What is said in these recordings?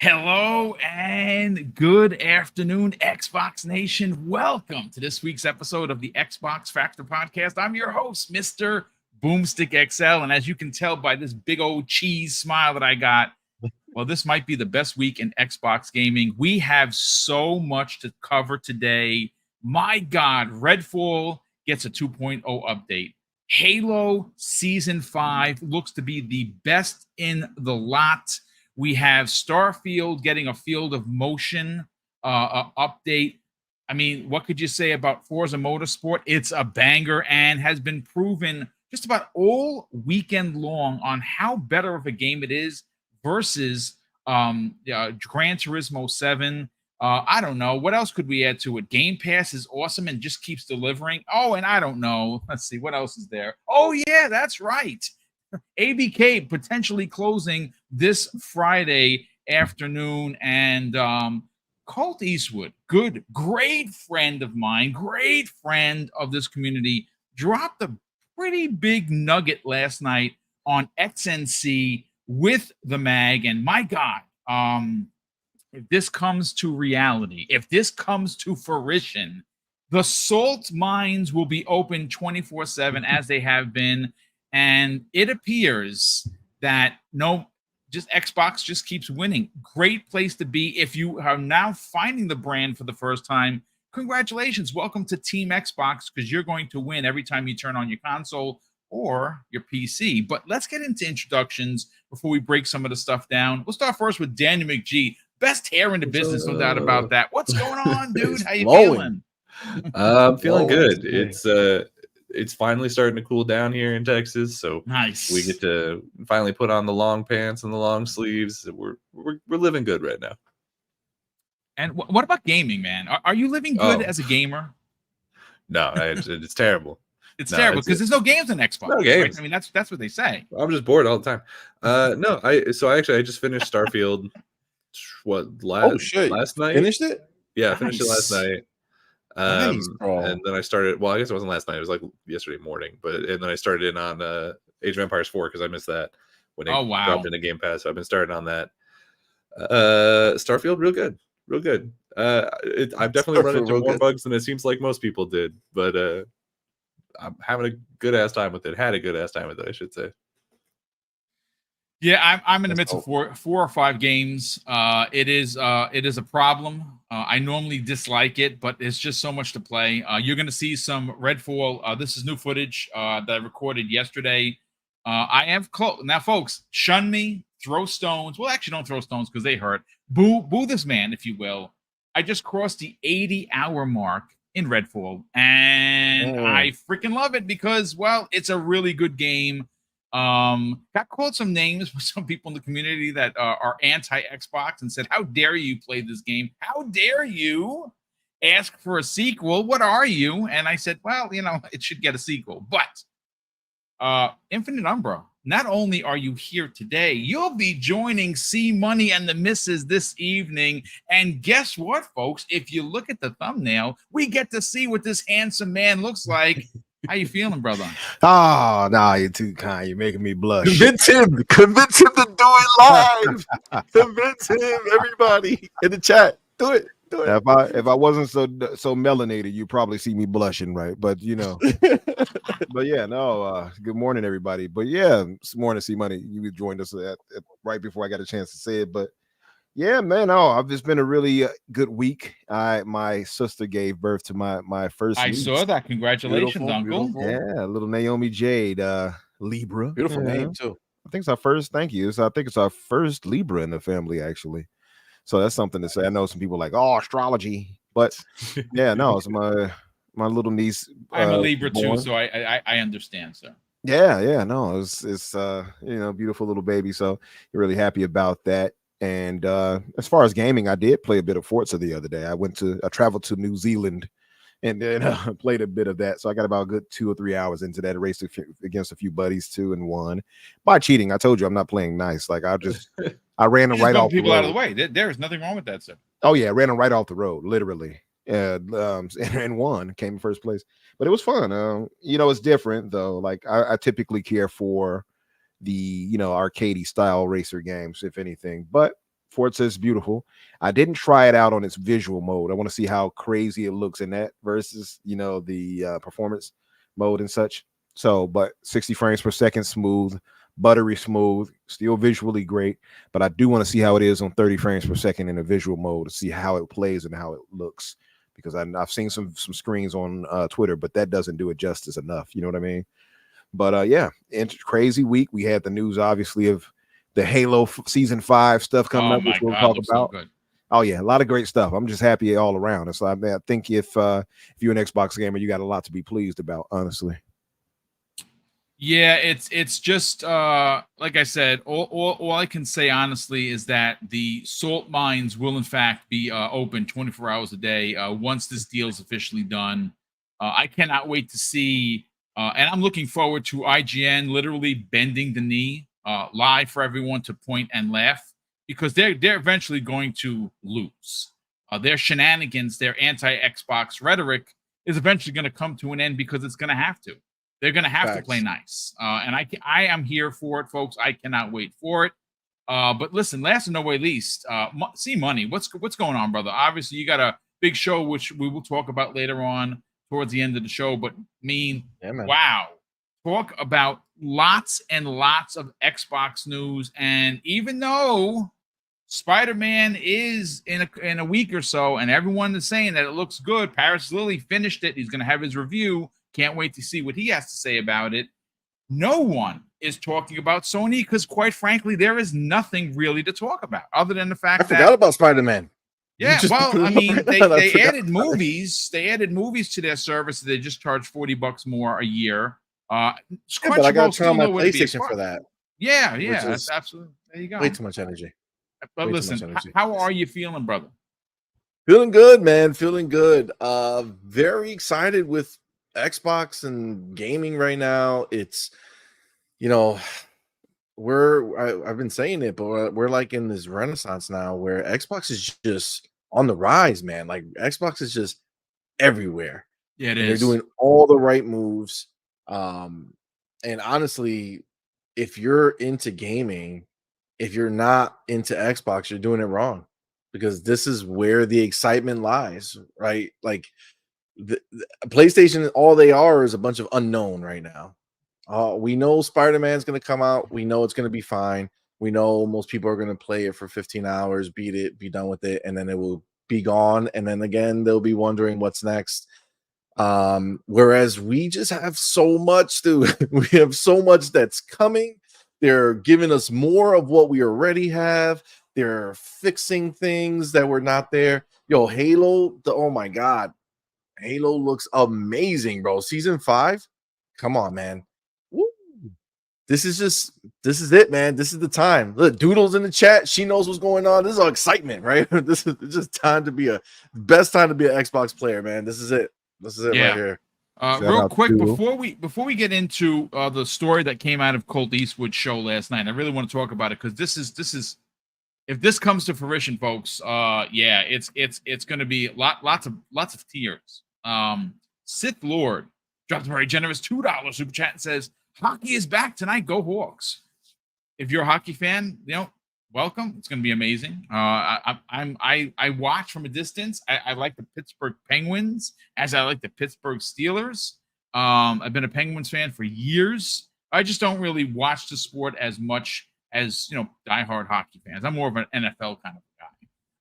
Hello and good afternoon, Xbox Nation. Welcome to this week's episode of the Xbox Factor Podcast. I'm your host, Mr. BoomStick XL. And as you can tell by this big old cheese smile that I got, well, this might be the best week in Xbox gaming. We have so much to cover today. My God, Redfall gets a 2.0 update. Halo Season 5 looks to be the best in the lot. We have Starfield getting a Field of Motion update. I mean, what could you say about Forza Motorsport? It's a banger and has been proven just about all weekend long on how better of a game it is versus Gran Turismo 7. I don't know. What else could we add to it? Game Pass is awesome and just keeps delivering. Oh, and I don't know. Let's see. What else is there? Oh, yeah, that's right. ABK potentially closing this Friday afternoon. And Colt Eastwood, great friend of mine, great friend of this community, dropped a pretty big nugget last night on XNC with the mag. And my God, if this comes to reality, if this comes to fruition, the salt mines will be open 24/7 as they have been. And it appears that Xbox just keeps winning. Great place to be. If you are now finding the brand for the first time, congratulations. Welcome to Team Xbox, because you're going to win every time you turn on your console or your PC. But let's get into introductions before we break some of the stuff down. We'll start first with Daniel McGee. Best hair in the business, no doubt about that. What's going on, dude? How you feeling? I'm feeling good. It's finally starting to cool down here in Texas, so nice. We get to finally put on the long pants and the long sleeves. We're living good right now. And what about gaming, man? Are you living good as a gamer? No, it's terrible. It's terrible because there's no games on Xbox. No games. Right? I mean, that's what they say. I'm just bored all the time. No, I just finished Starfield. Last night? Finished it? Yeah, I finished it last night. Nice, and then I started. Well, I guess it wasn't last night. It was like yesterday morning. And then I started in on Age of Empires 4 because I missed that when it dropped into Game Pass. So I've been starting on that. Starfield, real good. I've definitely run into more bugs than it seems like most people did, but I'm having a good ass time with it. Had a good ass time with it, I should say. Yeah, I'm in the midst of four or five games. It is a problem. I normally dislike it, but it's just so much to play. You're going to see some Redfall. This is new footage that I recorded yesterday. I am close now, folks. Shun me, throw stones. Well, actually, don't throw stones because they hurt. Boo this man, if you will. I just crossed the 80-hour mark in Redfall, and I freaking love it because, well, it's a really good game. Got called some names with some people in the community that are anti-Xbox and said, how dare you play this game? How dare you ask for a sequel? What are you? And I said, well, it should get a sequel. But Infinite Umbra, not only are you here today, you'll be joining C Money and the Misses this evening. And guess what, folks? If you look at the thumbnail, we get to see what this handsome man looks like. How you feeling, brother? Oh, no, you're too kind. You're making me blush. Convince him to do it live. Convince him, everybody in the chat. Do it. If I wasn't so melanated, you probably see me blushing, right? But but yeah, no. Good morning, everybody. But yeah, this morning, C Money, you joined us right before I got a chance to say it. But yeah, man, it's been a really good week. My sister gave birth to my first niece. Saw that. Congratulations, Uncle. Beautiful. Yeah, little Naomi Jade, Libra. Beautiful name too. I think it's our first. Thank you. I think it's our first Libra in the family, actually. So that's something to say. I know some people are like, oh, astrology, but yeah, no, it's my little niece. I'm a Libra too, so I understand, sir. Yeah, no, it's beautiful little baby. So you're really happy about that. And as far as gaming, I did play a bit of Forza the other day. I traveled to New Zealand and then played a bit of that. So I got about a good 2 or 3 hours into that. I raced against a few buddies too and won by cheating. I told you I'm not playing nice. Like I ran them right off people the road. Out of the way. There is nothing wrong with that, sir. Oh yeah, ran them right off the road, literally. And won, came in first place. But it was fun. It's different though. Like I typically care for the arcadey style racer games, if anything. But Forza is beautiful. I didn't try it out on its visual mode. I want to see how crazy it looks in that versus, the performance mode and such. So, but 60 frames per second, smooth, buttery smooth, still visually great. But I do want to see how it is on 30 frames per second in a visual mode to see how it plays and how it looks. Because I've seen some screens on Twitter, but that doesn't do it justice enough. You know what I mean? But yeah, crazy week. We had the news, obviously, of the Halo season 5 stuff coming up, which we'll talk about. So oh yeah, a lot of great stuff. I'm just happy all around. And so I think if you're an Xbox gamer, you got a lot to be pleased about, honestly. Yeah, it's just like I said, all I can say honestly is that the salt mines will in fact be open 24 hours a day once this deal is officially done. I cannot wait to see, and I'm looking forward to IGN literally bending the knee live for everyone to point and laugh, because they're eventually going to lose. Their shenanigans, their anti-Xbox rhetoric is eventually going to come to an end because it's going to have to. They're going to have to play nice. And I am here for it, folks. I cannot wait for it. But listen, last and no way least, see money. What's going on, brother? Obviously, you got a big show, which we will talk about later on towards the end of the show. But wow. Talk about lots and lots of Xbox news. And even though Spider-Man is in a week or so, and everyone is saying that it looks good, Paris Lilly finished it. He's going to have his review. Can't wait to see what he has to say about it. No one is talking about Sony because, quite frankly, there is nothing really to talk about other than the fact that I forgot about Spider-Man. Yeah, well, I mean, they added movies. They added movies to their service. They just charge $40 more a year. But I got to turn on my PlayStation for that. Yeah, that's absolutely. There you go. Way too much energy. But listen, how are you feeling, brother? Feeling good, man. Feeling good. Very excited with Xbox and gaming right now. It's, I've been saying it, but we're like in this renaissance now where Xbox is just on the rise, man. Like Xbox is just everywhere. Yeah, it is. They're doing all the right moves. And honestly, if you're into gaming, if you're not into Xbox, you're doing it wrong, because this is where the excitement lies, right? Like the PlayStation, all they are is a bunch of unknown right now. We know Spider-Man's going to come out. We know it's going to be fine. We know most people are going to play it for 15 hours, beat it, be done with it, and then it will be gone. And then again, they'll be wondering what's next. Whereas we just have so much, dude. We have so much that's coming. They're giving us more of what we already have. They're fixing things that were not there. Yo, Halo, oh my God. Halo looks amazing, bro. Season 5, come on, man. Woo. This is it, man. This is the time. Look, Doodle's in the chat. She knows what's going on. This is all excitement, right? This is just time to be best time to be an Xbox player, man. This is it. This is it right here. Real quick, before we get into the story that came out of Colt Eastwood show last night, I really want to talk about it because this is if this comes to fruition, folks, it's going to be lots of tears. Sith Lord dropped a very generous $2 super chat and says, "Hockey is back tonight. Go Hawks!" If you're a hockey fan, welcome. It's going to be amazing. I watch from a distance. I like the Pittsburgh Penguins as I like the Pittsburgh Steelers. I've been a Penguins fan for years. I just don't really watch the sport as much as diehard hockey fans. I'm more of an NFL kind of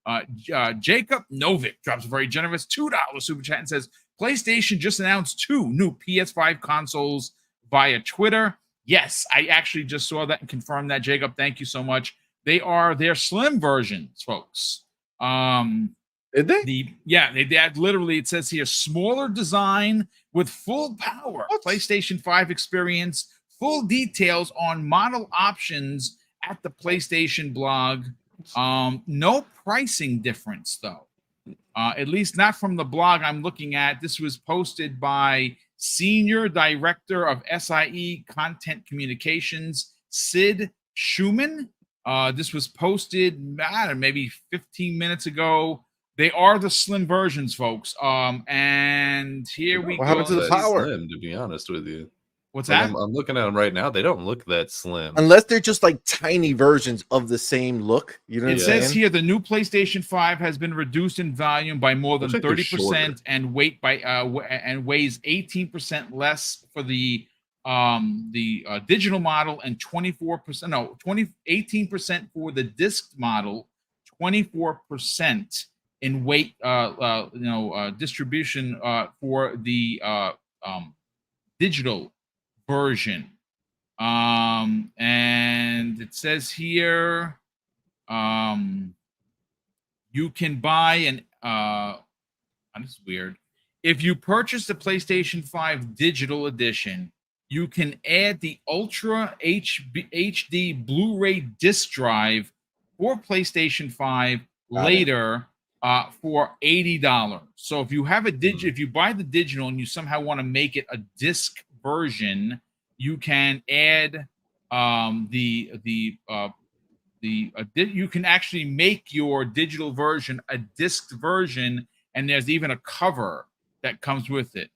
guy. Jacob Novick drops a very generous $2 super chat and says, PlayStation just announced 2 new PS5 consoles via Twitter. Yes, I actually just saw that and confirmed that, Jacob. Thank you so much. They are their slim versions, folks. Did they? They had literally, it says here, smaller design with full power. What? PlayStation 5 experience. Full details on model options at the PlayStation blog. No pricing difference, though. At least not from the blog I'm looking at. This was posted by Senior Director of SIE Content Communications, Sid Schumann. This was posted maybe 15 minutes ago. They are the slim versions, folks. And here we go. What happened to the power? Slim, to be honest with you. What's Like, that? I'm looking at them right now. They don't look that slim. Unless they're just like tiny versions of the same look. You know what It I'm says saying? here the new PlayStation 5 has been reduced in volume by more than Looks like they're 30% and weighs 18% less for the digital model and 18% for the disc model, 24% in weight distribution for the digital version. And it says here you can buy an this is weird. If you purchase the PlayStation 5 digital edition, you can add the Ultra HD Blu-ray disc drive for PlayStation 5 later for $80. So if you have if you buy the digital and you somehow want to make it a disc version, you can add you can actually make your digital version a disc version, and there's even a cover that comes with it.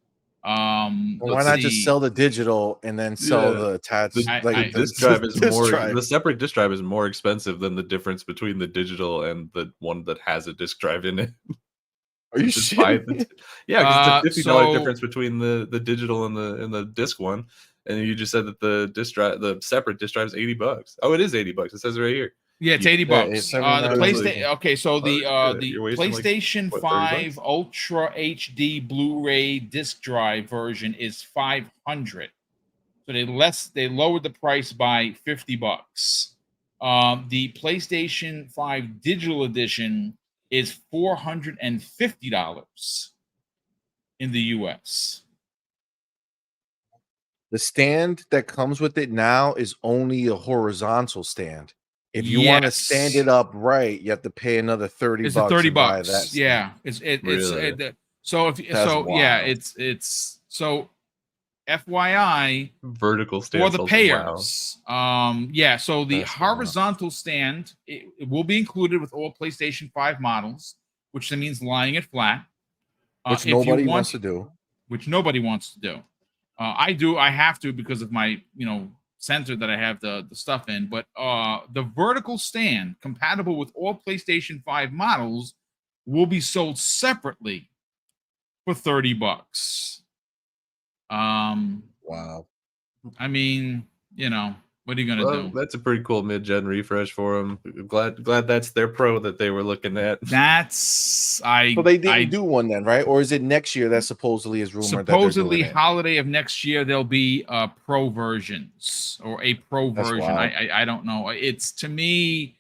Why not just sell the digital and then sell the attached? The disc drive is the separate disc drive is more expensive than the difference between the digital and the one that has a disc drive in it. Are you serious? Yeah, because it's a $50 difference between the digital and the disc one. And you just said that the separate disc drive is $80. Oh, it is $80. It says it right here. Yeah, it's $80. The PlayStation. Okay, so the PlayStation 5 Ultra HD Blu-ray disc drive version is $500. So they lowered the price by $50. The PlayStation 5 digital edition is $450 in the US. The stand that comes with it now is only a horizontal stand. If you want to stand it up right, you have to pay another $30. It's $30. Buy that yeah, so FYI, vertical stand for the payers. Wow. So the horizontal stand it will be included with all PlayStation 5 models, which means lying it flat, which nobody wants to do. Which nobody wants to do. I do. I have to because of my, sensor that I have the stuff in. But the vertical stand compatible with all PlayStation 5 models will be sold separately for $30. Wow. I mean, what are you gonna do? That's a pretty cool mid-gen refresh for them. Glad that's their pro that they were looking at. So they didn't do one then, right? Or is it next year that supposedly is rumored? Supposedly, holiday of next year there'll be pro versions or a pro version. I don't know. It's to me.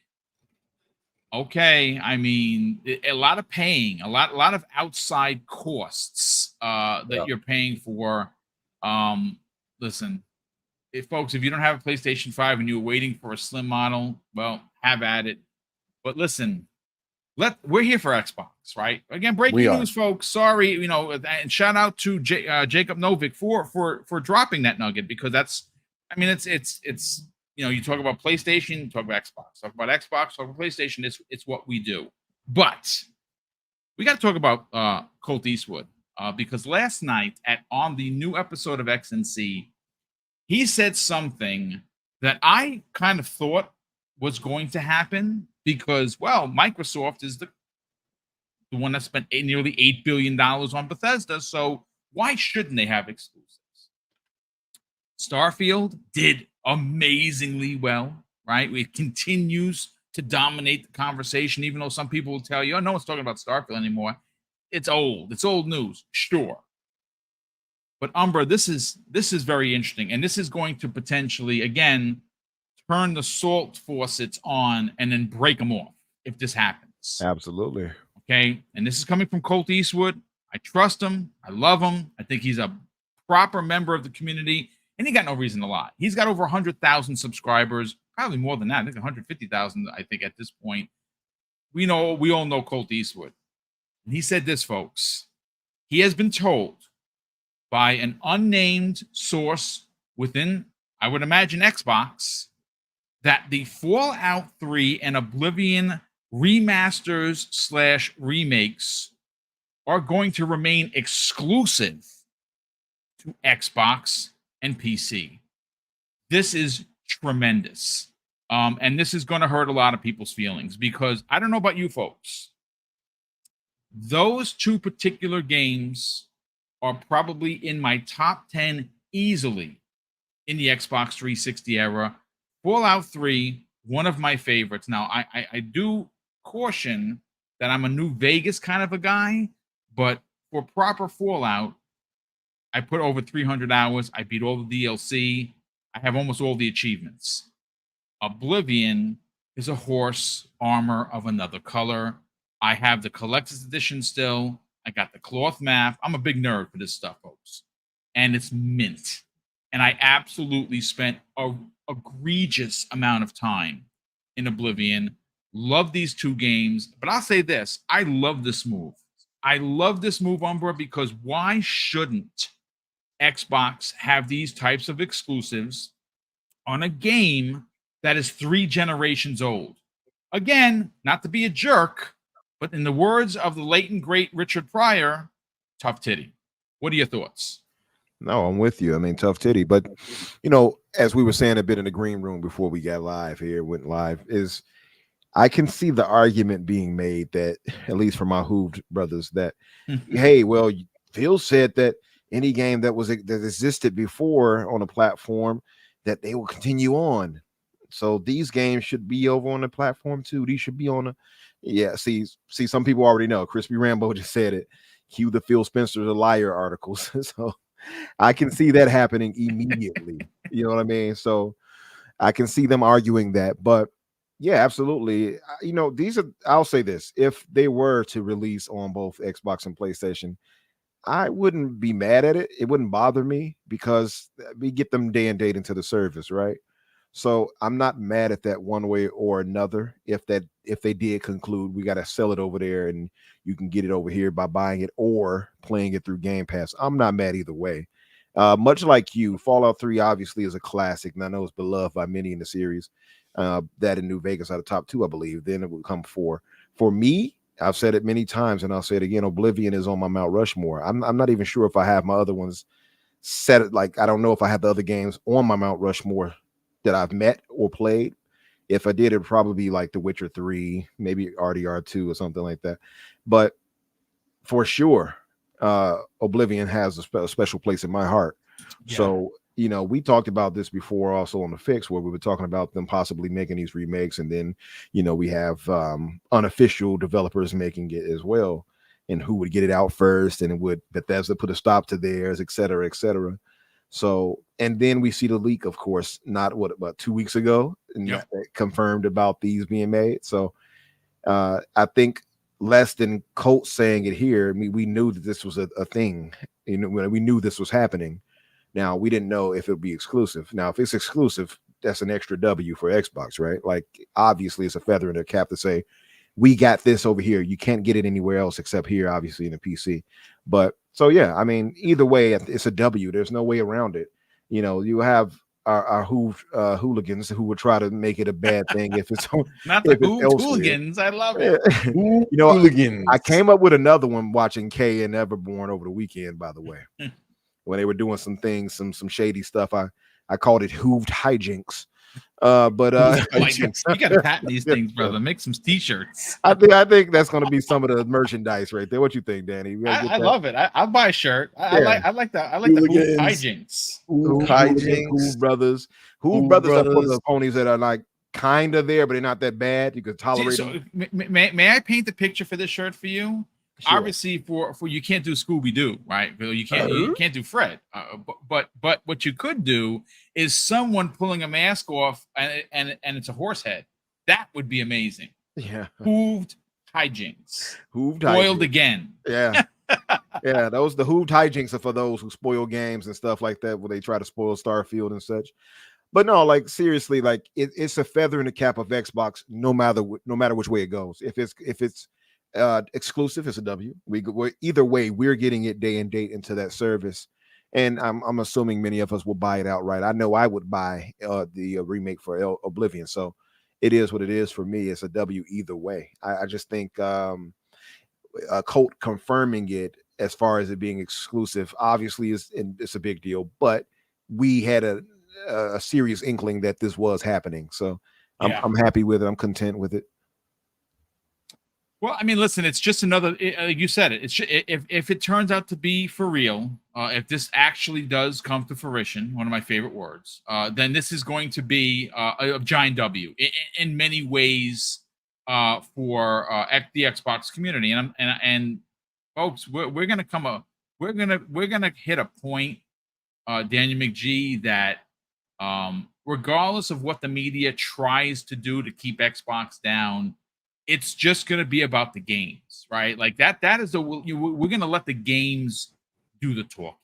Okay, I mean, a lot of paying, a lot of outside costs that you're paying for. Listen. Folks, if you don't have a PlayStation 5 and you're waiting for a slim model, well, have at it. But listen, we're here for Xbox, right? Again, breaking news, folks. Sorry, and shout out to Jacob Novick for dropping that nugget because it's you talk about PlayStation, talk about Xbox, talk about Xbox, talk about PlayStation. It's what we do. But we got to talk about Colt Eastwood because last night on the new episode of XNC. He said something that I kind of thought was going to happen because, well, Microsoft is the one that spent nearly $8 billion on Bethesda, so why shouldn't they have exclusives? Starfield did amazingly well, right? It continues to dominate the conversation, even though some people will tell you, oh, no one's talking about Starfield anymore. It's old. It's old news. Sure. But Umbra, this is very interesting, and this is going to potentially, again, turn the salt faucets on and then break them off if this happens. Absolutely. Okay, and this is coming from Colt Eastwood. I trust him. I love him. I think he's a proper member of the community, and he got no reason to lie. He's got over 100,000 subscribers, probably more than that. I think 150,000. I think at this point, we all know Colt Eastwood, and he said this, folks. He has been told by an unnamed source within, I would imagine, Xbox, that the Fallout 3 and Oblivion remasters / remakes are going to remain exclusive to Xbox and PC. This is tremendous. And this is going to hurt a lot of people's feelings because I don't know about you folks. Those two particular games are probably in my top 10 easily in the Xbox 360 era. Fallout 3, one of my favorites. Now, I do caution that I'm a New Vegas kind of a guy, but for proper Fallout, I put over 300 hours. I beat all the DLC. I have almost all the achievements. Oblivion is a horse armor of another color. I have the collector's edition still. I got the cloth map. I'm a big nerd for this stuff, folks. And it's mint. And I absolutely spent an egregious amount of time in Oblivion. Love these two games. But I'll say this. I love this move. I love this move, Umbra, because why shouldn't Xbox have these types of exclusives on a game that is 3 generations old? Again, not to be a jerk, but in the words of the late and great Richard Pryor, tough titty. What are your thoughts? No, I'm with you. I mean, tough titty. But, as we were saying a bit in the green room before we got went live, is I can see the argument being made that, at least for my Hooved brothers, that, hey, well, Phil said that any game that existed before on a platform, that they will continue on. So these games should be over on the platform too. These should be on a see, some people already know. Crispy Rambo just said it. Cue the Phil Spencer's a liar articles. So I can see that happening immediately. You know what I mean? So I can see them arguing that. But yeah, absolutely. I'll say this. If they were to release on both Xbox and PlayStation, I wouldn't be mad at it. It wouldn't bother me because we get them day and date into the service, right? So I'm not mad at that one way or another. If they did conclude we got to sell it over there and you can get it over here by buying it or playing it through Game Pass, I'm not mad either way. Much like you, Fallout 3 obviously is a classic, and I know it's beloved by many in the series. That in New Vegas are the top 2, I believe. Then it would come 4. For me, I've said it many times, and I'll say it again. Oblivion is on my Mount Rushmore. I'm not even sure if I have my other ones set. Like, I don't know if I have the other games on my Mount Rushmore that I've met or played. If I did, it'd probably be like The Witcher 3, maybe RDR 2 or something like that. But for sure, Oblivion has a special place in my heart. Yeah. So, we talked about this before also on the Fix, where we were talking about them possibly making these remakes. And then, we have unofficial developers making it as well, and who would get it out first, and would Bethesda put a stop to theirs, et cetera, et cetera. So, and then we see the leak, of course, about 2 weeks ago, and that confirmed about these being made. So I think less than Colt saying it here, I mean, we knew that this was a thing. We knew this was happening. Now, we didn't know if it would be exclusive. Now, if it's exclusive, that's an extra W for Xbox, right? Like, obviously, it's a feather in their cap to say, we got this over here. You can't get it anywhere else except here, obviously, in the PC. But so, yeah, I mean, either way, it's a W. There's no way around it. You have our hooligans who would try to make it a bad thing if it's not the hooligans. I love it. Hooligans. I came up with another one watching Kay and Everborn over the weekend, by the way. When they were doing some things, some shady stuff. I called it hooved hijinks. You gotta patent these things, brother. Make some t-shirts. I think that's gonna be some of the merchandise right there. What you think, Danny? I love it. I'll buy a shirt. I like that. I like the hooved hijinks. Hooved brothers. Hooved brothers are for the ponies that are like kind of there, but they're not that bad. You could tolerate them. May I paint the picture for this shirt for you? Sure. Obviously, for you can't do Scooby-Doo, right? You can't do Fred. But what you could do is someone pulling a mask off and it's a horse head. That would be amazing. Yeah. Hooved hijinks. Hooved Boiled hijinks. again. Yeah. Yeah, the hooved hijinks are for those who spoil games and stuff like that, where they try to spoil Starfield and such. But no, like seriously, like it's a feather in the cap of Xbox, no matter which way it goes. If it's exclusive, it's a W. We're either way, we're getting it day and date into that service, and I'm assuming many of us will buy it outright. I know I would buy the remake for Oblivion, so it is what it is for me. It's a W either way. I just think Colt confirming it as far as it being exclusive obviously it's a big deal, but we had a serious inkling that this was happening. So I'm happy with it. I'm content with it. Well, I mean, listen, it's just another. You said it. It's if it turns out to be for real, if this actually does come to fruition, one of my favorite words, then this is going to be a giant W in many ways for the Xbox community. And folks, we're gonna we're gonna hit a point, Daniel McGee, that regardless of what the media tries to do to keep Xbox down, it's just going to be about the games, right? Like that is we're going to let the games do the talking.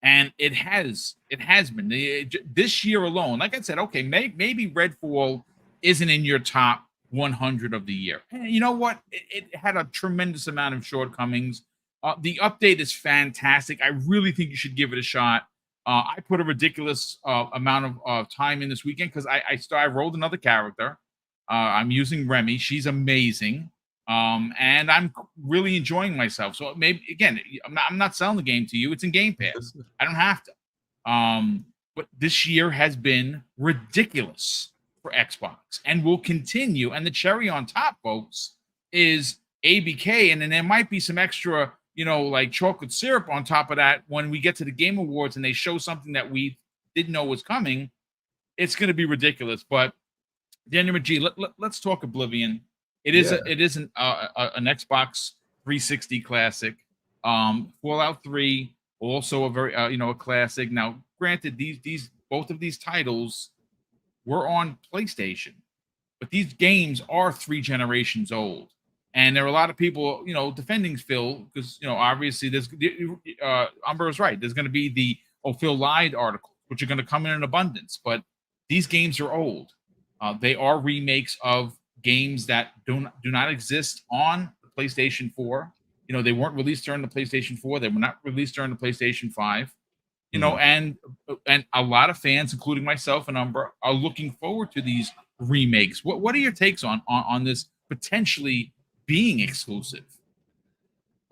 And it has been this year alone. Like I said, okay, maybe Redfall isn't in your top 100 of the year. And you know what? It had a tremendous amount of shortcomings. The update is fantastic. I really think you should give it a shot. I put a ridiculous amount of time in this weekend because I rolled another character. I'm using Remy. She's amazing. And I'm really enjoying myself. So maybe, again, I'm not selling the game to you. It's in Game Pass. I don't have to. But this year has been ridiculous for Xbox and will continue. And the cherry on top, folks, is ABK. And then there might be some extra, like chocolate syrup on top of that when we get to the Game Awards and they show something that we didn't know was coming. It's going to be ridiculous. But Daniel McGee, let's talk Oblivion. It is an Xbox 360 classic. Fallout 3, also a very a classic. Now, granted, both of these titles were on PlayStation, but these games are 3 generations old, and there are a lot of people defending Phil because obviously there's Umber is right. There's going to be the Phil lied article, which are going to come in abundance, but these games are old. They are remakes of games that do not exist on the PlayStation 4. They weren't released during the PlayStation 4. They were not released during the PlayStation 5. And a lot of fans, including myself and Umber, are looking forward to these remakes. What are your takes on this potentially being exclusive?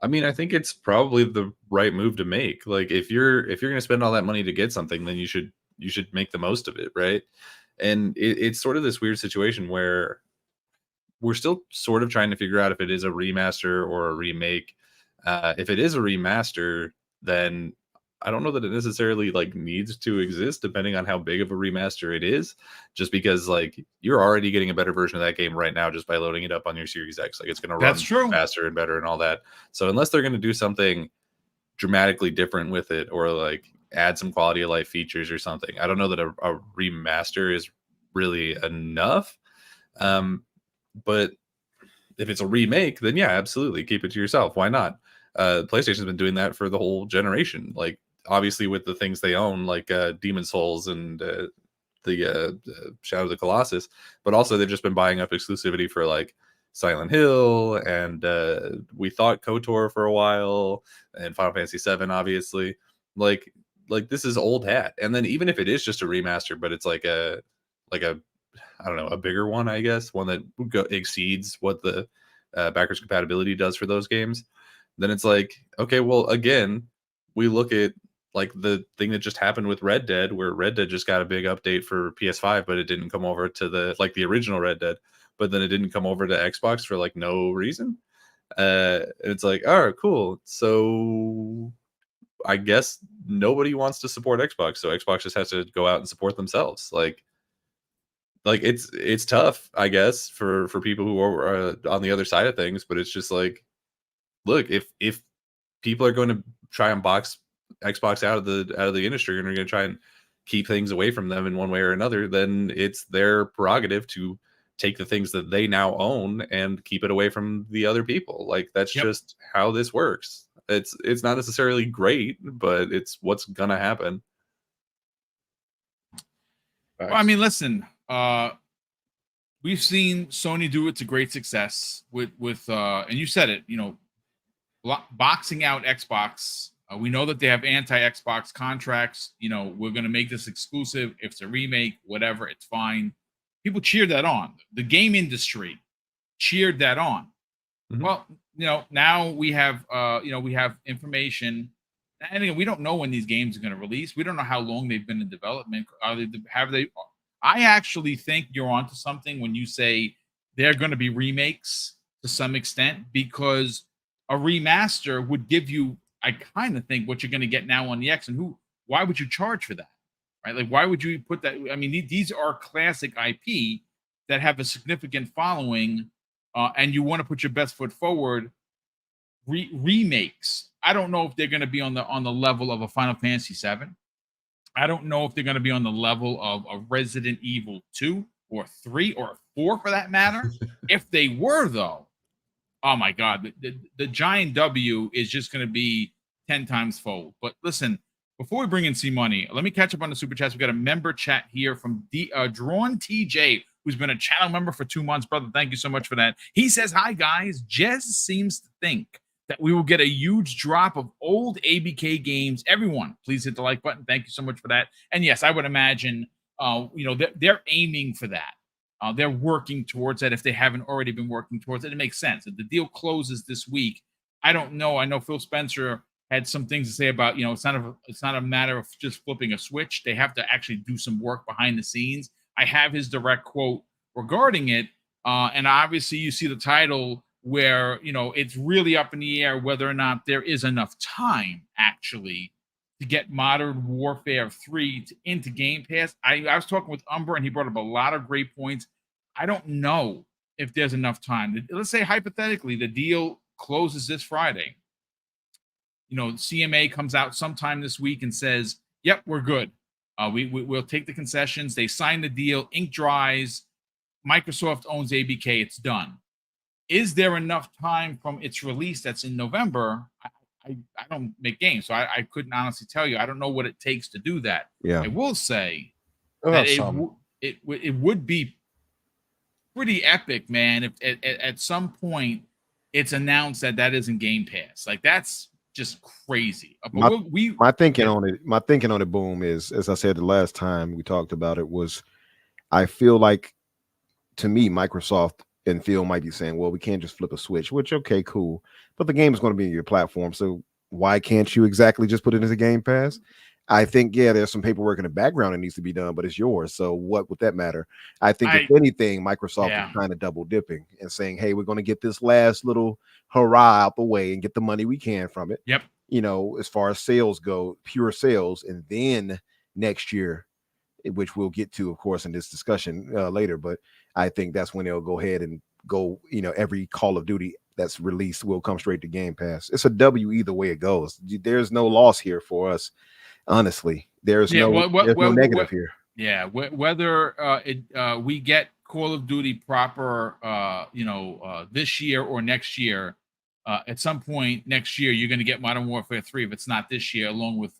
I mean, I think it's probably the right move to make. Like, if you're going to spend all that money to get something, then you should make the most of it, right? And it's sort of this weird situation where we're still sort of trying to figure out if it is a remaster or a remake. If it is a remaster, then I don't know that it necessarily needs to exist, depending on how big of a remaster it is, just because you're already getting a better version of that game right now just by loading it up on your Series X. It's going to run faster and better and all that. So unless they're going to do something dramatically different with it, or add some quality of life features or something, I don't know that a remaster is really enough. But if it's a remake, then yeah, absolutely, keep it to yourself. Why not? PlayStation's been doing that for the whole generation. Obviously with the things they own, Demon Souls and the Shadow of the Colossus, but also they've just been buying up exclusivity for Silent Hill, and we thought KOTOR for a while, and Final Fantasy VII, obviously. This is old hat. And then even if it is just a remaster, but it's a I don't know, a bigger one, I guess, one that exceeds what the backwards compatibility does for those games, then it's okay, well, again, we look at the thing that just happened with Red Dead, where Red Dead just got a big update for PS5, but it didn't come over to the original Red Dead, but then it didn't come over to Xbox for no reason. It's all right, cool. So I guess nobody wants to support Xbox, so Xbox just has to go out and support themselves. It's tough, I guess, for people who are on the other side of things, but it's just look, if people are going to try and box Xbox out of the industry and are going to try and keep things away from them in one way or another, then it's their prerogative to take the things that they now own and keep it away from the other people. That's just how this works. It's not necessarily great, but it's what's gonna happen. Well, I mean, listen, we've seen Sony do it to great success with and you said it, boxing out Xbox. We know that they have anti-Xbox contracts. We're going to make this exclusive. If it's a remake, whatever, it's fine. People cheered that on. The game industry cheered that on. Mm-hmm. Well, now we have information And again, we don't know when these games are going to release. We don't know how long they've been in development. Have they? I actually think you're onto something when you say they're going to be remakes to some extent, because a remaster would give you, I kind of think, what you're going to get now on the X. And why would you charge for that? Right? Like, why would you put that? I mean, these are classic IP that have a significant following, and you want to put your best foot forward. Remakes, I don't know if they're going to be on the level of a Final Fantasy VII. I don't know if they're going to be on the level of a Resident Evil 2 or 3 or 4 for that matter. If they were, though, oh my God, the giant W is just going to be 10 times fold. But listen, before we bring in C Money, let me catch up on the super chats. We got a member chat here from Drawn TJ, who's been a channel member for 2 months. Brother, thank you so much for that. He says, hi guys, Jez seems to think that we will get a huge drop of old ABK games. Everyone, please hit the like button. Thank you so much for that. And yes, I would imagine, they're aiming for that. They're working towards that if they haven't already been working towards it. It makes sense. If the deal closes this week, I don't know. I know Phil Spencer had some things to say about, it's not a matter of just flipping a switch. They have to actually do some work behind the scenes. I have his direct quote regarding it. And obviously you see the title where, it's really up in the air whether or not there is enough time actually to get Modern Warfare 3 into Game Pass. I was talking with Umber, and he brought up a lot of great points. I don't know if there's enough time. Let's say, hypothetically, the deal closes this Friday. CMA comes out sometime this week and says, yep, we're good. We'll take the concessions. They sign the deal. Ink dries. Microsoft owns ABK. It's done. Is there enough time from its release that's in November? I don't make games, so I couldn't honestly tell you. I don't know what it takes to do that. Yeah. I will say that it would be pretty epic, man, if at some point it's announced that isn't Game Pass. Like, that's just crazy. But my thinking on it, Boom, is, as I said the last time we talked about it, was I feel like, to me, Microsoft and Phil might be saying, well, we can't just flip a switch, which, okay, cool. But the game is going to be in your platform. So why can't you exactly just put it into Game Pass? I think, yeah, there's some paperwork in the background that needs to be done, but it's yours. So what would that matter? I think if anything, Microsoft is kind of double dipping and saying, hey, we're going to get this last little hurrah out the way and get the money we can from it. Yep. As far as sales go, pure sales. And then next year, which we'll get to, of course, in this discussion later, but I think that's when they'll go ahead and go, every Call of Duty that's released will come straight to Game Pass. It's a W either way it goes. There's no loss here for us. Honestly, there's no negative here. Yeah, whether we get Call of Duty proper, this year or next year, at some point next year, you're going to get Modern Warfare 3 if it's not this year, along with,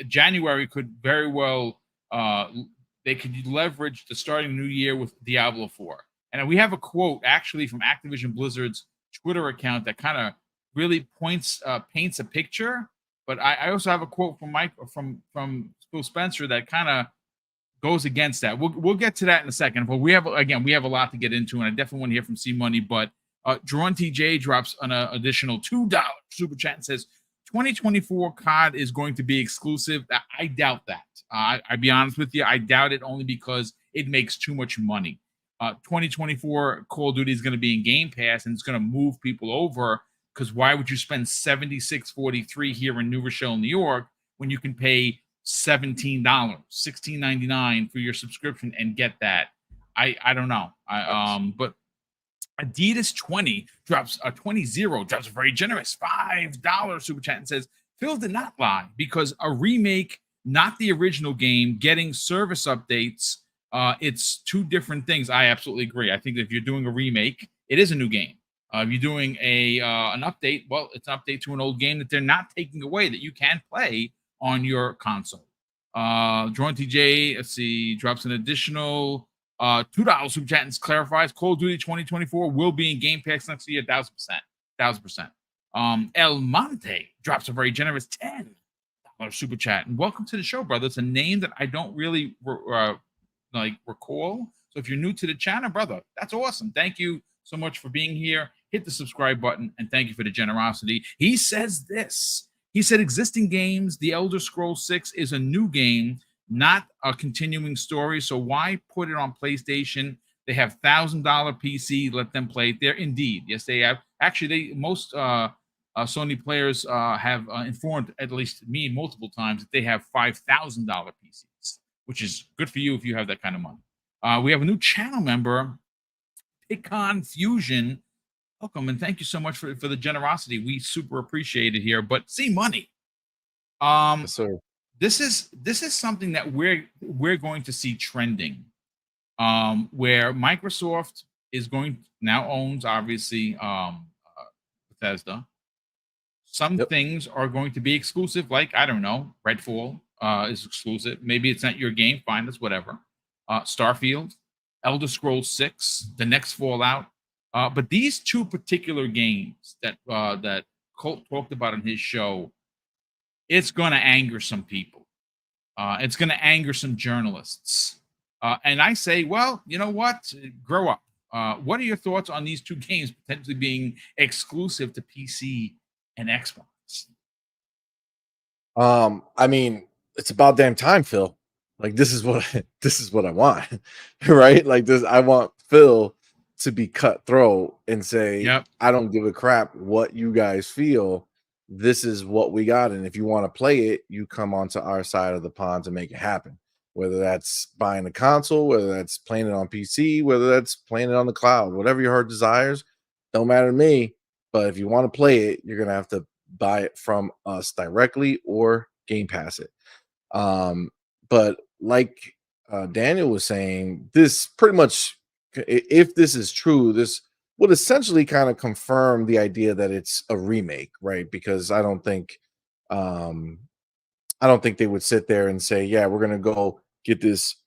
January could very well, they could leverage the starting new year with Diablo 4. And we have a quote actually from Activision Blizzard's Twitter account that kind of really paints a picture. But I also have a quote from Phil Spencer that kind of goes against that. We'll get to that in a second. But we have a lot to get into, and I definitely want to hear from C Money. But Drawn TJ drops an additional $2 super chat and says 2024 COD is going to be exclusive. I doubt that. I'll be honest with you, I doubt it, only because it makes too much money. 2024 Call of Duty is going to be in Game Pass, and it's going to move people over. Because why would you spend $76.43 here in New Rochelle, New York, when you can pay $17, $16.99 for your subscription and get that? I don't know. But Adidas 20 drops a very generous $5 super chat and says, Phil did not lie, because a remake, not the original game, getting service updates, it's two different things. I absolutely agree. I think that if you're doing a remake, it is a new game. If you're doing an update, well, it's an update to an old game that they're not taking away, that you can play on your console. Drawn TJ, let's see, drops an additional $2 super chat and clarifies Call of Duty 2024 will be in Game Pass next year, 1,000%. El Monte drops a very generous $10 super chat. And welcome to the show, brother. It's a name that I don't really recall. So if you're new to the channel, brother, that's awesome. Thank you so much for being here. Hit the subscribe button, and thank you for the generosity. He says this: He said existing games, The Elder Scrolls 6 is a new game, not a continuing story. So why put it on PlayStation? They have $1,000 PC. Let them play it there. Indeed, yes, they have. Actually, most Sony players have informed at least me multiple times that they have $5,000 PCs, which is good for you if you have that kind of money. We have a new channel member, Picon Fusion. Welcome and thank you so much for the generosity. We super appreciate it here. But see money. Yes, sir. This is something that we're going to see trending. Where Microsoft is now owns obviously Bethesda. Some things are going to be exclusive, like I don't know, Redfall is exclusive. Maybe it's not your game, fine, that's whatever. Starfield, Elder Scrolls 6, the next Fallout. But these two particular games that Colt talked about on his show, it's going to anger some people. It's going to anger some journalists. And I say, well, you know what? Grow up. What are your thoughts on these two games potentially being exclusive to PC and Xbox? I mean, it's about damn time, Phil. Like this is what I want, right? Like this, I want Phil to be cutthroat and say, Yep. I don't give a crap what you guys feel. This is what we got, and if you want to play it, you come onto our side of the pond to make it happen. Whether that's buying a console, whether that's playing it on PC, whether that's playing it on the cloud, whatever your heart desires, don't matter to me. But if you want to play it, you're gonna have to buy it from us directly or Game Pass it. But like Daniel was saying, this pretty much, if this is true, this would essentially kind of confirm the idea that it's a remake, right? Because I don't think they would sit there and say, yeah, we're gonna go get this,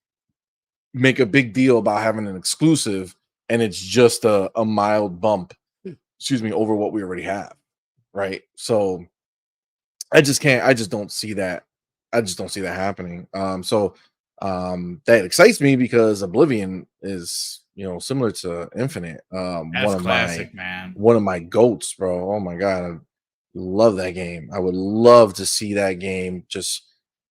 make a big deal about having an exclusive, and it's just a mild bump, over what we already have, right? So I just don't see that. I just don't see that happening. That excites me because Oblivion is, similar to Infinite. That's classic, man. One of my goats, bro. Oh my god, I love that game. I would love to see that game. Just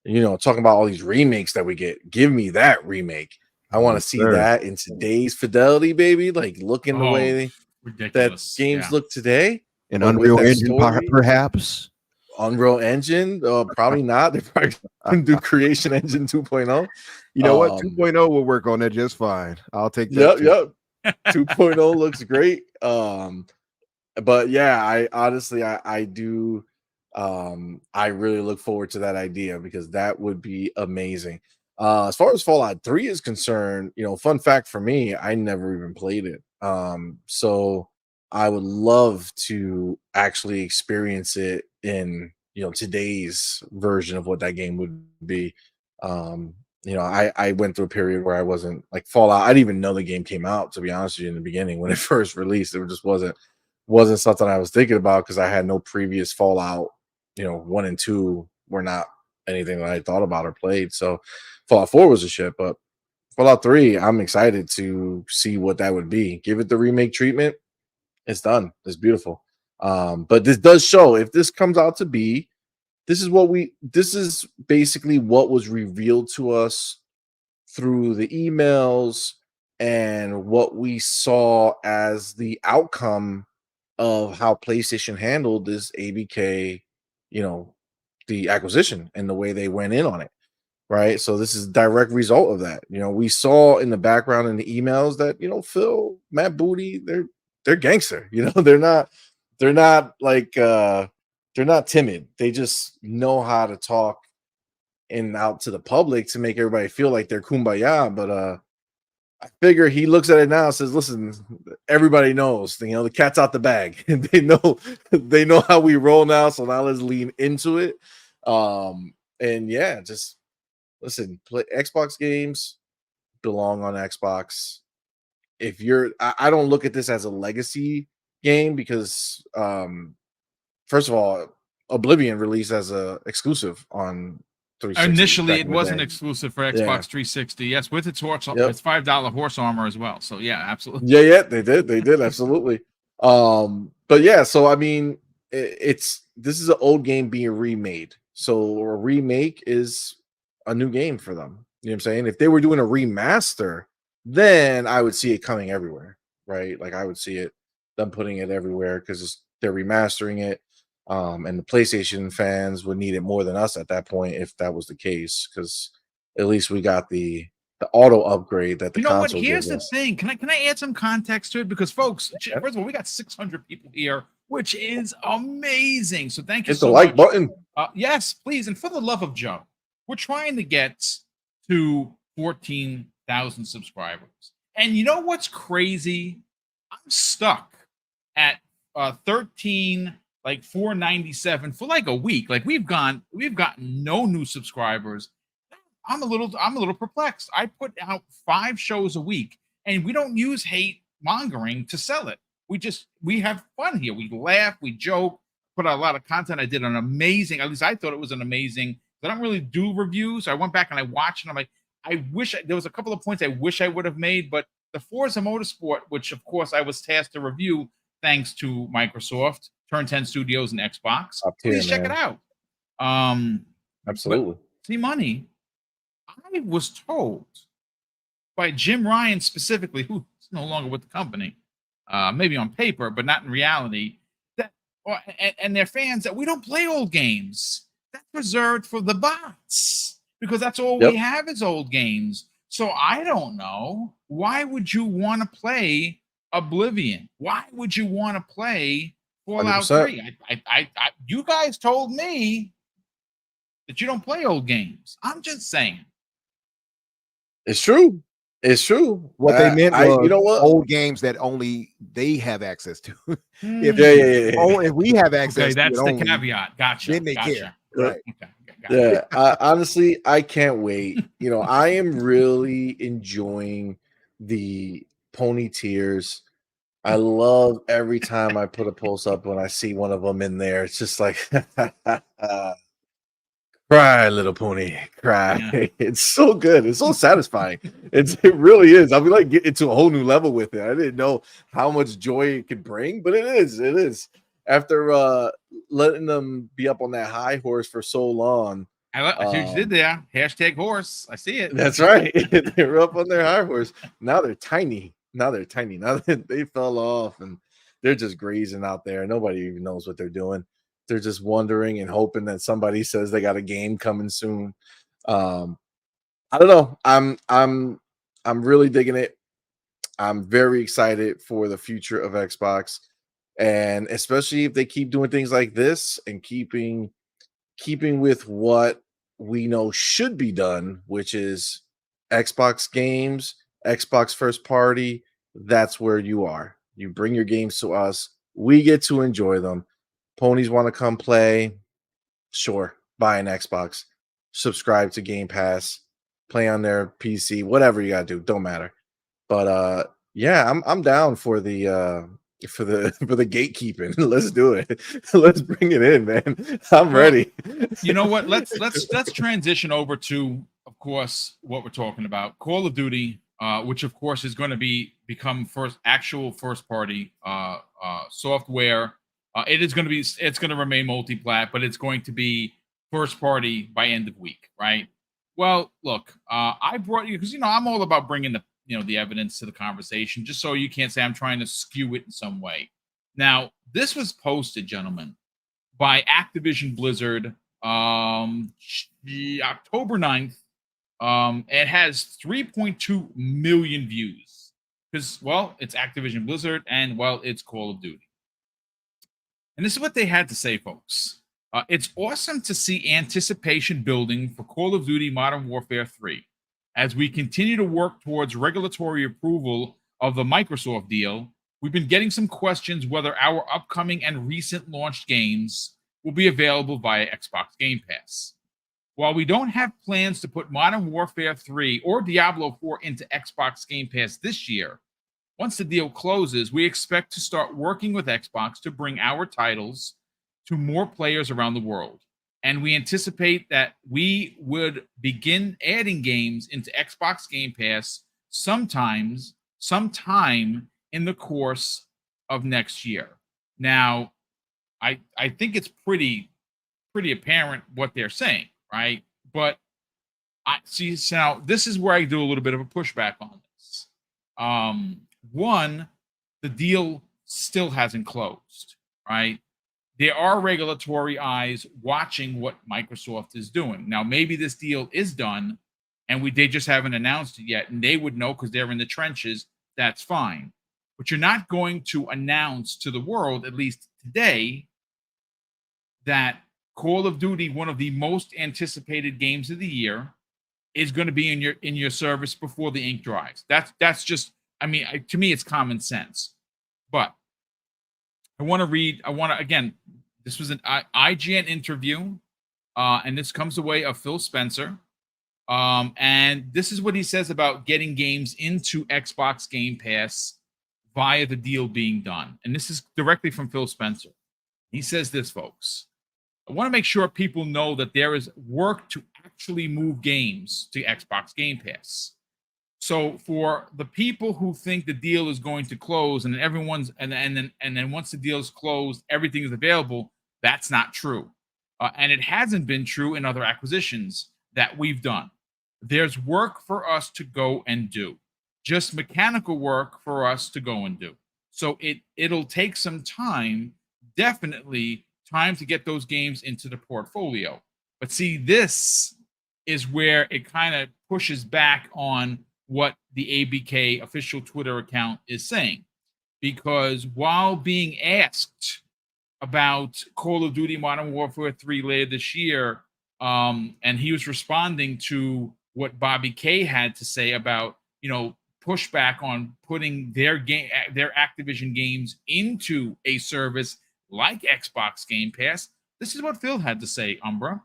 talking about all these remakes that we get. Give me that remake. I want to see that in today's fidelity, baby. Like looking the way ridiculous. that games look today. An Unreal Engine, perhaps. Unreal Engine, probably not. They probably can do Creation Engine 2.0. You know what? 2.0 will work on it just fine. I'll take that. Yep. 2.0 looks great. But yeah, I do. I really look forward to that idea because that would be amazing. As far as Fallout 3 is concerned, fun fact for me, I never even played it. So I would love to actually experience it in today's version of what that game would be. I went through a period where I wasn't like Fallout. I didn't even know the game came out, to be honest with you, in the beginning when it first released. It just wasn't something I was thinking about because I had no previous Fallout. 1 and 2 were not anything that I thought about or played. So Fallout 4 was a shit, but Fallout 3, I'm excited to see what that would be. Give it the remake treatment. It's done. It's beautiful. But this does show, if this comes out to be, this is basically what was revealed to us through the emails and what we saw as the outcome of how PlayStation handled this ABK, the acquisition and the way they went in on it. Right. So this is a direct result of that. We saw in the background in the emails that, Phil, Matt Booty, they're gangster. They're not like they're not timid. They just know how to talk and out to the public to make everybody feel like they're kumbaya. But I figure he looks at it now and says, listen, everybody knows, the cat's out the bag. they know how we roll now. So now let's lean into it. And yeah, just listen, play Xbox games belong on Xbox. If I don't look at this as a legacy game because first of all, Oblivion released as a exclusive on 360. Initially, it wasn't exclusive for Xbox 360. Yes, with its horse, its $5 horse armor as well. So yeah, absolutely. Yeah, they did absolutely. But yeah, so I mean, this is an old game being remade. So a remake is a new game for them. You know what I'm saying? If they were doing a remaster, then I would see it coming everywhere, right? Like I would see it them putting it everywhere because they're remastering it. And the PlayStation fans would need it more than us at that point if that was the case, because at least we got the auto upgrade that the You know what? console Here's gives the us. thing. Can I add some context to it? Because folks, first of all, we got 600 people here, which is amazing. So thank you Hit the so like much. button. Yes, please. And for the love of Joe, we're trying to get to 14,000 subscribers. And you know what's crazy? I'm stuck at 13, like 497 for like a week. Like we've gotten no new subscribers. I'm a little perplexed. I put out 5 shows a week, and we don't use hate mongering to sell it. We have fun here. We laugh, we joke, put out a lot of content. I did an amazing, at least I thought it was an amazing. I don't really do reviews. I went back and I watched, and I'm like, I wish there was a couple of points I wish I would have made, but the Forza Motorsport, which of course I was tasked to review, thanks to Microsoft, Turn 10 Studios, and Xbox. Up tier, Please check it man. out. Absolutely. See, money. I was told by Jim Ryan specifically, who's no longer with the company, maybe on paper, but not in reality, that and their fans, that we don't play old games. That's reserved for the bots, because that's all we have is old games. So I don't know. Why would you want to play Oblivion? Why would you want to play Fallout 3? You guys told me that you don't play old games. I'm just saying. It's true. It's true. What they meant was, you know what? old games that only they have access to. If we have access, okay, that's to the only, caveat. Gotcha. then they care. Right. Yeah. Honestly, I can't wait. You know, I am really enjoying the pony tiers. I love every time I put a post up when I see one of them in there. It's just like, cry, little pony, cry. Yeah. It's so good. It's so satisfying. It really is. I'll be like getting to a whole new level with it. I didn't know how much joy it could bring, but it is. It is. After letting them be up on that high horse for so long. I see what you did there. Hashtag horse. I see it. That's right. They were up on their high horse. Now they're tiny. Now that they fell off and they're just grazing out there. Nobody even knows what they're doing. They're just wondering and hoping that somebody says they got a game coming soon. I don't know. I'm really digging it. I'm very excited for the future of Xbox, and especially if they keep doing things like this and keeping with what we know should be done, which is Xbox games, Xbox first party. That's where you are. You bring your games to us. We get to enjoy them. Ponies want to come play, sure, buy an Xbox, subscribe to Game Pass, play on their PC, whatever you gotta do, don't matter. But yeah, I'm down for the gatekeeping. Let's do it. Let's bring it in, man. I'm ready. You know what? Let's transition over to, of course, what we're talking about. Call of Duty, which of course is going to become actual first party software. It's going to remain multi-plat, but it's going to be first party by end of week, right? Well, look, I brought you because I'm all about bringing the evidence to the conversation, just so you can't say I'm trying to skew it in some way. Now, this was posted, gentlemen, by Activision Blizzard, October 9th. It has 3.2 million views because, well, it's Activision Blizzard and, well, it's Call of Duty. And this is what they had to say, folks. It's awesome to see anticipation building for Call of Duty Modern Warfare 3. As we continue to work towards regulatory approval of the Microsoft deal, we've been getting some questions whether our upcoming and recent launched games will be available via Xbox Game Pass. While we don't have plans to put Modern Warfare 3 or Diablo 4 into Xbox Game Pass this year, once the deal closes, we expect to start working with Xbox to bring our titles to more players around the world. And we anticipate that we would begin adding games into Xbox Game Pass sometime in the course of next year. Now, I think it's pretty apparent what they're saying, right? But I see. So now this is where I do a little bit of a pushback on this. One, the deal still hasn't closed, right? There are regulatory eyes watching what Microsoft is doing. Now, maybe this deal is done and they just haven't announced it yet, and they would know because they're in the trenches. That's fine. But you're not going to announce to the world, at least today, that Call of Duty, one of the most anticipated games of the year, is going to be in your service before the ink dries. That's just, I mean, to me, it's common sense. But again, this was an IGN interview, and this comes the way of Phil Spencer. And this is what he says about getting games into Xbox Game Pass via the deal being done. And this is directly from Phil Spencer. He says this, folks. I want to make sure people know that there is work to actually move games to Xbox Game Pass. So for the people who think the deal is going to close and then once the deal is closed, everything is available, that's not true. And it hasn't been true in other acquisitions that we've done. There's work for us to go and do, just mechanical work for us to go and do. So it'll take some time, definitely time to get those games into the portfolio. But see, this is where it kind of pushes back on what the ABK official Twitter account is saying. Because while being asked about Call of Duty Modern Warfare 3 later this year, and he was responding to what Bobby K had to say about, pushback on putting their Activision games into a service like Xbox Game Pass. This is what Phil had to say, Umbra.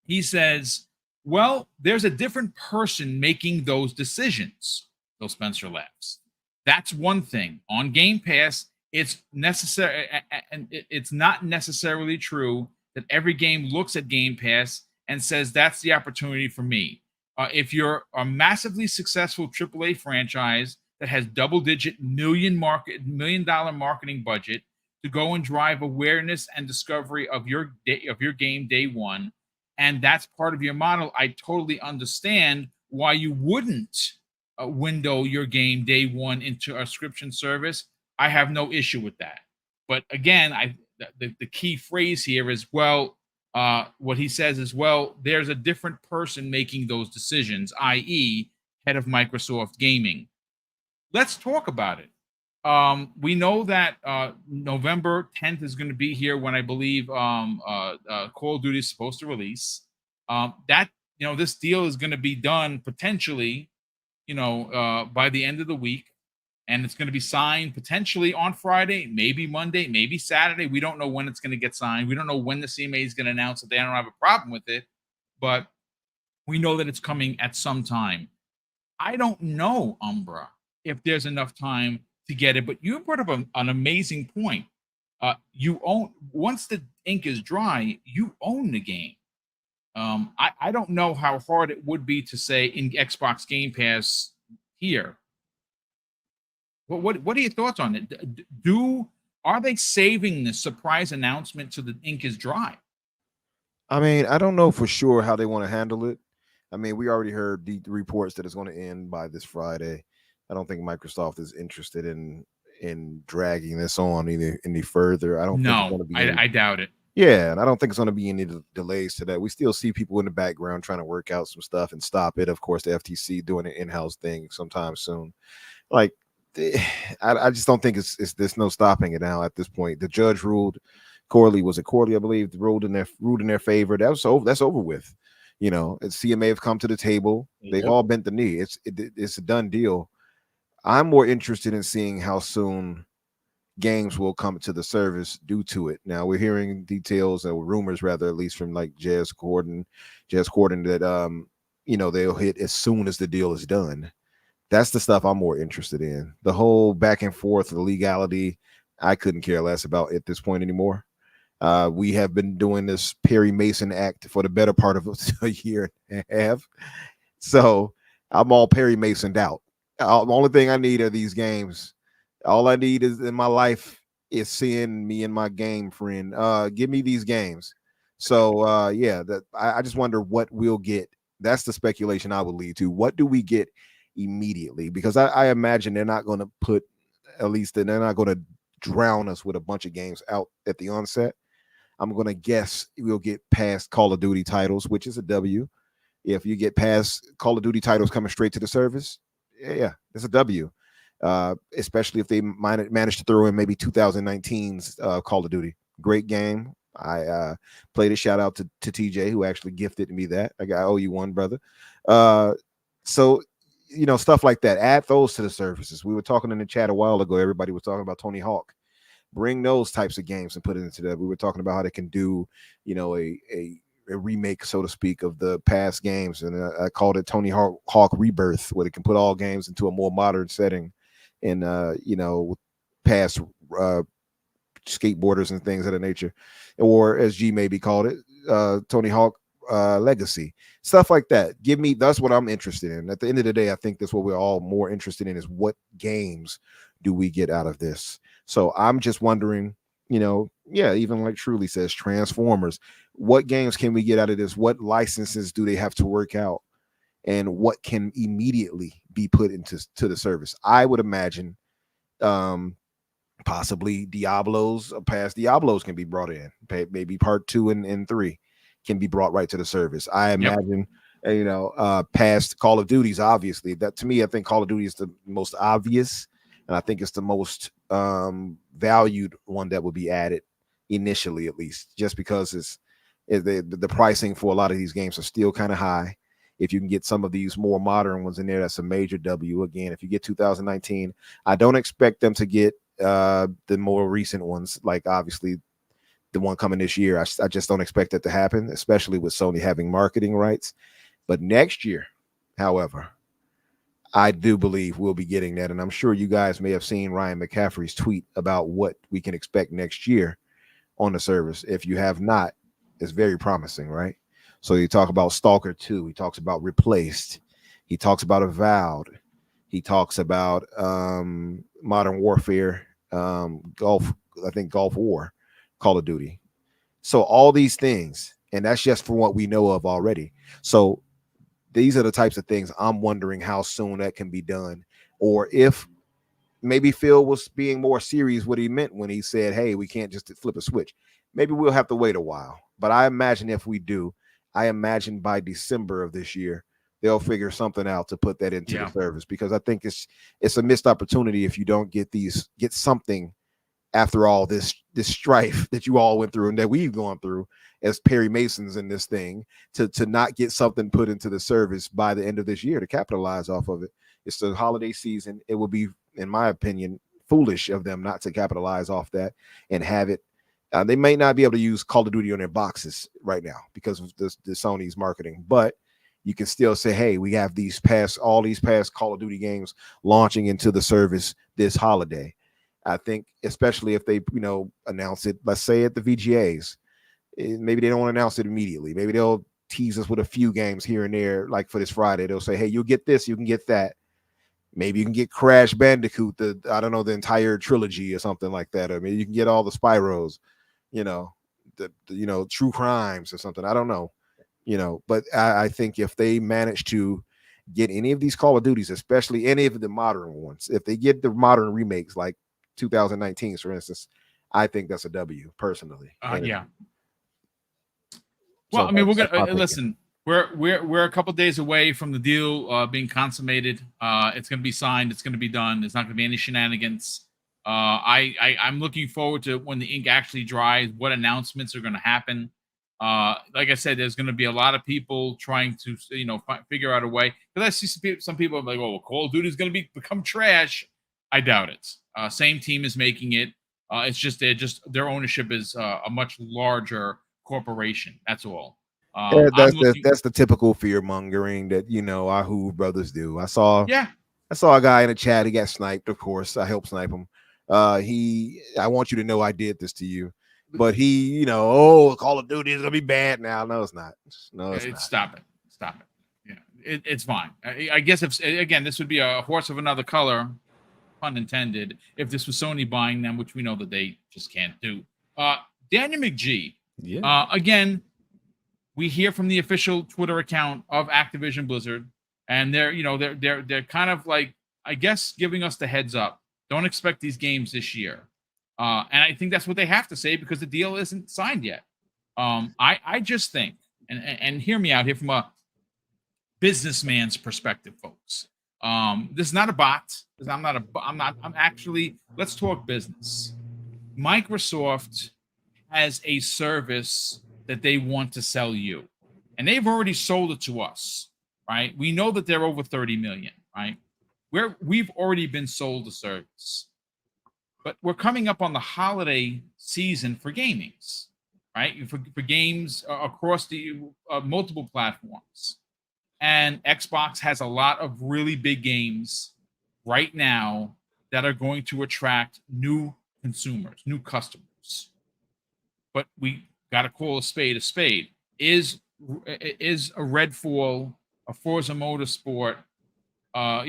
He says, well, there's a different person making those decisions. Phil Spencer laughs. That's one thing. On Game Pass, it's necessary, and it's not necessarily true that every game looks at Game Pass and says that's the opportunity for me. If you're a massively successful AAA franchise that has double-digit $1 million marketing budget to go and drive awareness and discovery of your game day one, and that's part of your model, I totally understand why you wouldn't window your game day one into a subscription service. I have no issue with that. But again, the key phrase here is, well, what he says is, well, there's a different person making those decisions, i.e., head of Microsoft Gaming. Let's talk about it. We know that November 10th is going to be here when I believe Call of Duty is supposed to release. This deal is going to be done potentially, by the end of the week. And it's going to be signed potentially on Friday, maybe Monday, maybe Saturday. We don't know when it's going to get signed. We don't know when the CMA is going to announce that they don't have a problem with it. But we know that it's coming at some time. I don't know, Umbra, if there's enough time to get it. But you brought up an amazing point. Once the ink is dry, you own the game. I don't know how hard it would be to say in Xbox Game Pass here. What are your thoughts on it? Are they saving the surprise announcement till the ink is dry? I mean, I don't know for sure how they want to handle it. I mean, we already heard the reports that it's going to end by this Friday. I don't think Microsoft is interested in dragging this on any further. I don't think it's going to be I doubt it. Yeah, and I don't think it's going to be any delays to that. We still see people in the background trying to work out some stuff and stop it. Of course, the FTC doing an in-house thing sometime soon. Like, I just don't think there's no stopping it now at this point. The judge ruled. Corley, I believe, ruled in their favor. That's over with. CMA have come to the table. They've all bent the knee. It's a done deal. I'm more interested in seeing how soon games will come to the service due to it. Now we're hearing details or rumors, rather, at least from like Jez Corden, that they'll hit as soon as the deal is done. That's the stuff I'm more interested in. The whole back and forth, the legality, I couldn't care less about at this point anymore. We have been doing this Perry Mason act for the better part of a year and a half. So I'm all Perry Masoned out. The only thing I need are these games. All I need is in my life is seeing me and my game friend. Give me these games. So yeah, that I just wonder what we'll get. That's the speculation I would lead to. What do we get immediately? Because I imagine they're not going to put, at least they're not going to drown us with a bunch of games out at the onset. I'm going to guess we'll get past Call of Duty titles, which is a W. If you get past Call of Duty titles coming straight to the service, yeah, it's a W. Especially if they manage to throw in maybe 2019's Call of Duty. Great game. I played it. Shout out to TJ who actually gifted me that. I owe you one, brother. So stuff like that. Add those to the services. We were talking in the chat a while ago. Everybody was talking about Tony Hawk. Bring those types of games and put it into that. We were talking about how they can do, a remake, so to speak, of the past games, and I called it Tony Hawk Rebirth, where they can put all games into a more modern setting, and past skateboarders and things of that nature, or as G maybe called it, Tony Hawk Legacy, stuff like that. That's what I'm interested in. At the end of the day, I think that's what we're all more interested in, is what games do we get out of this. So I'm just wondering, even like Truly says, Transformers, what games can we get out of this? What licenses do they have to work out? And what can immediately be put into the service? I would imagine possibly past Diablos can be brought in. Maybe part 2 and 3 can be brought right to the service. I imagine, past Call of Duties, obviously. That, to me, I think Call of Duty is the most obvious, and I think it's the most valued one that would be added initially, at least, just because the pricing for a lot of these games are still kind of high. If you can get some of these more modern ones in there, that's a major W. Again, if you get 2019, I don't expect them to get the more recent ones, like obviously the one coming this year. I just don't expect that to happen, especially with Sony having marketing rights. But next year, however, I do believe we'll be getting that. And I'm sure you guys may have seen Ryan McCaffrey's tweet about what we can expect next year on the service. If you have not, it's very promising, right? So you talk about Stalker 2. He talks about Replaced. He talks about Avowed. He talks about Modern Warfare, Gulf War, Call of Duty. So all these things, and that's just from what we know of already. So these are the types of things I'm wondering how soon that can be done, or if maybe Phil was being more serious what he meant when he said, hey, we can't just flip a switch. Maybe we'll have to wait a while. But I imagine if we do, I imagine by December of this year, they'll figure something out to put that into the service, because I think it's a missed opportunity if you don't get something after all this strife that you all went through and that we've gone through as Perry Masons in this thing, to not get something put into the service by the end of this year to capitalize off of it. It's the holiday season. It will be, in my opinion, foolish of them not to capitalize off that and have it. They may not be able to use Call of Duty on their boxes right now because of the Sony's marketing, but you can still say, hey, we have all these past Call of Duty games launching into the service this holiday. I think, especially if they, announce it, let's say at the VGAs, maybe they don't announce it immediately. Maybe they'll tease us with a few games here and there, like for this Friday. They'll say, hey, you'll get this, you can get that. Maybe you can get Crash Bandicoot, the entire trilogy or something like that. Or maybe you can get all the Spyros, True Crimes or something. I don't know, but I think if they manage to get any of these Call of Duties, especially any of the modern ones, if they get the modern remakes like 2019, for instance, I think that's a W personally. Yeah. So well, I mean, we're gonna listen. We're a couple days away from the deal being consummated. It's going to be signed. It's going to be done. There's not going to be any shenanigans. I'm looking forward to when the ink actually dries, what announcements are going to happen. Like I said, there's going to be a lot of people trying to, figure out a way. Because I see some people are like, "Oh, well, Call of Duty is going to become trash." I doubt it. Same team is making it. It's just their ownership is a much larger corporation. That's all. That's the typical fear mongering that our Who brothers do. I saw a guy in the chat. He got sniped. Of course, I helped snipe him. I want you to know I did this to you, but Call of Duty is gonna be bad now. No, it's not. No, it's not. Stop it. Yeah, it's fine. I guess if again, this would be a horse of another color. pun intended, if this was Sony buying them, which we know that they just can't do. Daniel McGee, again, we hear from the official Twitter account of Activision Blizzard, and they're kind of like, I guess, giving us the heads up. Don't expect these games this year. And I think that's what they have to say because the deal isn't signed yet. I just think, and hear me out here from a businessman's perspective, folks. This is not a bot. I'm actually, let's talk business. Microsoft has a service that they want to sell you, and they've already sold it to us, right? We know that they're over 30 million, right? We've already been sold the service, but we're coming up on the holiday season for gamings, right? For games across the multiple platforms. And Xbox has a lot of really big games right now that are going to attract new consumers, new customers. But we got to call a spade a spade. Is a Redfall, a Forza Motorsport, or a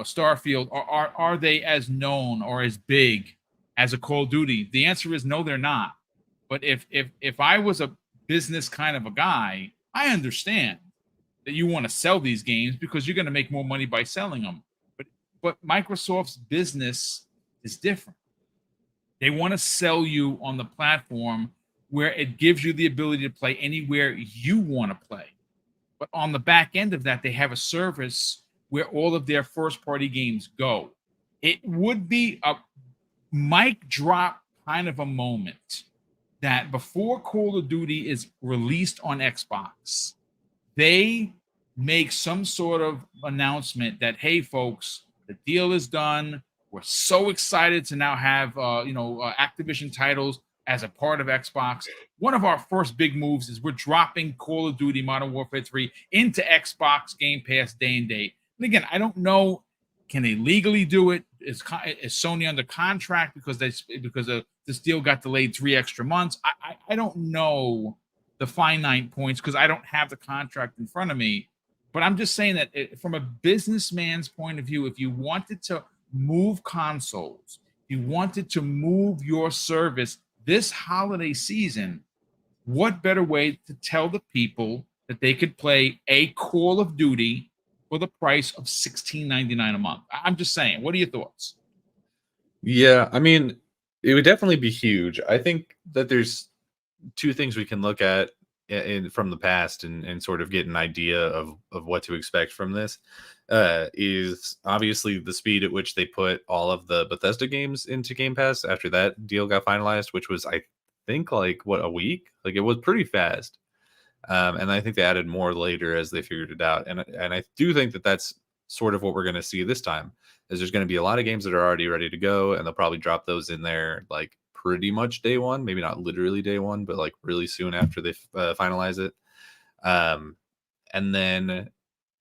Starfield, are they as known or as big as a Call of Duty? The answer is no, they're not. But if I was a business kind of a guy, I understand that you want to sell these games because you're going to make more money by selling them. But Microsoft's business is different. They want to sell you on the platform where it gives you the ability to play anywhere you want to play. But on the back end of that, they have a service where all of their first-party games go. It would be a mic drop kind of a moment that before Call of Duty is released on Xbox, they make some sort of announcement that, hey, folks, the deal is done. We're so excited to now have Activision titles as a part of Xbox. One of our first big moves is we're dropping Call of Duty Modern Warfare 3 into Xbox Game Pass day and date. And again, I don't know, can they legally do it? Is Sony under contract because this deal got delayed 3 extra months? I don't know the finite points because I don't have the contract in front of me. But I'm just saying that from a businessman's point of view, if you wanted to move consoles, you wanted to move your service this holiday season, what better way to tell the people that they could play a Call of Duty for the price of $16.99 a month? I'm just saying. What are your thoughts? Yeah, I mean, it would definitely be huge. I think that there's 2 things we can look at from the past and sort of get an idea of what to expect from this. Is obviously the speed at which they put all of the Bethesda games into Game Pass after that deal got finalized, which was, I think, like a week. Like, it was pretty fast. And I think they added more later as they figured it out. And I do think that that's sort of what we're going to see this time. Is there's going to be a lot of games that are already ready to go, and they'll probably drop those in there like pretty much day one, maybe not literally day one, but like really soon after they finalize it. And then,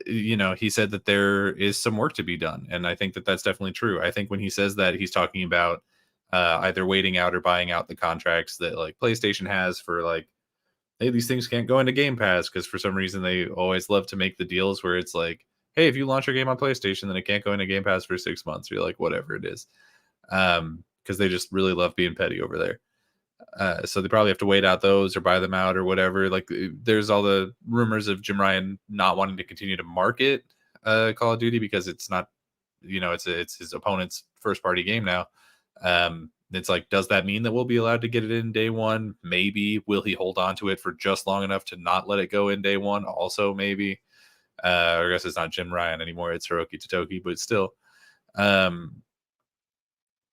he said that there is some work to be done. And I think that that's definitely true. I think when he says that, he's talking about either waiting out or buying out the contracts that like PlayStation has for like, hey, these things can't go into Game Pass, because for some reason they always love to make the deals where it's like, hey, if you launch your game on PlayStation, then it can't go into Game Pass for 6 months. You're like, whatever it is. Because they just really love being petty over there. So they probably have to wait out those or buy them out or whatever. Like, there's all the rumors of Jim Ryan not wanting to continue to market Call of Duty because it's not, it's his opponent's first party game now. It's like, does that mean that we'll be allowed to get it in day one? Maybe. Will he hold on to it for just long enough to not let it go in day one? Also, maybe. I guess it's not Jim Ryan anymore. It's Hiroki Totoki, but still.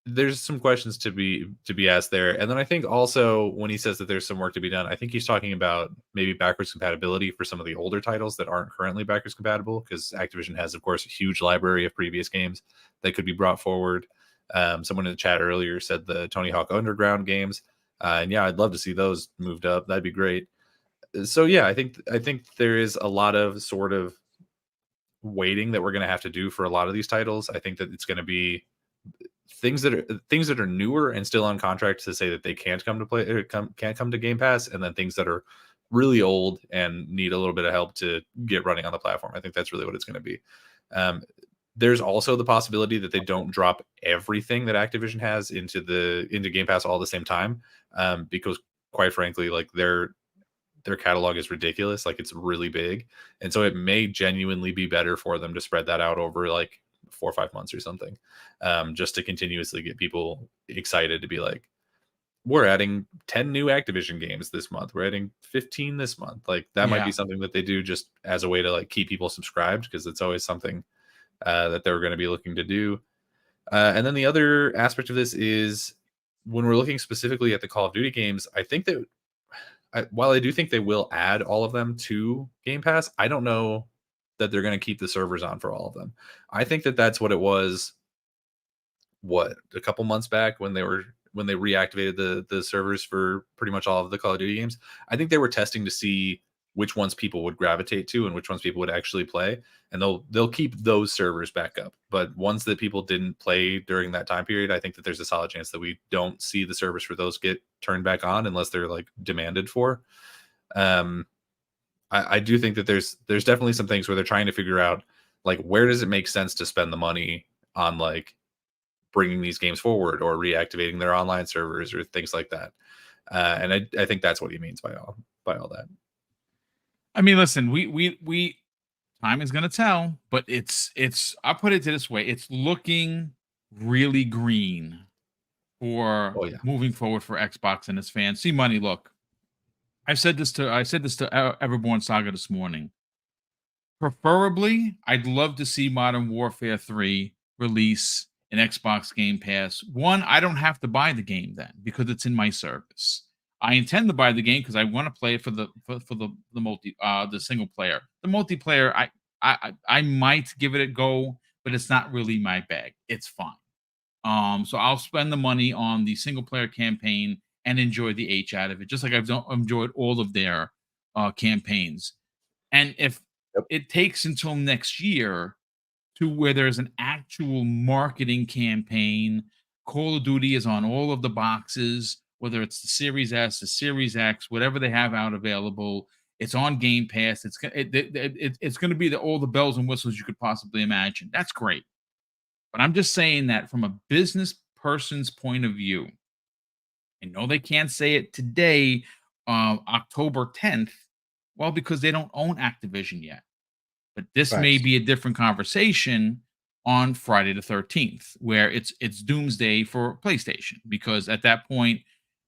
There's some questions to be asked there. And then I think also when he says that there's some work to be done, I think he's talking about maybe backwards compatibility for some of the older titles that aren't currently backwards compatible, because Activision has, of course, a huge library of previous games that could be brought forward. Someone in the chat earlier said the Tony Hawk Underground games. And yeah, I'd love to see those moved up. That'd be great. So yeah, I think there is a lot of sort of waiting that we're going to have to do for a lot of these titles. I think that it's going to be things that are newer and still on contract to say that they can't come to play or can't come to Game Pass, and then things that are really old and need a little bit of help to get running on the platform. I think that's really what it's going to be. There's also the possibility that they don't drop everything that Activision has into Game Pass all at the same time, because quite frankly, like their catalog is ridiculous. Like it's really big, and so it may genuinely be better for them to spread that out over like 4 or 5 months or something, just to continuously get people excited to be like, we're adding 10 new Activision games this month. We're adding 15 this month. Like that might be something that they do just as a way to like keep people subscribed, because it's always something that they're going to be looking to do. And then the other aspect of this is when we're looking specifically at the Call of Duty games, I think that while I do think they will add all of them to Game Pass, I don't know that they're going to keep the servers on for all of them. I think that that's what it was, a couple months back when they reactivated the servers for pretty much all of the Call of Duty games. I think they were testing to see which ones people would gravitate to and which ones people would actually play, and they'll keep those servers back up. But ones that people didn't play during that time period, I think that there's a solid chance that we don't see the servers for those get turned back on unless they're like demanded for. I do think that there's definitely some things where they're trying to figure out like where does it make sense to spend the money on like bringing these games forward or reactivating their online servers or things like that. And I think that's what he means by all that. I mean, listen, we time is gonna tell, but it's I'll put it this way: it's looking really green for moving forward for Xbox and its fans. See money. Look, I said this to Everborn Saga this morning. Preferably, I'd love to see Modern Warfare 3 release an Xbox Game Pass. One, I don't have to buy the game then because it's in my service. I intend to buy the game because I want to play it for the the single player. The multiplayer, I might give it a go, but it's not really my bag. It's fine. So I'll spend the money on the single player campaign and enjoy the H out of it, just like I've enjoyed all of their campaigns. And if it takes until next year to where there's an actual marketing campaign, Call of Duty is on all of the boxes, whether it's the Series S, the Series X, whatever they have out available. It's on Game Pass. It's going to be all the bells and whistles you could possibly imagine. That's great. But I'm just saying that from a business person's point of view, I know they can't say it today, October 10th, well, because they don't own Activision yet. But this may be a different conversation on Friday the 13th, where it's doomsday for PlayStation, because at that point,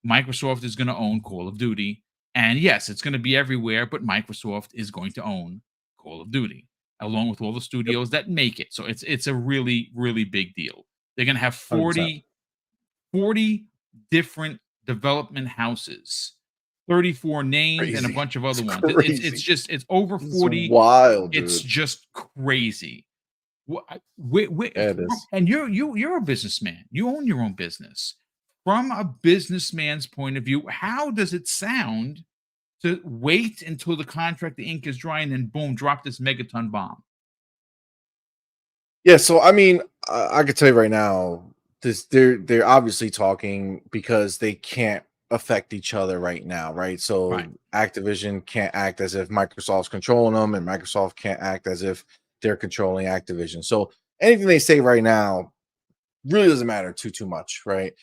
Microsoft is going to own Call of Duty. And yes, it's going to be everywhere, but Microsoft is going to own Call of Duty, along with all the studios that make it. So it's a really, really big deal. They're going to have 40 different development houses, 34 names, and a bunch of other ones. It's over 40. It's wild, dude. It's just crazy. And you're a businessman. You own your own business. From a businessman's point of view, how does it sound to wait until the contract, the ink is dry, and then boom, drop this megaton bomb? Yeah, so I mean, I could tell you right now, they're obviously talking because they can't affect each other right now, right? So Activision can't act as if Microsoft's controlling them, and Microsoft can't act as if they're controlling Activision. So anything they say right now really doesn't matter too much, right?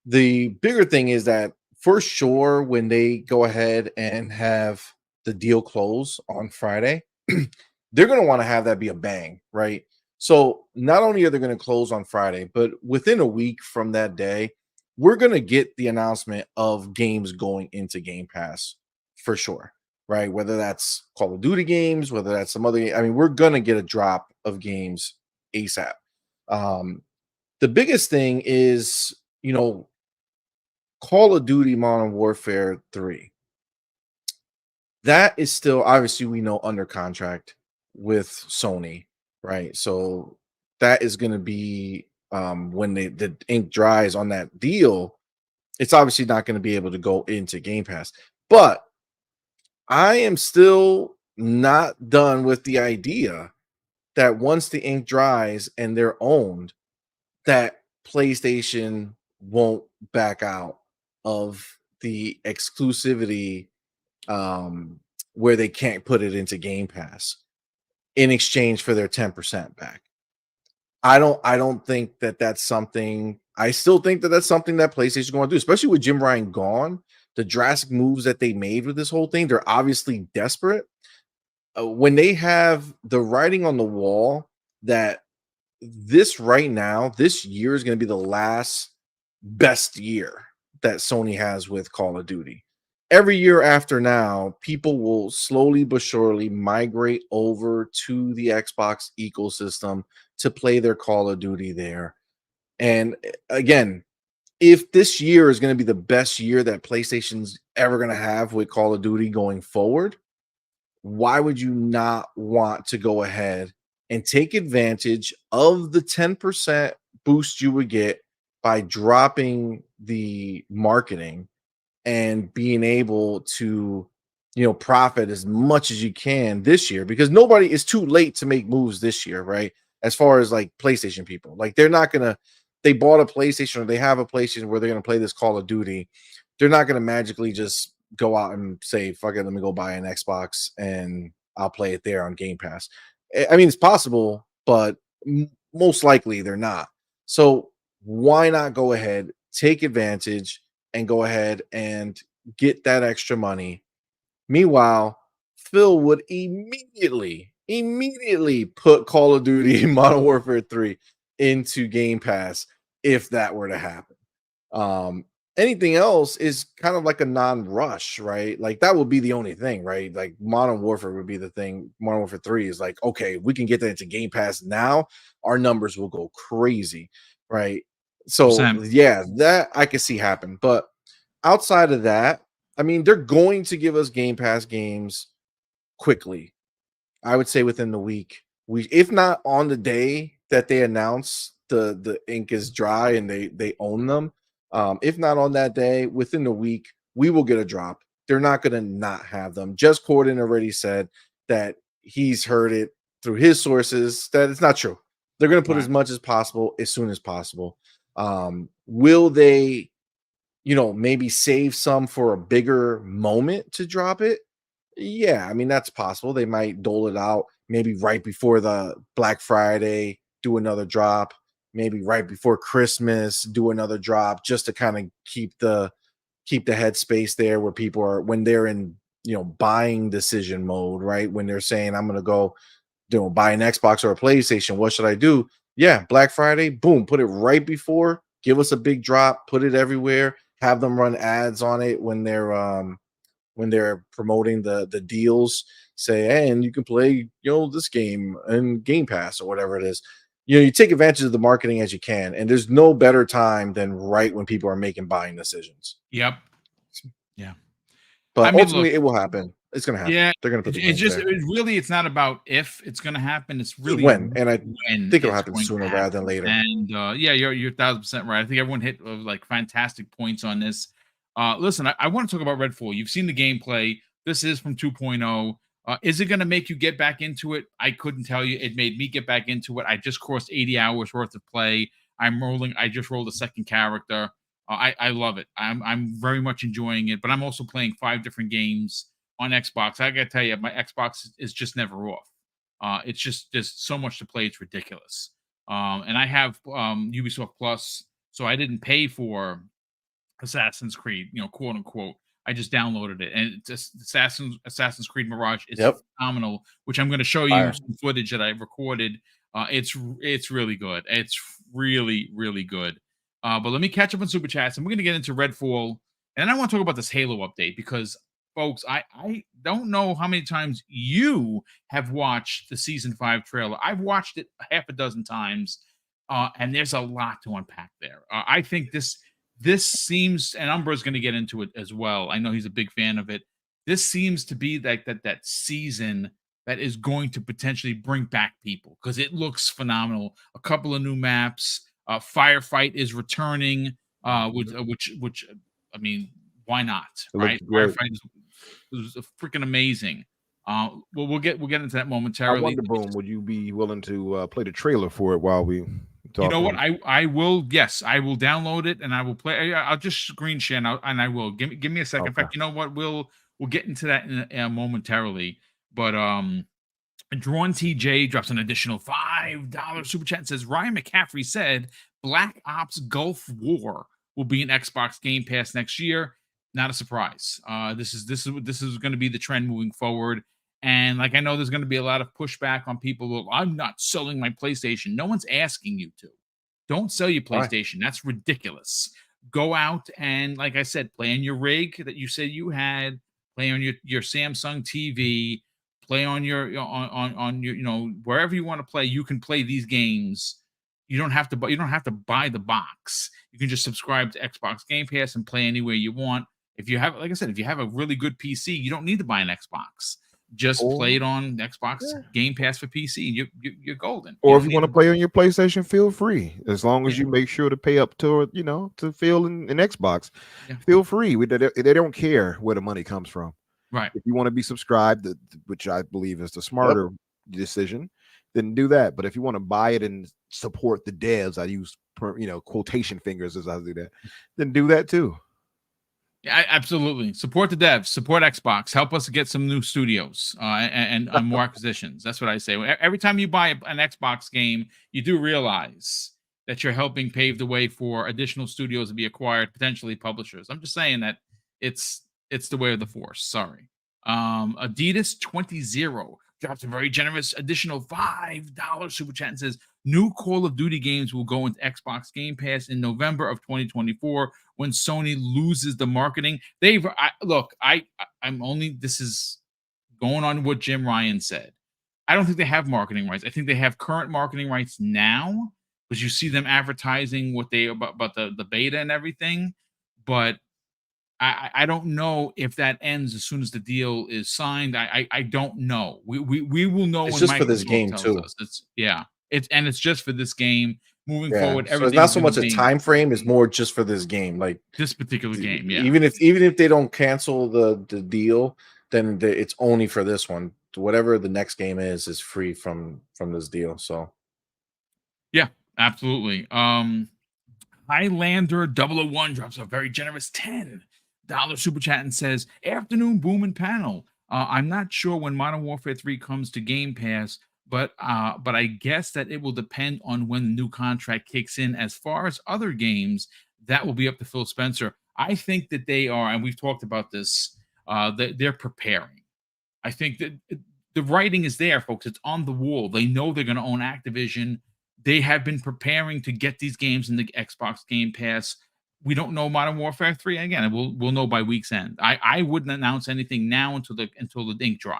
The bigger thing is that for sure, when they go ahead and have the deal close on Friday, they're going to want to have that be a bang, right? So not only are they going to close on Friday, but within a week from that day, we're going to get the announcement of games going into Game Pass for sure, right? Whether that's Call of Duty games, whether that's some other, I mean, we're going to get a drop of games ASAP. The biggest thing is, Call of Duty Modern Warfare 3. That is still, obviously, we know, under contract with Sony, right? So that is going to be when the ink dries on that deal. It's obviously not going to be able to go into Game Pass. But I am still not done with the idea that once the ink dries and they're owned, that PlayStation won't back out of the exclusivity where they can't put it into Game Pass in exchange for their 10% back. I don't think that that's something. I still think that that's something that PlayStation going to do, especially with Jim Ryan gone. The drastic moves that they made with this whole thing, they're obviously desperate. When they have the writing on the wall that this right now, this year is going to be the last best year that Sony has with Call of Duty. Every year after now, people will slowly but surely migrate over to the Xbox ecosystem to play their Call of Duty there. And again, if this year is going to be the best year that PlayStation's ever going to have with Call of Duty going forward, why would you not want to go ahead and take advantage of the 10% boost you would get by dropping the marketing and being able to, profit as much as you can this year? Because nobody is too late to make moves this year, right? As far as like PlayStation people, like they're not gonna, they bought a PlayStation or they have a PlayStation where they're gonna play this Call of Duty. They're not gonna magically just go out and say, fuck it, let me go buy an Xbox and I'll play it there on Game Pass. I mean, it's possible, but most likely they're not. So why not go ahead, take advantage, and go ahead and get that extra money? Meanwhile, Phil would immediately put Call of Duty Modern Warfare 3 into Game Pass if that were to happen. Anything else is kind of like a non-rush, right? Like that would be the only thing, right? Like Modern Warfare would be the thing. Modern Warfare 3 is like, okay, we can get that into Game Pass now. Our numbers will go crazy, right? So yeah, that I can see happen. But outside of that, I mean, they're going to give us Game Pass games quickly. I would say within the week. If not on the day that they announce the ink is dry and they own them. If not on that day, within the week, we will get a drop. They're not going to not have them. Jez Corden already said that he's heard it through his sources that it's not true. They're going to put as much as possible as soon as possible. Will they, maybe save some for a bigger moment to drop it? Yeah, I mean, that's possible. They might dole it out maybe right before the Black Friday, do another drop, maybe right before Christmas, do another drop, just to kind of keep the headspace there where people are, when they're in, buying decision mode, right? When they're saying, I'm gonna go, buy an Xbox or a PlayStation, what should I do? Yeah, Black Friday, boom, put it right before, give us a big drop, put it everywhere, have them run ads on it when they're promoting the deals, say, hey, and you can play, this game and Game Pass or whatever it is. You take advantage of the marketing as you can, and there's no better time than right when people are making buying decisions. Yep. Yeah. But ultimately, it will happen. It's going to happen. Yeah, they're going to put the it's just really, it's not about if it's going to happen. It's really when, and I think it'll happen sooner rather than later. And yeah, you're 1,000% right. I think everyone hit like fantastic points on this. Listen, I want to talk about Redfall. You've seen the gameplay. This is from 2.0. Is it going to make you get back into it? I couldn't tell you. It made me get back into it. I just crossed 80 hours worth of play. I just rolled a second character. I love it. I'm very much enjoying it, but I'm also playing 5 different games on Xbox. I gotta tell you, my Xbox is just never off. It's just, there's so much to play. It's ridiculous. And I have Ubisoft Plus, so I didn't pay for Assassin's Creed, quote unquote. I just downloaded it, and it's just Assassin's Creed Mirage is phenomenal, which I'm going to show you some footage that I recorded. It's really good. It's really, really good. But let me catch up on Super Chats, and we're going to get into Redfall, and I want to talk about this Halo update because, folks, I don't know how many times you have watched the Season 5 trailer. I've watched it half a dozen times, and there's a lot to unpack there. I think this seems, and Umbra's going to get into it as well. I know he's a big fan of it. This seems to be like that season that is going to potentially bring back people because it looks phenomenal. A couple of new maps. Firefight is returning, which I mean, why not? Right? Firefight is freaking amazing. Well, we'll get into that momentarily. I wonder, Boom, would you be willing to play the trailer for it while we talk? You know what? I will. Yes, I will download it and I will play. I'll just screen share and I will give me a second. Okay. In fact, you know what? We'll get into that momentarily. But Drawn TJ drops an additional $5 super chat and says Ryan McCaffrey said Black Ops Gulf War will be an Xbox Game Pass next year. Not a surprise. This is going to be the trend moving forward. And like I know there's going to be a lot of pushback on people. Well, I'm not selling my PlayStation. No one's asking you to. Don't sell your PlayStation. That's ridiculous. Go out and, like I said, play on your rig that you said you had. Play on your Samsung TV. Play on your your wherever you want to play. You can play these games. You don't have to buy the box. You can just subscribe to Xbox Game Pass and play anywhere you want. If you have, like I said, if you have a really good PC, you don't need to buy an Xbox. Just play it on Xbox Game Pass for PC. You're golden. Or if you want to play on your PlayStation, feel free. As long as you make sure to pay up to to feel in Xbox, feel free. They don't care where the money comes from. Right. If you want to be subscribed, which I believe is the smarter decision, then do that. But if you want to buy it and support the devs, I use quotation fingers as I do that, then do that too. Yeah, absolutely. Support the devs, support Xbox, help us get some new studios and more acquisitions. That's what I say. Every time you buy an Xbox game, you do realize that you're helping pave the way for additional studios to be acquired, potentially publishers. I'm just saying that it's the way of the force. Sorry. Adidas 20 drops a very generous additional $5 super chat and says new Call of Duty games will go into Xbox Game Pass in November of 2024 when Sony loses the marketing. This is going on what Jim Ryan said. I don't think they have marketing rights. I think they have current marketing rights now because you see them advertising what they about the beta and everything, but I don't know if that ends as soon as the deal is signed. I don't know. We will know. It's when just Microsoft for this game too. It's just for this game. Moving forward, so it's not so much a time frame; it's more just for this game, like this particular game. Yeah. Even if they don't cancel the deal, then it's only for this one. Whatever the next game is free from this deal. So, yeah, absolutely. Highlander 001 drops a very generous $10 super chat and says, "Afternoon, Boom and Panel. I'm not sure when Modern Warfare 3 comes to Game Pass, but I guess that it will depend on when the new contract kicks in. As far as other games, that will be up to Phil Spencer. I think that they are, and we've talked about this, they're preparing. I think that the writing is there, folks. It's on the wall. They know they're going to own Activision. They have been preparing to get these games in the Xbox Game Pass. We don't know Modern Warfare 3. Again, we'll know by week's end. I wouldn't announce anything now until the ink dried.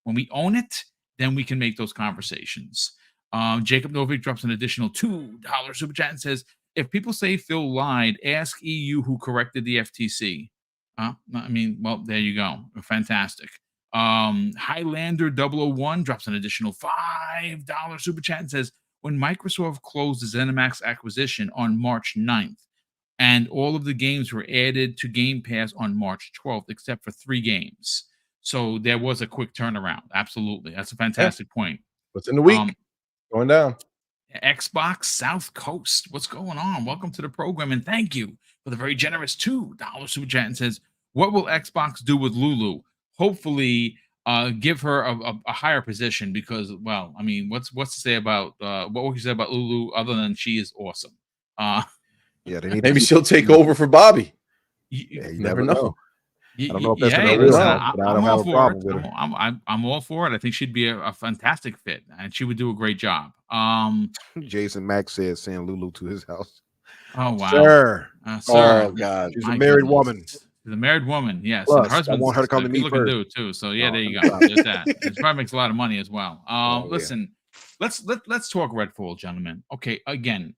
When we own it, then we can make those conversations." Jacob Novik drops an additional $2 super chat and says, "If people say Phil lied, ask EU who corrected the FTC." Well, there you go. Fantastic. Highlander 001 drops an additional $5 super chat and says, "When Microsoft closed the ZeniMax acquisition on March 9th, and all of the games were added to Game Pass on March 12th, except for 3 games. So there was a quick turnaround. Absolutely. That's a fantastic point. Within the week, going down. Xbox South Coast. What's going on? Welcome to the program, and thank you for the very generous $2 super chat and says, "What will Xbox do with Lulu? Hopefully give her a higher position because, well, I mean, what's to say about what would you say about Lulu other than she is awesome?" Maybe she'll take over for Bobby. You never know. I don't know if that's I don't have a problem with her. I'm all for it. I think she'd be a fantastic fit, and she would do a great job. Jason Mack said, "Send Lulu to his house." Oh wow, sir! Oh god, she's a married woman. She's a married woman. Yes, Plus, and her husband's I want her to come to me looking first. dude too. So yeah, there you go. There's that. She probably makes a lot of money as well. Listen, let's talk Redfall, gentlemen. Okay, again,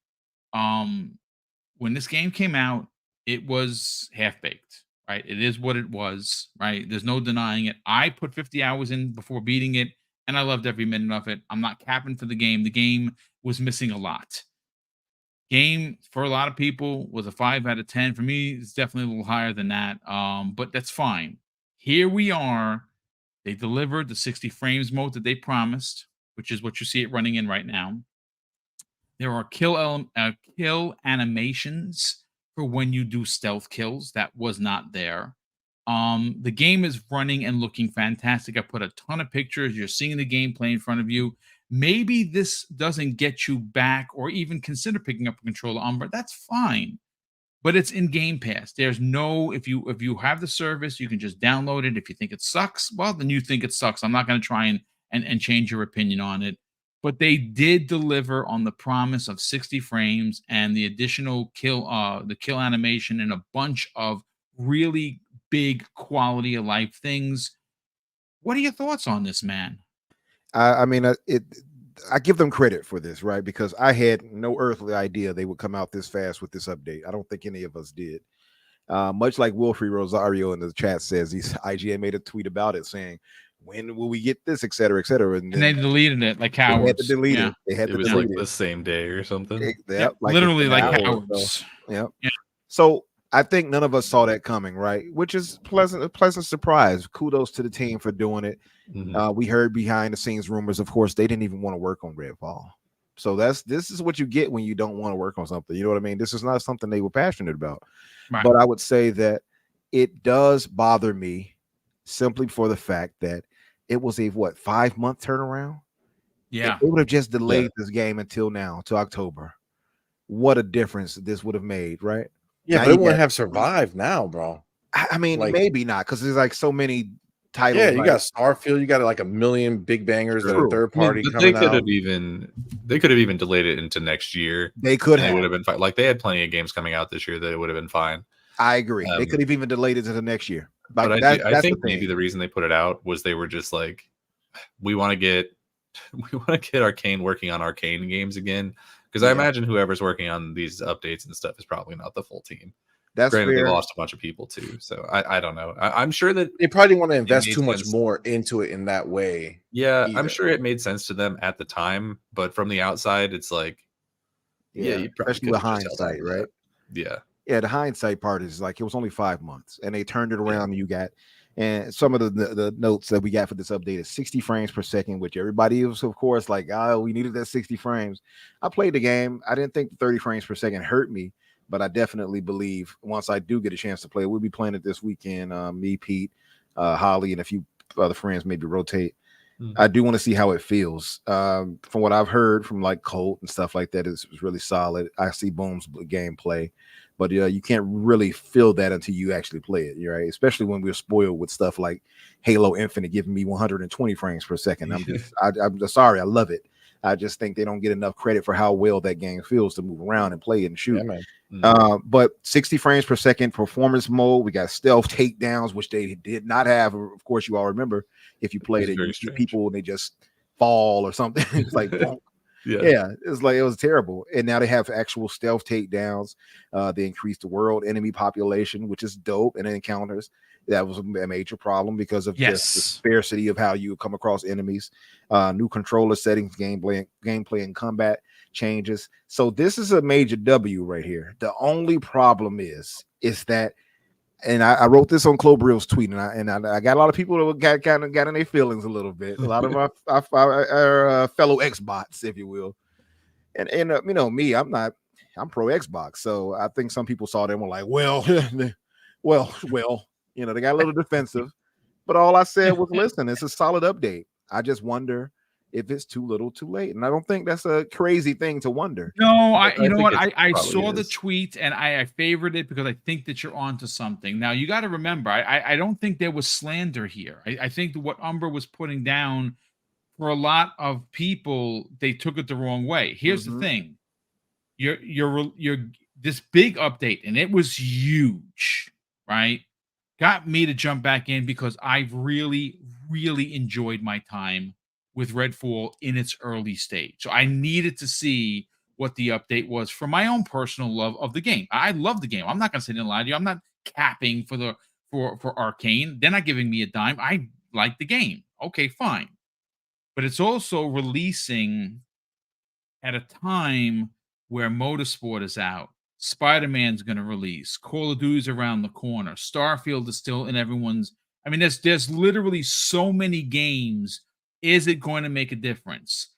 when this game came out, it was half-baked, right? It is what it was, right? There's no denying it. I put 50 hours in before beating it, and I loved every minute of it. I'm not capping for the game. The game was missing a lot. Game, for a lot of people, was a 5 out of 10. For me, it's definitely a little higher than that, but that's fine. Here we are. They delivered the 60 frames mode that they promised, which is what you see it running in right now. There are kill animations for when you do stealth kills. That was not there. The game is running and looking fantastic. I put a ton of pictures. You're seeing the gameplay in front of you. Maybe this doesn't get you back or even consider picking up a controller, Umber. That's fine. But it's in Game Pass. There's no, if you have the service, you can just download it. If you think it sucks, well, then you think it sucks. I'm not going to try and change your opinion on it. But they did deliver on the promise of 60 frames and the additional kill animation and a bunch of really big quality of life things. What are your thoughts on this, man? I mean, I give them credit for this, right? Because I had no earthly idea they would come out this fast with this update. I don't think any of us did. Much like Wilfrey Rosario in the chat says, IGN made a tweet about it saying, when will we get this, et cetera, et cetera. And they deleted it like cowards. They had to delete it. They had it to was delete like the same day or something. Like literally like cowards. So, So I think none of us saw that coming, right? Which is a pleasant surprise. Kudos to the team for doing it. Mhm. We heard behind the scenes rumors. Of course, they didn't even want to work on Redfall. So this is what you get when you don't want to work on something. You know what I mean? This is not something they were passionate about. Right. But I would say that it does bother me simply for the fact that it was a 5-month turnaround. Yeah, It would have just delayed this game until now, to October. What a difference this would have made, right? Yeah, Now but it you wouldn't got- have survived now, bro. I mean, like- maybe not, because there's like so many titles. Yeah, you like- got Starfield, you got like a million big bangers that are True. third I mean, party but coming they could out. have even delayed it into next year. They could They would have. have been fine. Like they had plenty of games coming out this year that it would have been fine. I agree. They Um, could have even delayed it to the next year. But I That's think the maybe thing. the reason they put it out was they were just like, we want to get Arcane working on Arcane games again. Because I imagine whoever's working on these updates and stuff is probably not the full team. That's Granted, fair. they lost a bunch of people too, so I don't know. I'm sure that They probably didn't want to invest made too much sense. more into it in that way. I'm either. sure it made sense to them at the time, but from the outside, it's like, you probably especially with could've just held on hindsight, to right? that. Yeah, the hindsight part is like it was only 5 months, and they turned it around. And you got, and some of the notes that we got for this update is 60 frames per second, which everybody was, of course, like, oh, we needed that 60 frames. I played the game. I didn't think the 30 frames per second hurt me, but I definitely believe once I do get a chance to play, we'll be playing it this weekend. Me, Pete, Holly, and a few other friends maybe rotate. I do want to see how it feels. From what I've heard from like Colt and stuff like that, it's really solid. I see Boom's gameplay, but you can't really feel that until you actually play it, right? Especially when we're spoiled with stuff like Halo Infinite giving me 120 frames per second. I'm just sorry, I love it. I just think they don't get enough credit for how well that game feels to move around and play and shoot. Yeah, man. But 60 frames per second performance mode. We got stealth takedowns, which they did not have. Of course, you all remember if you played it, you see people and they just fall or something. It's like, yeah, it's like it was terrible. And now they have actual stealth takedowns. They increased the world enemy population, which is dope, and encounters. That was a major problem because of just the scarcity of how you come across enemies. New controller settings, gameplay and combat changes. So this is a major W right here. The only problem is that, and I wrote this on Clobrill's tweet, and I got a lot of people that got in their feelings a little bit. A lot of our fellow Xbots, if you will, and you know me, I'm pro Xbox, so I think some people saw them and were like, well, you know, they got a little defensive, but all I said was, listen, it's a solid update. I just wonder if it's too little too late, and I don't think that's a crazy thing to wonder. No, I it saw the is. tweet and I favored it because I think that you're onto something. Now you got to remember, I don't think there was slander here. I think that what Umber was putting down, for a lot of people, they took it the wrong way. Here's the thing: you're this big update, and it was huge, right? Got me to jump back in because I've really, really enjoyed my time with Redfall in its early stage. So I needed to see what the update was for my own personal love of the game. I love the game. I'm not going to sit and lie to you. I'm not capping for Arcane. They're not giving me a dime. I like the game. Okay, fine. But it's also releasing at a time where Motorsport is out. Spider-Man's going to release. Call of Duty's around the corner. Starfield is still in everyone's. I mean, there's literally so many games. Is it going to make a difference?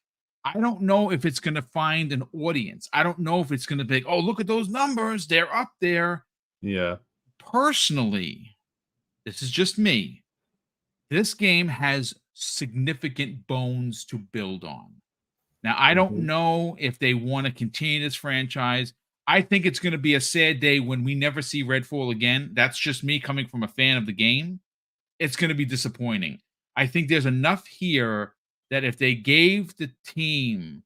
I don't know if it's going to find an audience. I don't know if it's going to be, oh, look at those numbers. They're up there. Yeah. Personally, this is just me. This game has significant bones to build on. Now, I don't know if they want to continue this franchise. I think it's going to be a sad day when we never see Redfall again. That's just me coming from a fan of the game. It's going to be disappointing. I think there's enough here that if they gave the team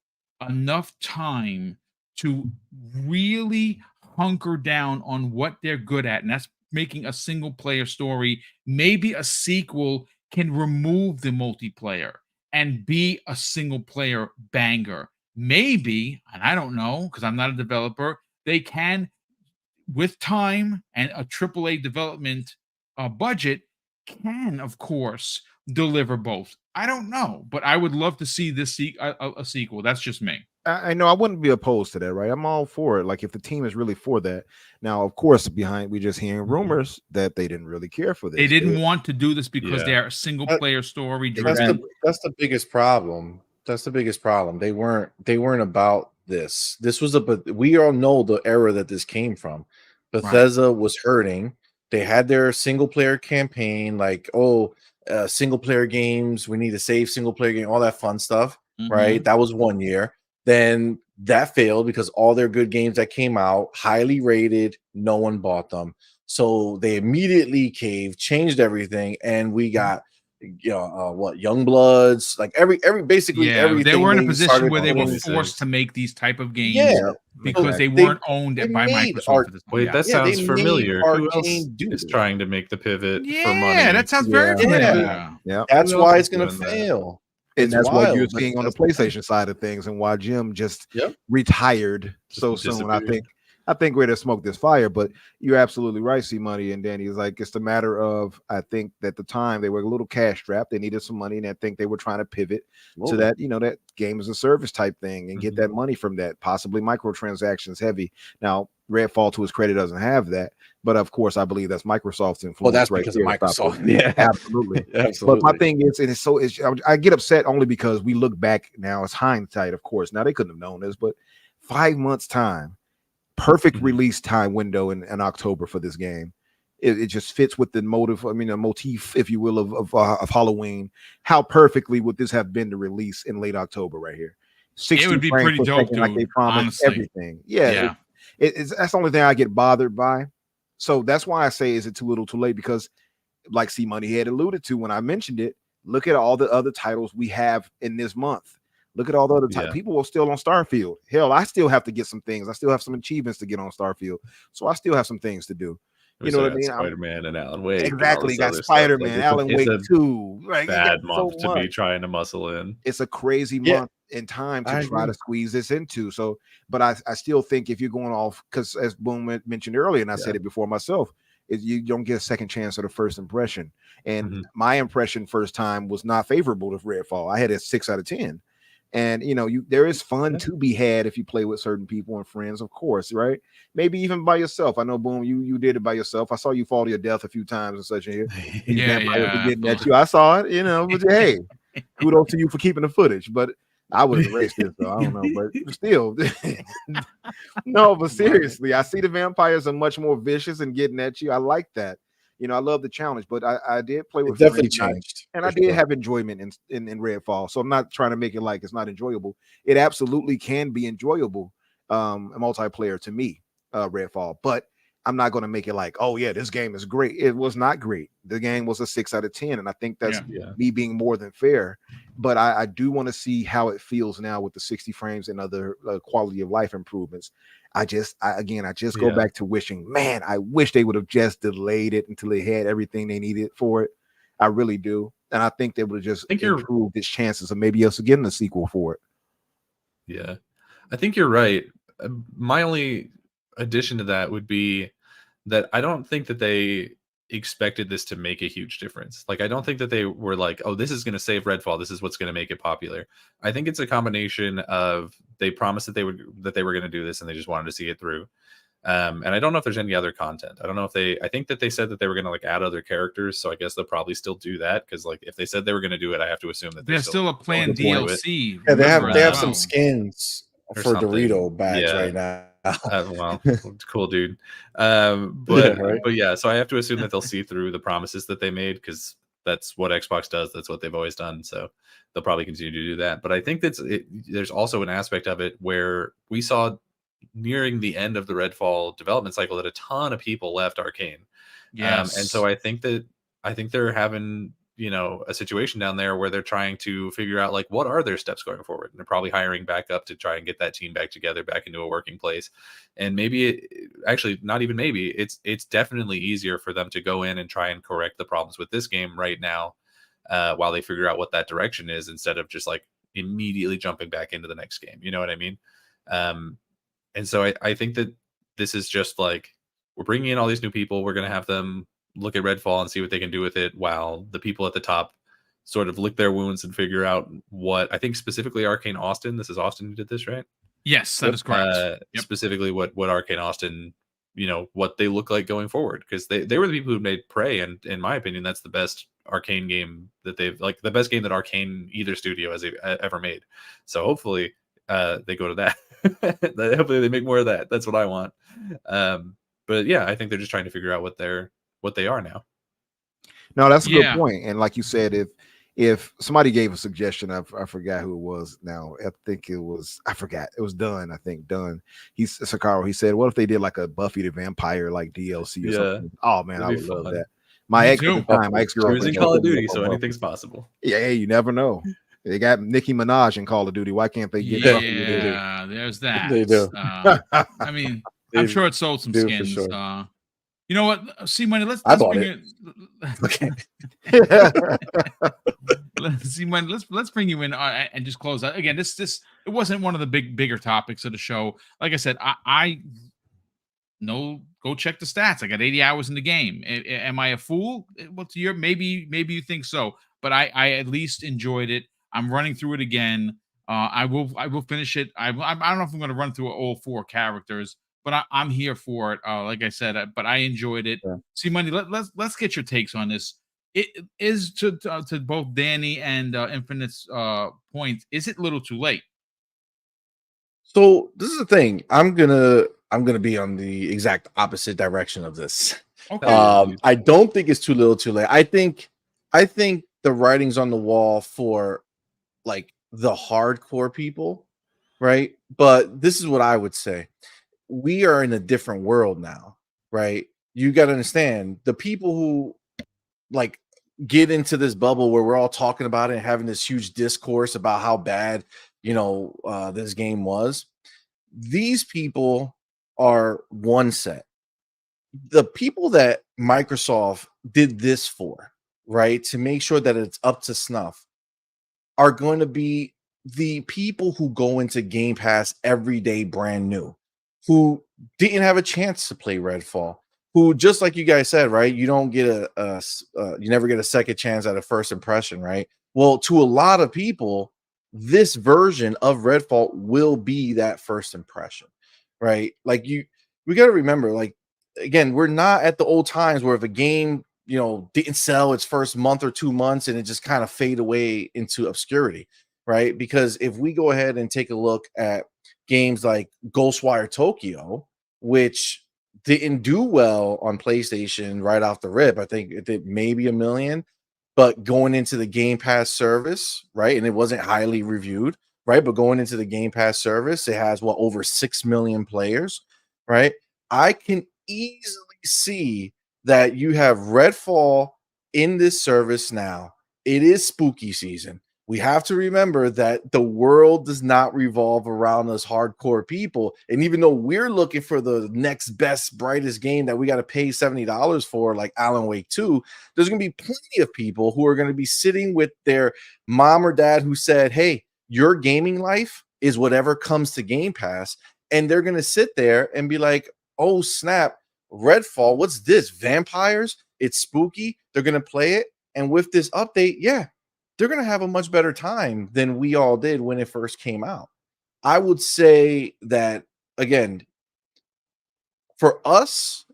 enough time to really hunker down on what they're good at, and that's making a single player story, maybe a sequel can remove the multiplayer and be a single player banger. Maybe, and I don't know because I'm not a developer, they can, with time and a AAA development budget, can, of course, deliver both. I don't know, but I would love to see this a sequel. That's just me. I know I wouldn't be opposed to that, right? I'm all for it. Like if the team is really for that. Now, of course, we just hearing rumors that they didn't really care for this. They didn't want to do this because they're a single player story driven. That's the biggest problem. That's the biggest problem. They weren't about this. This was we all know the era that this came from. Bethesda was hurting. They had their single player campaign, like, single player games. We need to save single player game, all that fun stuff, right? That was 1 year. Then that failed because all their good games that came out, highly rated, no one bought them. So they immediately caved, changed everything, and we got Young Bloods, like basically everything. They were in a position where they were forced to make these type of games because they weren't owned by Microsoft. Wait, that sounds familiar. Who else is trying to make the pivot for money? Yeah, that sounds very familiar. Yeah, that's why it's going to fail. And that's what you're seeing on the PlayStation side of things, and why Jim just retired so soon. I think we're to smoke this fire, but you're absolutely right, C Money and Danny. Is like, it's the matter of, I think that at the time they were a little cash strapped, they needed some money, and I think they were trying to pivot to that, that game as a service type thing and get that money from that, possibly microtransactions heavy. Now, Redfall, to his credit, doesn't have that, but of course, I believe that's Microsoft's influence. Well, that's right, because of Microsoft. Yeah, absolutely. But my thing is, I get upset only because we look back now. It's hindsight, of course. Now they couldn't have known this, but 5 months time. Perfect release time window in October for this game. It just fits with the motif, if you will, of Halloween. How perfectly would this have been to release in late October right here? 60 it would be pretty dope, dude, like they promised, honestly. Everything. Yeah. That's the only thing I get bothered by. So that's why I say, is it too little too late? Because like C Money had alluded to when I mentioned it, look at all the other titles we have in this month. Look at all the other types. People are still on Starfield. Hell, I still have to get some things. I still have some achievements to get on Starfield. So I still have some things to do. You know what I mean? Spider-Man and Alan Wake. Exactly. Got Spider-Man, Alan Wake too. Right? Bad month to be trying to muscle in. It's a crazy month in time to try to squeeze this into. So, but I still think if you're going off, because as Boom mentioned earlier, and I said it before myself, is you don't get a second chance at a first impression. And my impression first time was not favorable to Redfall. I had a 6 out of 10. And there is fun to be had if you play with certain people and friends, of course, right? Maybe even by yourself. I know, Boom, you did it by yourself. I saw you fall to your death a few times and such in here. Getting at you. I saw it, but hey, kudos to you for keeping the footage. But I would erase this, though. I don't know, but still. No, but seriously, I see the vampires are much more vicious and getting at you. I like that. I love the challenge, but I did play with definitely changed, and I did have enjoyment in Redfall. So I'm not trying to make it like it's not enjoyable. It absolutely can be enjoyable, a multiplayer to me, Redfall. But I'm not going to make it like, oh yeah, this game is great. It was not great. The game was a 6 out of 10, and I think that's me being more than fair. But I do want to see how it feels now with the 60 frames and other quality of life improvements. I just go back to wishing, man, I wish they would have just delayed it until they had everything they needed for it. I really do. And I think they would have just improved its chances of maybe us getting a sequel for it. Yeah, I think you're right. My only addition to that would be that I don't think that they expected this to make a huge difference. Like, I don't think that they were like, oh, this is going to save Redfall, this is what's going to make it popular. I think it's a combination of they promised that they were going to do this and they just wanted to see it through. And I don't know if there's any other content. I don't know if I think that they said that they were going to like add other characters, so I guess they'll probably still do that, because like if they said they were going to do it, I have to assume that there's still a planned DLC. Yeah, they have some skins for Dorito bags right now. Well, cool, dude. Yeah, But right. but yeah, so I have to assume that they'll see through the promises that they made because that's what Xbox does. That's what they've always done. So they'll probably continue to do that. But I think there's also an aspect of it where we saw nearing the end of the Redfall development cycle that a ton of people left Arcane. And so Yes. I think they're having, you know, a situation down there where they're trying to figure out like what are their steps going forward. And they're probably hiring back up to try and get that team back together, back into a working place. And maybe actually not even maybe it's definitely easier for them to go in and try and correct the problems with this game right now, while they figure out what that direction is, instead of just like immediately jumping back into the next game. You know what I mean? Um, and so I think that this is just like we're bringing in all these new people. We're going to have them look at Redfall and see what they can do with it, while the people at the top sort of lick their wounds and figure out what I think specifically Arcane Austin. This is Austin who did this, right? Yes, that is correct. Yep. Specifically, what Arcane Austin, you know, what they look like going forward, because they were the people who made Prey, and in my opinion, that's the best Arcane game that they've like the best game that Arcane either studio has ever made. So hopefully, they go to that. Hopefully, they make more of that. That's what I want. But yeah, I think they're just trying to figure out what they are now. No, that's a good Yeah. point. And like you said, if somebody gave a suggestion, I forgot who it was now. I think I forgot. It was Dunn. I think Dunn. He's Sakaro. He said, what if they did like a Buffy the Vampire like DLC or something? Oh man, I That'd would be love fun. that. My Me ex at too. the time, my She was in ex-girlfriend. Call of Duty, so anything's possible. Yeah, hey, you never know. They got Nicki Minaj in Call of Duty. Why can't they get Buffy? Yeah, there's that. They do. I mean, I'm sure it sold some do, for skins. sure. You know what? See, money. Let's bought bring it. you. Okay. See, money. Let's bring you in and just close out again. This it wasn't one of the bigger topics of the show. Like I said, I no, go check the stats. I got 80 hours in the game. Am I a fool? Well, to your maybe you think so, but I at least enjoyed it. I'm running through it again. I will finish it. I don't know if I'm going to run through all 4 characters, but I'm here for it. Like I said, but I enjoyed it. Yeah. See, Money. Let's get your takes on this. It is to both Danny and Infinite's points. Is it a little too late? So this is the thing. I'm gonna be on the exact opposite direction of this. Okay. I don't think it's too little, too late. I think the writing's on the wall for like the hardcore people, right? But this is what I would say. We are in a different world now, right? You got to understand the people who like get into this bubble where we're all talking about it and having this huge discourse about how bad, this game was. These people are one set. The people that Microsoft did this for, right, to make sure that it's up to snuff, are going to be the people who go into Game Pass every day brand new, who didn't have a chance to play Redfall, who, just like you guys said, right, you don't get you never get a second chance at a first impression, right? Well, to a lot of people, this version of Redfall will be that first impression, right? Like we got to remember, like, again, we're not at the old times where if a game, didn't sell its first month or 2 months and it just kind of fade away into obscurity, right? Because if we go ahead and take a look at games like Ghostwire Tokyo, which didn't do well on PlayStation right off the rip, I think it did maybe 1 million, but going into the Game Pass service, right? And it wasn't highly reviewed, right? But going into the Game Pass service, it has over 6 million players, right? I can easily see that you have Redfall in this service now. It is spooky season. We have to remember that the world does not revolve around us hardcore people. And even though we're looking for the next best, brightest game that we got to pay $70 for, like Alan Wake 2, there's going to be plenty of people who are going to be sitting with their mom or dad who said, hey, your gaming life is whatever comes to Game Pass. And they're going to sit there and be like, oh, snap, Redfall, what's this? Vampires? It's spooky. They're going to play it. And with this update, yeah, they're going to have a much better time than we all did when it first came out. I would say that, again, for us,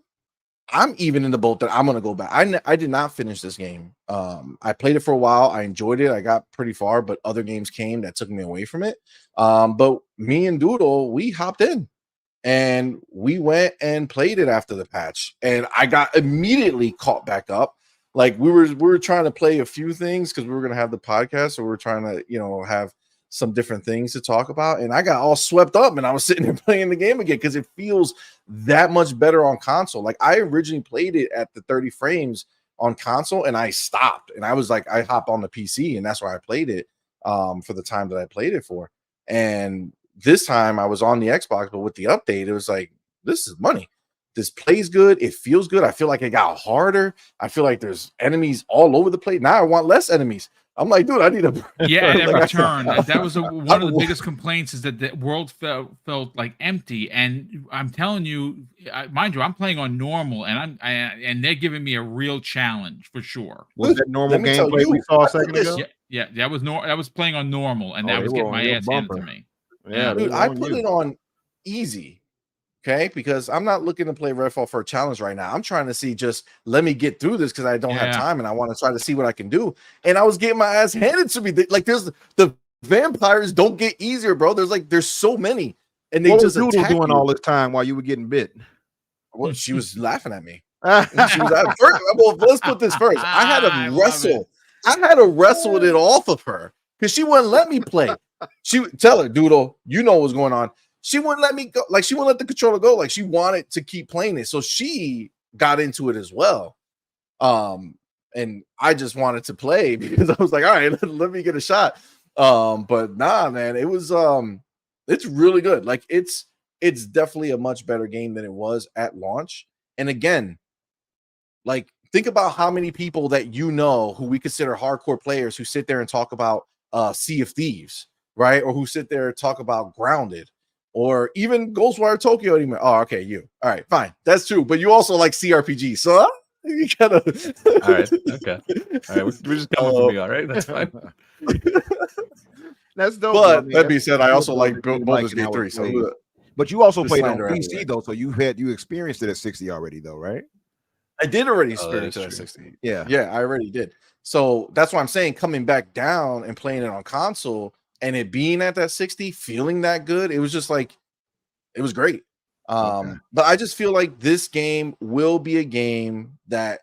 I'm even in the boat that I'm going to go back. I did not finish this game. I played it for a while. I enjoyed it. I got pretty far, but other games came that took me away from it. But me and Doodle, we hopped in. and we went and played it after the patch, and I got immediately caught back up. Like we were trying to play a few things because we were gonna have the podcast, so we were trying to have some different things to talk about, and I got all swept up, and I was sitting there playing the game again because it feels that much better on console. Like I originally played it at the 30 frames on console, and I stopped, and I was like, I hopped on the PC, and that's where I played it for the time that I played it for. And this time I was on the Xbox, but with the update, it was like, this is money. This plays good. It feels good. I feel like it got harder. I feel like there's enemies all over the place. Now I want less enemies. I'm like, dude, I need a and every turn. That was one of the biggest complaints, is that the world felt like empty. And I'm telling you, mind you, I'm playing on normal, and and they're giving me a real challenge for sure. Was that normal gameplay we saw a second ago? Yeah, that was playing on normal, and that was getting my ass handed to me. Yeah, dude, I put it on easy. Okay, because I'm not looking to play Redfall for a challenge right now. I'm trying to see, just let me get through this because I don't have time and I want to try to see what I can do. And I was getting my ass handed to me. Like the vampires don't get easier, bro. There's so many, and they just Doodle doing all this time while you were getting bit. Well, she was laughing at me. She was at first. Well, let's put this first. I had to wrestle. I had to wrestle it off of her because she wouldn't let me play. She would tell her, Doodle, you know what's going on. She wouldn't let me go. Like she wouldn't let the controller go. Like she wanted to keep playing it. So she got into it as well. And I just wanted to play because I was like, all right, let me get a shot. But nah, man, it was it's really good. Like it's definitely a much better game than it was at launch. And again, like think about how many people that who we consider hardcore players who sit there and talk about Sea of Thieves, right? Or who sit there and talk about Grounded. Or even Ghostwire Tokyo anymore. Oh, okay, you. All right, fine. That's true. But you also like CRPG, so you gotta. All right, okay. All right, we're just coming from you. All right, that's fine. That's dope. But that being said, I also like Baldur's Gate 3. So, but you also played on PC though, so you experienced it at 60 already, though, right? I did already experience it at 60. Yeah, I already did. So that's why I'm saying coming back down and playing it on console. And it being at that 60, feeling that good, it was just like, it was great. But I just feel like this game will be a game that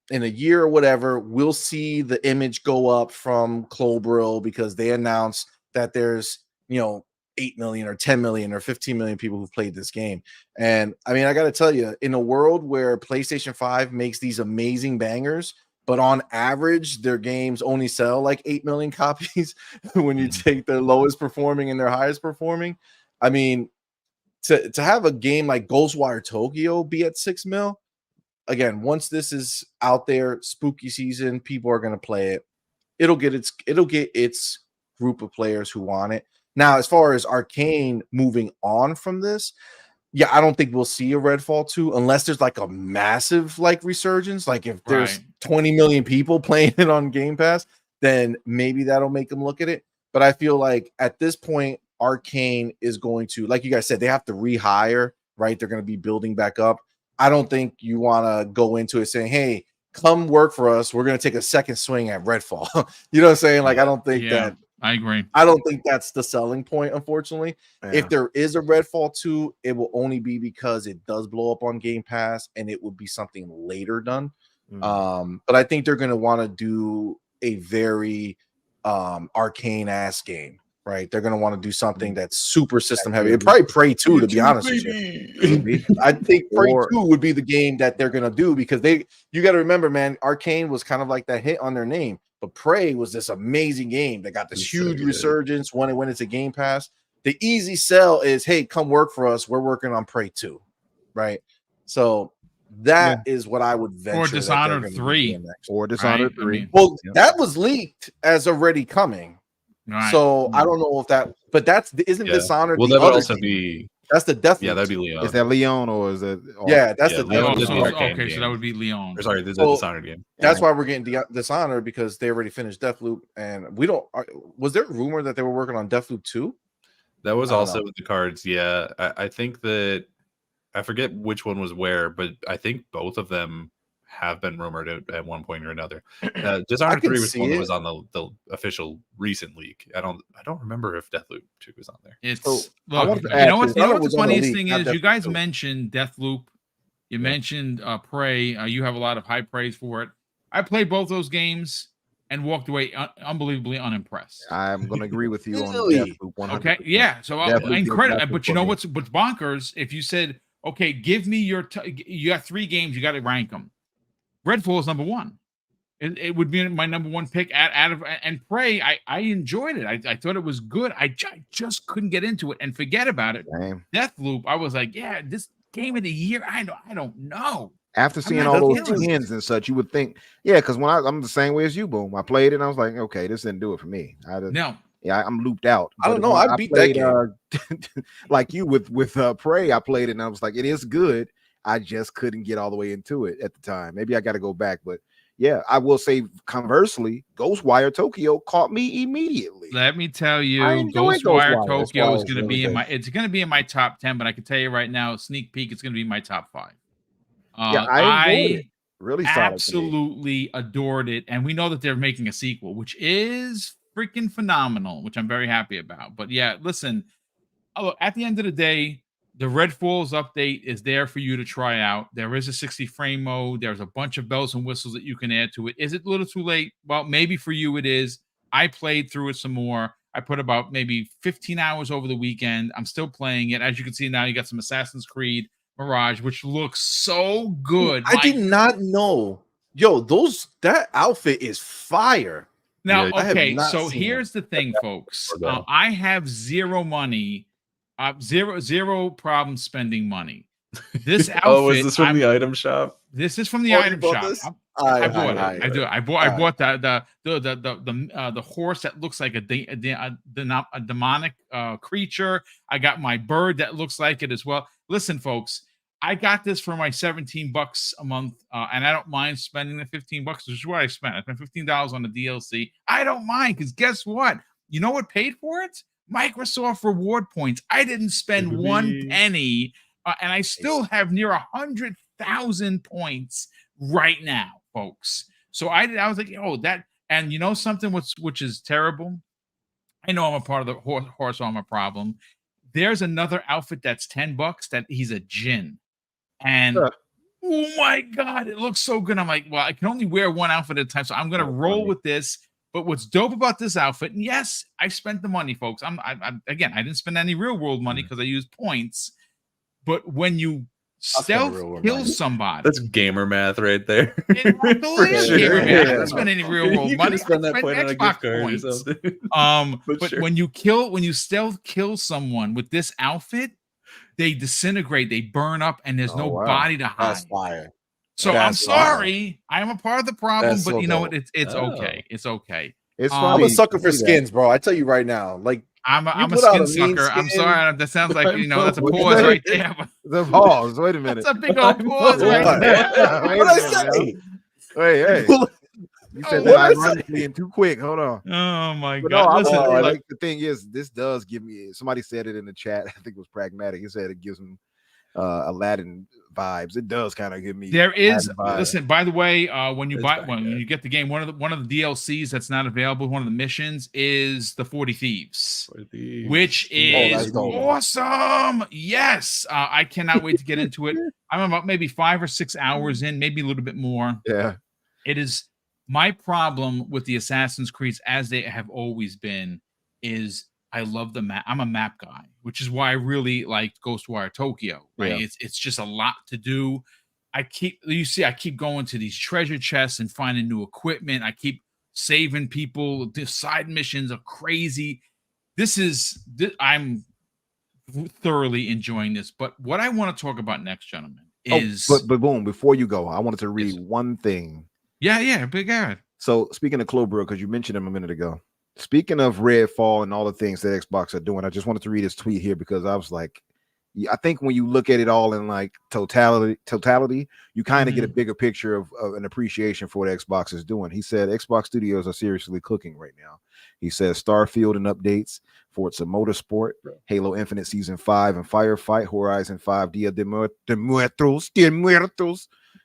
in a year or whatever, we'll see the image go up from Clobril because they announced that there's, 8 million or 10 million or 15 million people who've played this game. And I mean, I got to tell you, in a world where PlayStation 5 makes these amazing bangers, but on average, their games only sell like 8 million copies when you take their lowest performing and their highest performing. I mean, to have a game like Ghostwire Tokyo be at 6 mil, again, once this is out there, spooky season, people are going to play it. It'll get its group of players who want it. Now, as far as Arcane moving on from this, yeah, I don't think we'll see a Redfall 2 unless there's like a massive like resurgence. Like if there's 20 million people playing it on Game Pass, then maybe that'll make them look at it. But I feel like at this point, Arcane is going to, like you guys said, they have to rehire, right? They're going to be building back up. I don't think you want to go into it saying, hey, come work for us. We're going to take a second swing at Redfall. You know what I'm saying? Like, I don't think that. I agree. I don't think that's the selling point, unfortunately. Yeah. If there is a Redfall 2, it will only be because it does blow up on Game Pass and it would be something later done. But I think they're going to want to do a very arcane ass game, right? They're going to want to do something that's super system heavy. It'd probably Prey 2, to be honest with you. I think Prey 2 would be the game that they're going to do because you got to remember, man, Arcane was kind of like that hit on their name. But Prey was this amazing game that got this huge resurgence when it went into Game Pass. The easy sell is, hey, come work for us. We're working on Prey 2, right? So that is what I would venture. Or Dishonored 3. Or Dishonored 3. I mean, well, that was leaked as already coming. Right. So I don't know if that, but isn't Dishonored. Well, that would also be. That's the Death. Yeah, that'd be Leon. Is that Leon or is that? Yeah, that's the Leon. Okay, so that would be Leon. Sorry, this is a Dishonored game. That's why we're getting Dishonored because they already finished Deathloop, and we don't. Was there a rumor that they were working on Deathloop 2? That was also with the cards. Yeah, I think that I forget which one was where, but I think both of them have been rumored at one point or another. Dishonored 3 was one that was on the official recent leak. I don't remember if Deathloop 2 was on there. It's So, I look, wanted to you add know what this. you know It what the was on the funniest leak, thing not is? You Deathloop guys 2. mentioned Deathloop. You mentioned Prey. You have a lot of high praise for it. I played both those games and walked away unbelievably unimpressed. I'm going to agree with you on Really? Deathloop 100%. Okay, yeah. So Deathloop incredible. did But you nothing know for me. what's bonkers? If you said, okay, give me your, you got 3 games, you got to rank them. Redfall is number 1. It would be my number 1 pick out of, and Prey. I enjoyed it. I thought it was good. I just couldn't get into it, and forget about it. Damn. Deathloop. I was like, yeah, this game of the year. I don't know. After I'm seeing not all those feeling it. 10s and such, you would think, yeah, because when I'm the same way as you, Boom. I played it and I was like, okay, this didn't do it for me. No, I'm looped out. I don't But know. when I beat that game. Like you with Prey, I played it and I was like, it is good. I just couldn't get all the way into it at the time. Maybe I got to go back, but yeah, I will say conversely, Ghostwire Tokyo caught me immediately. let me tell I you, enjoyed Ghostwire Ghostwire. Tokyo is Ghostwire going to is be really in good. my. It's going to be in my top 10, but I can tell you right now, sneak peek, it's going to be my top 5. Yeah, I enjoyed it. Really solid. Absolutely adored it, and we know that they're making a sequel, which is freaking phenomenal, which I'm very happy about. But yeah, listen, at the end of the day, the Redfalls update is there for you to try out. There is a 60 frame mode. There's a bunch of bells and whistles that you can add to it. Is it a little too late? Well, maybe for you it is. I played through it some more. I put about maybe 15 hours over the weekend. I'm still playing it. As you can see now, you got some Assassin's Creed Mirage, which looks so good. I did not know. Yo, that outfit is fire. Now, Yeah, I have okay, not so seen here's the thing, folks. though. I have zero money, zero problem spending money. This outfit. Oh, is this from the item shop? This is from the Oh, you item bought shop. this? I bought it. I do. I bought the horse that looks like a demonic creature. I got my bird that looks like it as well. Listen, folks, I got this for my $17 a month, and I don't mind spending the $15, which is what I spent. I spent $15 on the DLC. I don't mind, because guess what? You know what paid for it? Microsoft reward points. I didn't spend 1 penny, and I still have near 100,000 points right now, folks. So I was like, oh, that, and you know something which is terrible? I know I'm a part of the horse armor problem. There's another outfit that's $10 that he's a djinn. And oh my God, it looks so good. I'm like, well, I can only wear one outfit at a time, so I'm gonna roll with this. But what's dope about this outfit, and yes, I spent the money, folks. Again, I didn't spend any real world money because I used points. But when you stealth kill somebody, that's gamer math right there. It is gamer math. I didn't spend any real world money. Spend that point on a gift card or something. But sure. when you stealth kill someone with this outfit, they disintegrate, they burn up, and there's no body to hide. That's fire. So I'm sorry, I am a part of the problem, but you know what? It's okay. It's okay. It's I'm a sucker for skins, bro. I tell you right now, like I'm a skin sucker. I'm sorry. That sounds like that's a pause right there. The pause. Wait a minute. That's a big old pause right there. What I say? Hey. You said that ironically and too quick. Hold on. Oh my But God! No, listen, like the thing is, this does give me. Somebody said it in the chat. I think it was Pragmatic. He said it gives him Aladdin vibes. It does kind of give me. There is. Listen, by the way, when you get the game, one of the DLCs that's not available, one of the missions is the 40 Thieves, which is awesome. Yes, I cannot wait to get into it. I'm about maybe 5 or 6 hours in, maybe a little bit more. Yeah, it is. My problem with the Assassin's Creeds, as they have always been, is I love the map. I'm a map guy, which is why I really like Ghostwire Tokyo. Right? Yeah. It's just a lot to do. I keep going to these treasure chests and finding new equipment. I keep saving people. The side missions are crazy. I'm thoroughly enjoying this. But what I want to talk about next, gentlemen, is but boom. Before you go, I wanted to read one thing. Yeah, big guy. So speaking of Clobro, because you mentioned him a minute ago. Speaking of Redfall and all the things that Xbox are doing, I just wanted to read his tweet here because I was like, I think when you look at it all in like totality, you kind of get a bigger picture of an appreciation for what Xbox is doing. He said Xbox Studios are seriously cooking right now. He says Starfield and updates, Forza Motorsport, Halo Infinite Season 5 and Firefight, Horizon 5 Dia de Muertos,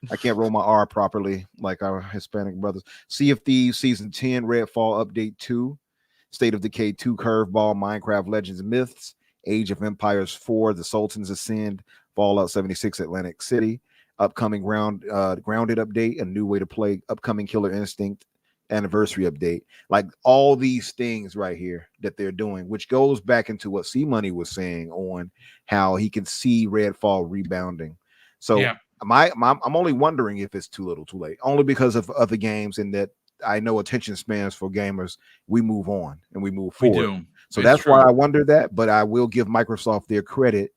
I can't roll my R properly like our Hispanic brothers. Sea of Thieves Season 10, Redfall Update 2, State of Decay 2, Curveball, Minecraft Legends and Myths, Age of Empires 4, The Sultan's Ascend, Fallout 76, Atlantic City, upcoming Grounded update, a new way to play, upcoming Killer Instinct anniversary update. Like all these things right here that they're doing, which goes back into what C Money was saying on how he can see Redfall rebounding. So Yeah. I'm only wondering if it's too little too late, only because of other games, and that I know attention spans for gamers, we move on and we move We forward. do. So It's that's true. why I wonder that, but I will give Microsoft their credit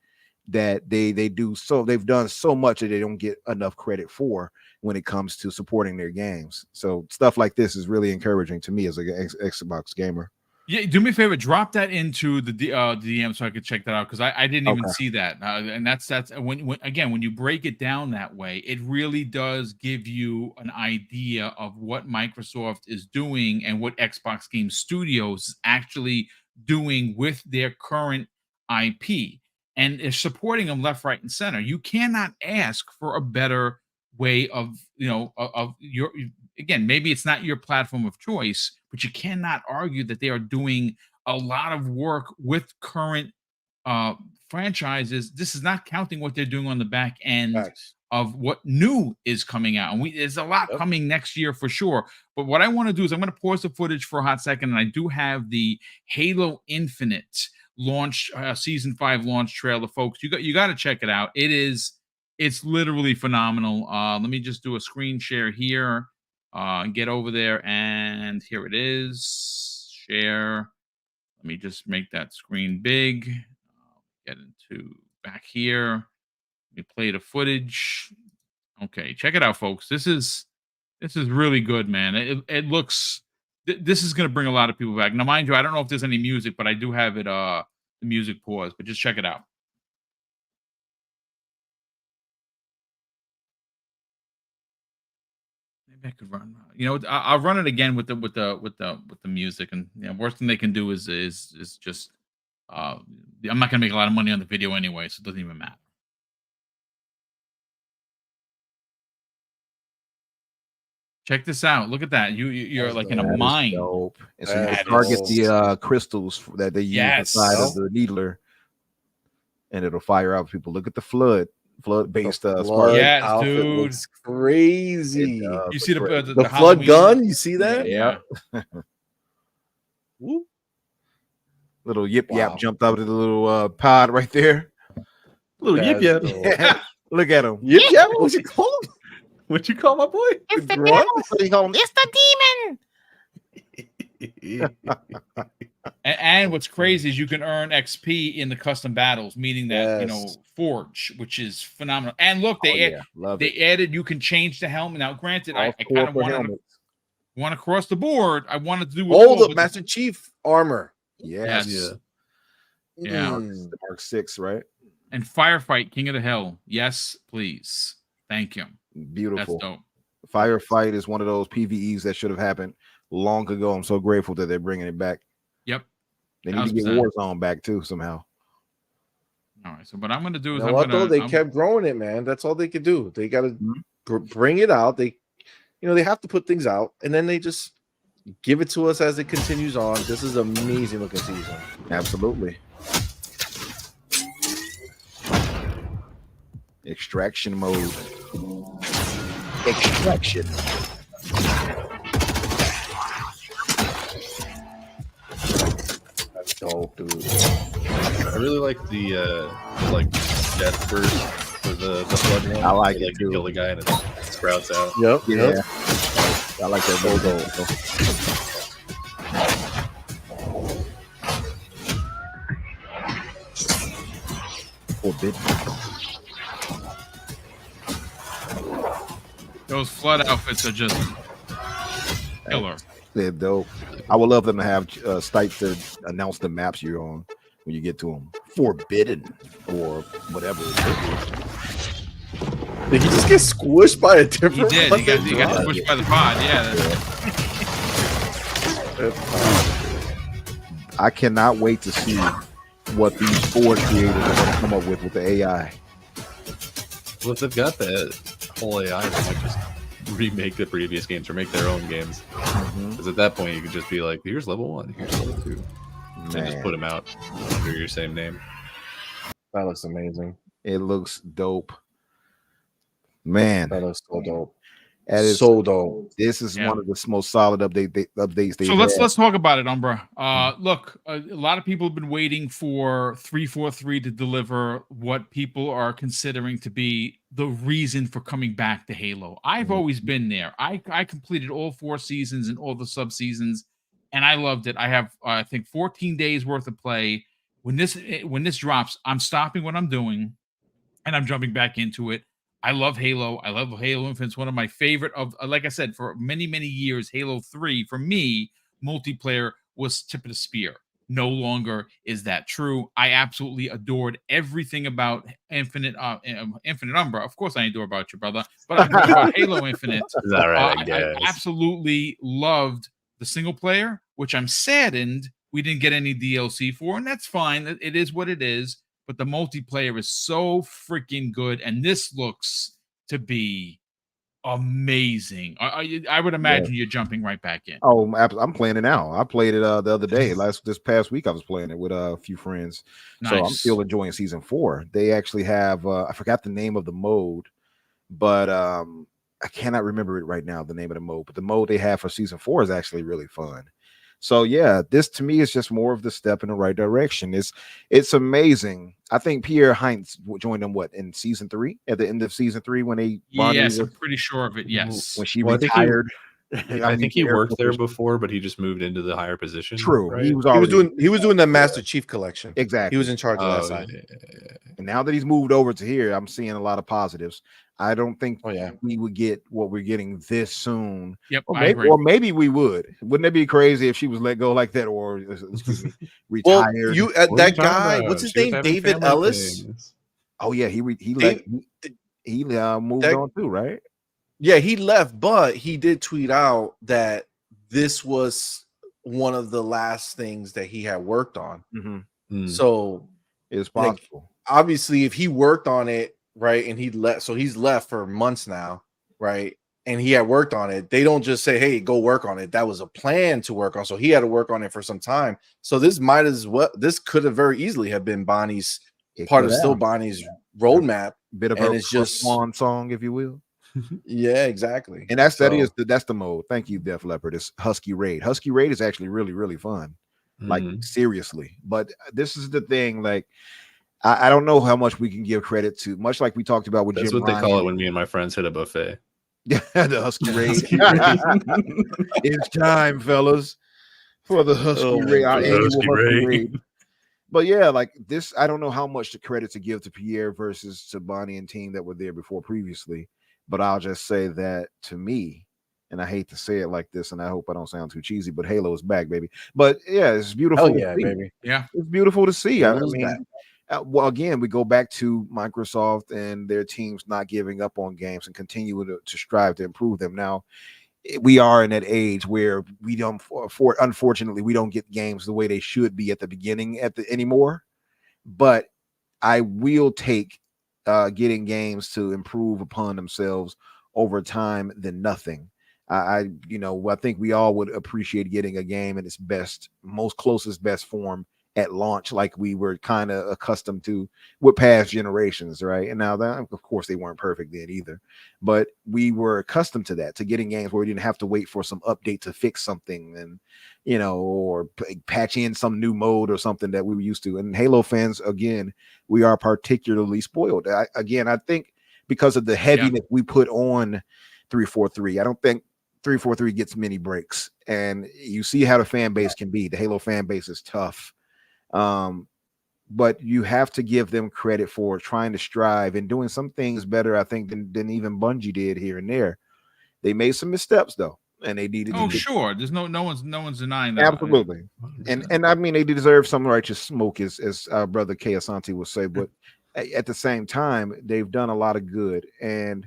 that they've done so much that they don't get enough credit for when it comes to supporting their games. So stuff like this is really encouraging to me as a Xbox gamer. Yeah, do me a favor, drop that into the DM so I could check that out, because I didn't even see that. And that's when you break it down that way, it really does give you an idea of what Microsoft is doing and what Xbox Game Studios is actually doing with their current IP, and is supporting them left, right, and center. You cannot ask for a better way of your, again, maybe it's not your platform of choice, but you cannot argue that they are doing a lot of work with current franchises. This is not counting what they're doing on the back end of what new is coming out. And there's a lot coming next year for sure. But what I want to do is I'm going to pause the footage for a hot second, and I do have the Halo Infinite launch season 5 launch trailer, folks. You got to check it out. It's literally phenomenal. Let me just do a screen share here. Get over there, and here it is. Share. Let me just make that screen big. Get into back here. Let me play the footage. Okay, check it out, folks. This is really good, man. It looks. This is going to bring a lot of people back. Now, mind you, I don't know if there's any music, but I do have it. The music pause, but just check it out. Maybe I could run. I'll run it again with the music, and worst thing they can do is just. I'm not gonna make a lot of money on the video anyway, so it doesn't even matter. Check this out. Look at that. You're like in a mine. Dope. And so you can target the crystals that they use inside of the needler, and it'll fire out people. Look at the flood based spark. Yes, dude. Looks crazy. You see the flood Halloween gun? You see that? Yeah. Little yip yap jumped out of the little pod right there. Little yip yap. Look at him. Yip yap? What you call him? What you call my boy? It's the devil. It's the demon. And what's crazy is you can earn XP in the custom battles, meaning that Forge, which is phenomenal. And look, they added you can change the helmet. Now, granted, I kind of want across the board. I wanted to do the Master Chief armor. Yes. Yeah. The Mark 6, right? And Firefight, King of the Hill. Yes, please. Thank you. Beautiful. That's dope. Firefight is one of those PvEs that should have happened long ago. I'm so grateful that they're bringing it back. Yep. They need to get Warzone back too somehow. All right. So what I'm going to do is they kept growing it, man. That's all they could do. They got to bring it out. They have to put things out, and then they just give it to us as it continues on. This is an amazing looking season. Absolutely. Extraction mode. Extraction. That's dope, dude. I really like the death burst for the flood one. I like it you too. Kill the guy and it sprouts out. Yep. Yeah. I like that logo. Forbidden. Those flood outfits are just killer. They're dope. I would love them to have Stipe to announce the maps you're on when you get to them. Forbidden or whatever. Did he just get squished by a different? He did. He got squished by the pod. Yeah. I cannot wait to see what these four creators are going to come up with the AI. Well, if they've got that, full AI, they might just remake the previous games or make their own games. Because at that point, you could just be like, here's level 1, here's level 2. And just put them out under your same name. That looks amazing. It looks dope. Man, That looks so dope. that is so dope. This is one of the most solid updates they've So let's talk about it, Umbra. Look, a lot of people have been waiting for 343 to deliver what people are considering to be the reason for coming back to Halo. I've always been there. I completed all 4 seasons and all the sub seasons, and I loved it. I have I think 14 days worth of play. When this drops, I'm stopping what I'm doing, and I'm jumping back into it. I love Halo. I love Halo Infinite. It's one of my favorite of, like I said, for many, many years, Halo 3, for me, multiplayer was tip of the spear. No longer is that true. I absolutely adored everything about Infinite Umbra. Of course I adore about you, brother. But I'm talking about Halo Infinite. Is that right? I absolutely loved the single player, which I'm saddened we didn't get any DLC for, and that's fine. It is what it is. But the multiplayer is so freaking good, and this looks to be amazing. I would imagine you're jumping right back in. Oh, I'm playing it now. I played it the other day. This past week, I was playing it with a few friends. Nice. So I'm still enjoying season 4. They actually have I forgot the name of the mode, but I cannot remember it right now. The name of the mode, but the mode they have for season 4 is actually really fun. So yeah, this to me is just more of the step in the right direction. It's amazing. I think Pierre Heinz joined them in season 3 at the end of season 3 when they yes, I'm pretty sure of it. Yes, when she retired. I think he worked there before, but he just moved into the higher position. True, right? he was doing the Master Chief collection. Exactly, he was in charge of that side. And now that he's moved over to here, I'm seeing a lot of positives. I don't think we would get what we're getting this soon. Yep, or maybe we would. Wouldn't it be crazy if she was let go like that, or excuse me, retired? Well, that guy, what's his name, David Ellis? Oh yeah, he moved on too, right? Yeah, he left, but he did tweet out that this was one of the last things that he had worked on. So it's possible. Obviously, if he worked on it, right, and he left, so he's left for months now, right, and he had worked on it, they don't just say, hey, go work on it. That was a plan to work on, so he had to work on it for some time. So this could have very easily have been Bonnie's Bonnie's roadmap. Bit of a swan song, if you will. Yeah, exactly. And that's the mode. Thank you, Def Leppard. It's Husky Raid. Husky Raid is actually really, really fun. Like seriously. But this is the thing, like I don't know how much we can give credit to, much like we talked about with That's Jim what Ryan. They call it when me and my friends hit a buffet. The Husky Raid. It's time, fellas, for the Husky Raid. Our annual Husky Raid. But yeah, like this, I don't know how much the credit to give to Pierre versus to Bonnie and team that were there before previously. But I'll just say that to me, and I hate to say it like this, and I hope I don't sound too cheesy, but Halo is back, baby. But yeah, it's beautiful. Oh yeah, baby. Yeah, it's beautiful to see. I mean, well, again, we go back to Microsoft and their teams not giving up on games and continue to strive to improve them. Now, we are in that age where we don't, unfortunately, we don't get games the way they should be at the beginning anymore. But I will take getting games to improve upon themselves over time than nothing. I think we all would appreciate getting a game in its closest best form at launch, like we were kind of accustomed to with past generations, right? And now that, of course, they weren't perfect then either, but we were accustomed to that, to getting games where we didn't have to wait for some update to fix something and, or patch in some new mode or something that we were used to. And Halo fans, again, we are particularly spoiled. I think because of the heaviness we put on 343, I don't think 343 gets many breaks. And you see how the fan base can be. The Halo fan base is tough. But you have to give them credit for trying to strive and doing some things better, I think, than even Bungie did here and there. They made some missteps though, and they needed. Oh, sure. There's no one's denying that. Absolutely, and I mean they deserve some righteous smoke, as our brother Kay Asante would say. But at the same time, they've done a lot of good, and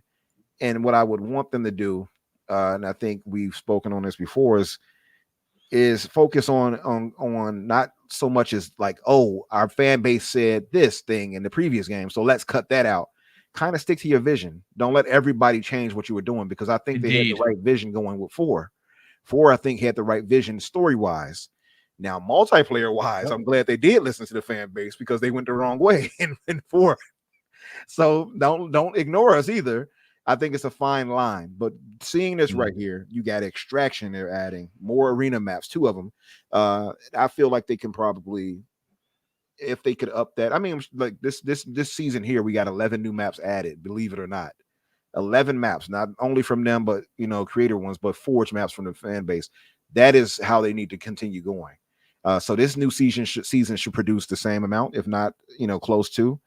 what I would want them to do, and I think we've spoken on this before, is focus on not so much as like, oh, our fan base said this thing in the previous game, so let's cut that out. kind of stick to your vision. Don't let everybody change what you were doing, because I think they had the right vision going with 4. 4, I think, had the right vision story-wise. Now, multiplayer-wise, I'm glad they did listen to the fan base, because they went the wrong way in 4. So don't ignore us either. I think it's a fine line. But seeing this right here, you got Extraction. They're adding more arena maps, 2 of them. I feel like they can probably, if they could up that. I mean, like this season here, we got 11 new maps added, believe it or not. 11 maps, not only from them, but creator ones, but Forge maps from the fan base. That is how they need to continue going. So this new season should produce the same amount, if not, close to.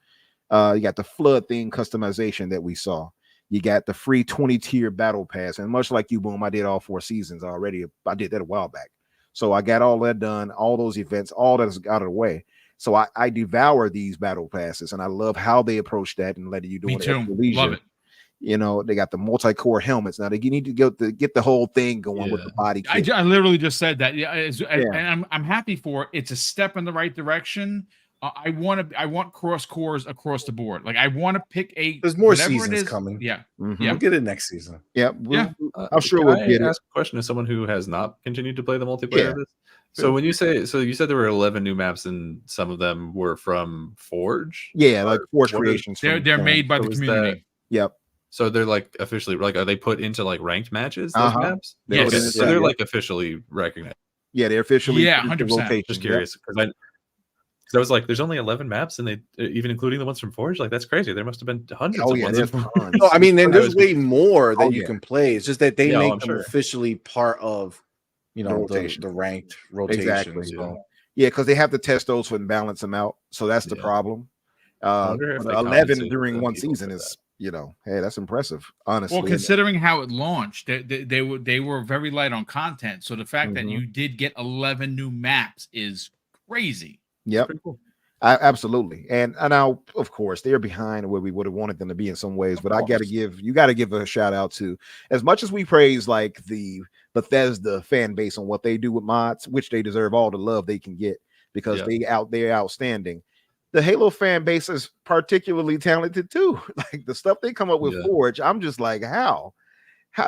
You got the flood theme customization that we saw. You got the free 20-tier battle pass, and much like you, Boom, I did all 4 seasons already. I did that a while back, so I got all that done, all those events, all that's out of the way. So I devour these battle passes, and I love how they approach that and letting you do it. Love it. They got the multi-core helmets. Now they need to get the whole thing going with the body kit. I literally just said that. And I'm happy for it. It's a step in the right direction. I want cross cores across the board. Like, I want to pick there's more seasons coming. Yeah. Mm-hmm. We'll get it next season. Yeah. I'm sure we'll get it. Ask a question as someone who has not continued to play the multiplayer of this. So when you say, you said there were 11 new maps and some of them were from Forge? Yeah, like Forge creations. They're made by the community. Yep. So they're like officially, like, are they put into like ranked matches? Those maps? Yes. So they're like officially recognized. Yeah, they're officially. Yeah, 100%. Just curious, because I was like, there's only 11 maps, and they even including the ones from Forge. Like, that's crazy. There must have been hundreds of ones. No, I mean, there's way more that you can play. It's just that they make them officially part of, the ranked rotation. Exactly. So. Yeah, because they have to test those and balance them out. So that's the problem. 11 during one season is, hey, that's impressive, honestly. Well, considering how it launched, they were very light on content. So the fact that you did get 11 new maps is crazy. Yep. Cool. Absolutely. And now, of course, they're behind where we would have wanted them to be in some ways, but you got to give a shout out to, as much as we praise like the Bethesda fan base on what they do with mods, which they deserve all the love they can get, because they're outstanding. The Halo fan base is particularly talented too. Like, the stuff they come up with Forge, I'm just like, how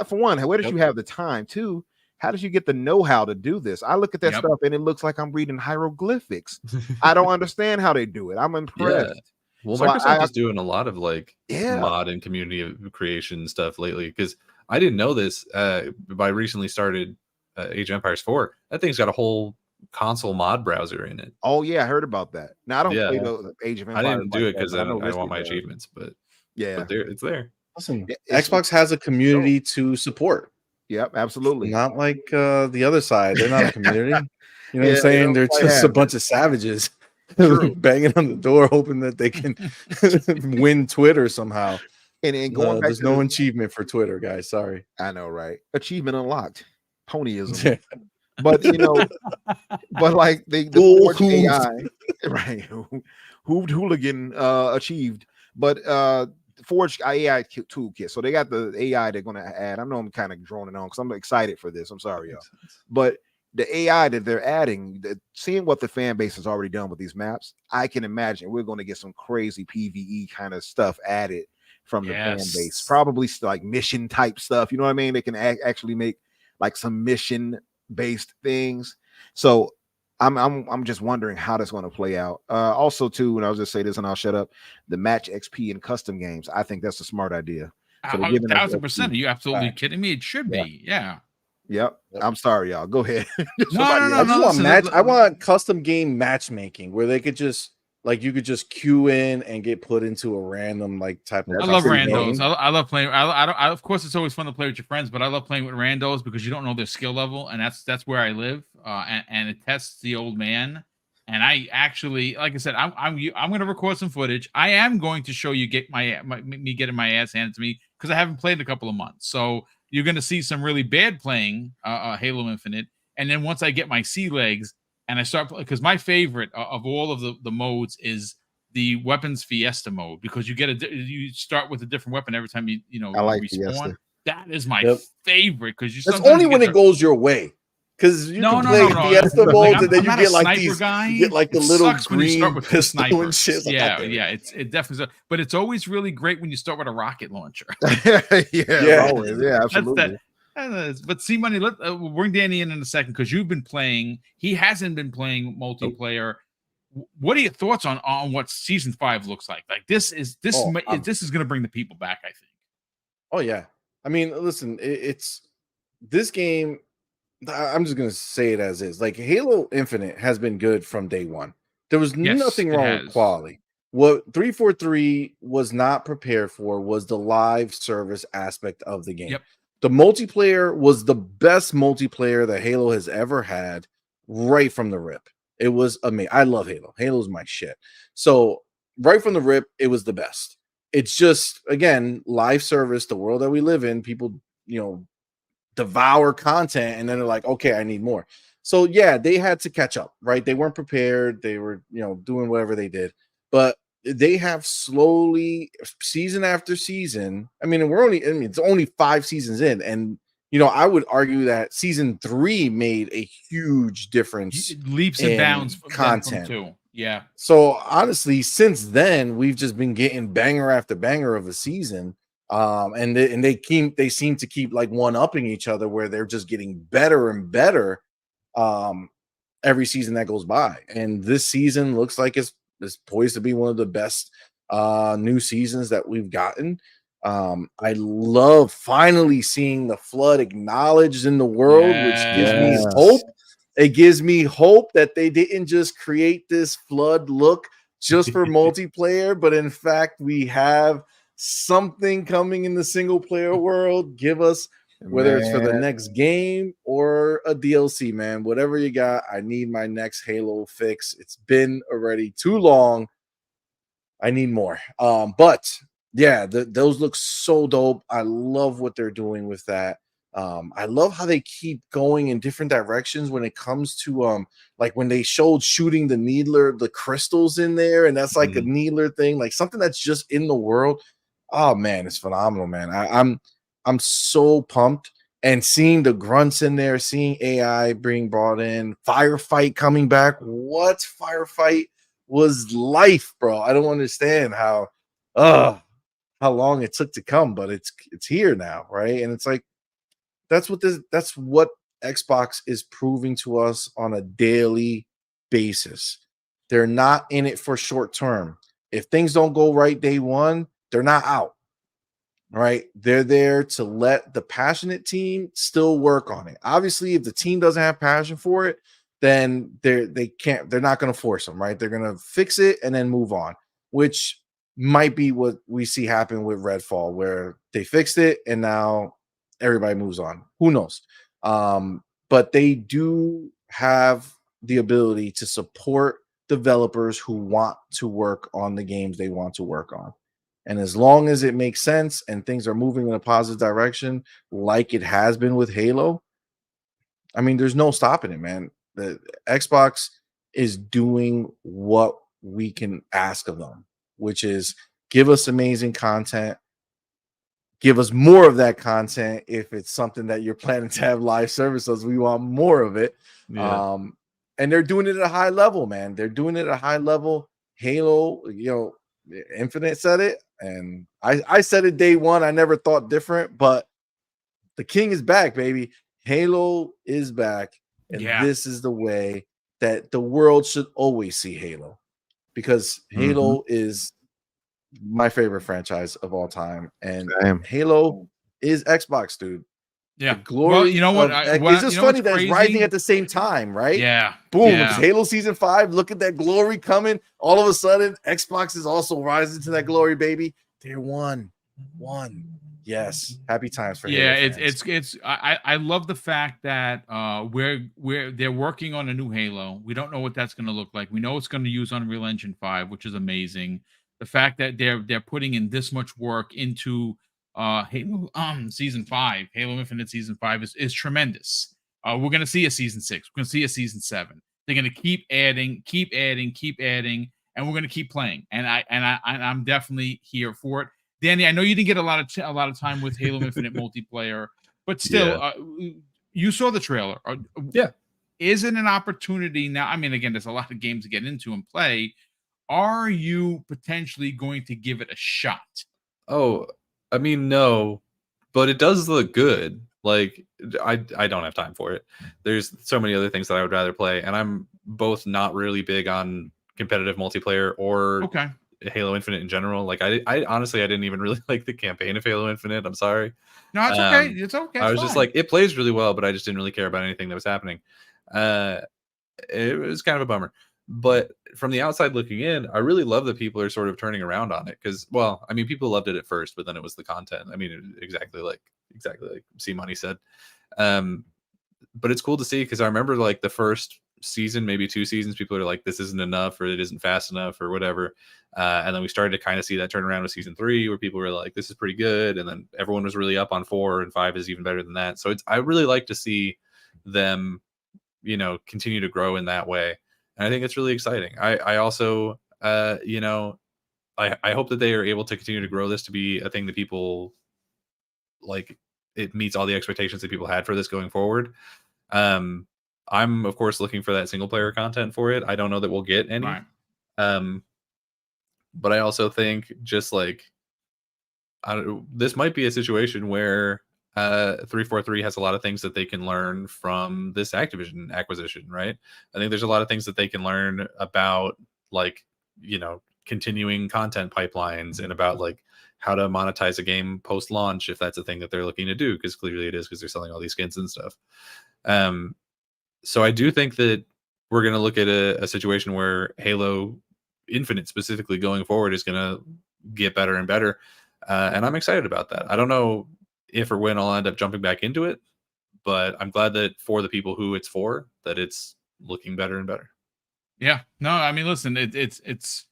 for one, where did you have the time? 2, how did you get the know-how to do this? I look at that stuff and it looks like I'm reading hieroglyphics. I don't understand how they do it. I'm impressed. Yeah. Well, so Microsoft is doing a lot of like mod and community creation stuff lately, because I didn't know this, but I recently started Age of Empires 4. That thing's got a whole console mod browser in it. Oh yeah, I heard about that. Now I don't play the Age of Empires. I didn't do it because I want my achievements, but it's there. Listen, Xbox has a community to support. Yep, absolutely. Not like the other side. They're not a community. You know what I'm saying? They're just a bunch of savages banging on the door, hoping that they can win Twitter somehow. And going back, there's no achievement for Twitter, guys. Sorry. I know, right? Achievement unlocked. Ponyism. But but like the Forge AI, right? Hooligan achieved, but Forge AI toolkit. So they got the AI they're going to add. I know I'm kind of droning on because I'm excited for this. I'm sorry, y'all. But the AI that they're adding, seeing what the fan base has already done with these maps, I can imagine we're going to get some crazy PvE kind of stuff added from the fan base. Probably like mission type stuff. You know what I mean? They can actually make like some mission based things. So I'm just wondering how that's going to play out. Also, too, and I'll just say this and I'll shut up. The match XP and custom games. I think that's a smart idea. So 1,000%. Are you absolutely kidding me? It should be. Yeah. Yep. I'm sorry, y'all. Go ahead. No. I want custom game matchmaking where they could just you could just queue in and get put into a random type of. I love randos. I love playing. Of course, it's always fun to play with your friends, but I love playing with randos because you don't know their skill level, and that's where I live. And it tests the old man. And I actually, like I said, I'm going to record some footage. I am going to show you me getting my ass handed to me because I haven't played in a couple of months. So you're going to see some really bad playing Halo Infinite, and then once I get my sea legs. And I start because my favorite of all of the modes is the weapons fiesta mode, because you start with a different weapon every time you I like respawn. Fiesta. That is my favorite because that's only when it goes your way. because you No, can no, play no, no. Fiesta Like, modes, and then I'm you not a get like sniper these, guy. you get like the It little sucks when you start green with two pistol and snipers. shit. It's like, Yeah, God damn it. yeah. It definitely. But it's always really great when you start with a rocket launcher. Yeah, always. Yeah, That's absolutely. But see, money. We'll bring Danny in a second because you've been playing. He hasn't been playing multiplayer. What are your thoughts on what season 5 looks like? Like this is going to bring the people back, I think. Oh yeah. I mean, listen, it's this game. I'm just gonna say it as is. Like Halo Infinite has been good from day one. There was Yes, nothing it wrong has. with quality. What 343 was not prepared for was the live service aspect of the game. Yep. The multiplayer was the best multiplayer that Halo has ever had right from the rip. It was amazing. I love Halo. Halo's my shit. So right from the rip, it was the best. It's just, again, live service, the world that we live in, people, devour content and then they're like, okay, I need more. So yeah, they had to catch up, right? They weren't prepared. They were, doing whatever they did, but they have slowly, season after season. It's only 5 seasons in, and I would argue that season 3 made a huge difference, Leaps and bounds from content. 2. Yeah. So honestly, since then, we've just been getting banger after banger of a season. And they seem to keep like one-upping each other, where they're just getting better and better every season that goes by. And this season looks like it's poised to be one of the best new seasons that we've gotten. I love finally seeing the flood acknowledged in the world, which gives me hope. It gives me hope that they didn't just create this flood look just for multiplayer, but in fact, we have something coming in the single player world. Give us, whether it's for the next game or a DLC, man, whatever you got. I need my next Halo fix. It's been already too long. I need more. But yeah, those look so dope. I love what they're doing with that. I love how they keep going in different directions when it comes to like when they showed shooting the needler, the crystals in there, and that's like a needler thing, like something that's just in the world. Oh man, it's phenomenal, man. I'm so pumped. And seeing the grunts in there, seeing AI being brought in, Firefight coming back. What Firefight was life, bro? I don't understand how long it took to come, but it's here now, right? And it's like that's what Xbox is proving to us on a daily basis. They're not in it for short term. If things don't go right day one, they're not out. Right? They're there to let the passionate team still work on it. Obviously, if the team doesn't have passion for it, then they're not going to force them, right? They're going to fix it and then move on, which might be what we see happen with Redfall, where they fixed it and now everybody moves on. Who knows? But they do have the ability to support developers who want to work on the games they want to work on. And as long as it makes sense and things are moving in a positive direction, like it has been with Halo, I mean, there's no stopping it, man. The Xbox is doing what we can ask of them, which is give us amazing content, give us more of that content. If it's something that you're planning to have live services, we want more of it. Yeah. And they're doing it at a high level, man. They're doing it at a high level. Halo, Infinite said it, and I said it day one. I never thought different, but the king is back, baby. Halo is back, and this is the way that the world should always see Halo, because Halo is my favorite franchise of all time, and Halo is Xbox, dude. Yeah. The glory. Well, you know what? It's just funny that it's rising at the same time, right? Yeah. Boom. Yeah. It's Halo Season 5. Look at that glory coming. All of a sudden, Xbox is also rising to that glory, baby. They're one. Yes. Happy times for Halo fans. I love the fact that they're working on a new Halo. We don't know what that's going to look like. We know it's going to use Unreal Engine 5, which is amazing. The fact that they're putting in this much work into Halo Season 5, Halo Infinite Season 5 is tremendous. We're going to see a Season 6. We're going to see a Season 7. They're going to keep adding, and we're going to keep playing. And I'm definitely here for it. Danny, I know you didn't get a lot of time with Halo Infinite multiplayer, but still, you saw the trailer. Yeah. Is it an opportunity now? I mean, again, there's a lot of games to get into and play. Are you potentially going to give it a shot? Oh, I mean, no, but it does look good. Like, I don't have time for it. There's so many other things that I would rather play, and I'm both not really big on competitive multiplayer or Okay. Halo Infinite in general. Like, I honestly, I didn't even really like the campaign of Halo Infinite. I'm sorry. No, it's okay. It's okay. I It's was just fine. like, it plays really well, but I just didn't really care about anything that was happening. It was kind of a bummer. But from the outside looking in, I really love that people are sort of turning around on it because, well, I mean, people loved it at first, but then it was the content. I mean, exactly like C Money said. But it's cool to see because I remember like the first season, maybe 2 seasons, people are like, this isn't enough or it isn't fast enough or whatever. And then we started to kind of see that turnaround with season 3 where people were like, this is pretty good. And then everyone was really up on 4 and 5 is even better than that. So I really like to see them, you know, continue to grow in that way. And I think it's really exciting. I also, you know, I hope that they are able to continue to grow this to be a thing that people like. It meets all the expectations that people had for this going forward. I'm of course looking for that single player content for it. I don't know that we'll get any. Right. But I also think just like this might be a situation where 343 has a lot of things that they can learn from this Activision acquisition, right? I think there's a lot of things that they can learn about, like, you know, continuing content pipelines and about like how to monetize a game post launch if that's a thing that they're looking to do, because clearly it is, because they're selling all these skins and stuff. So I do think that we're going to look at a situation where Halo Infinite specifically going forward is going to get better and better. And I'm excited about that. I don't know if or when I'll end up jumping back into it, but I'm glad that for the people who it's for, that it's looking better and better. Yeah. No, I mean, listen, it's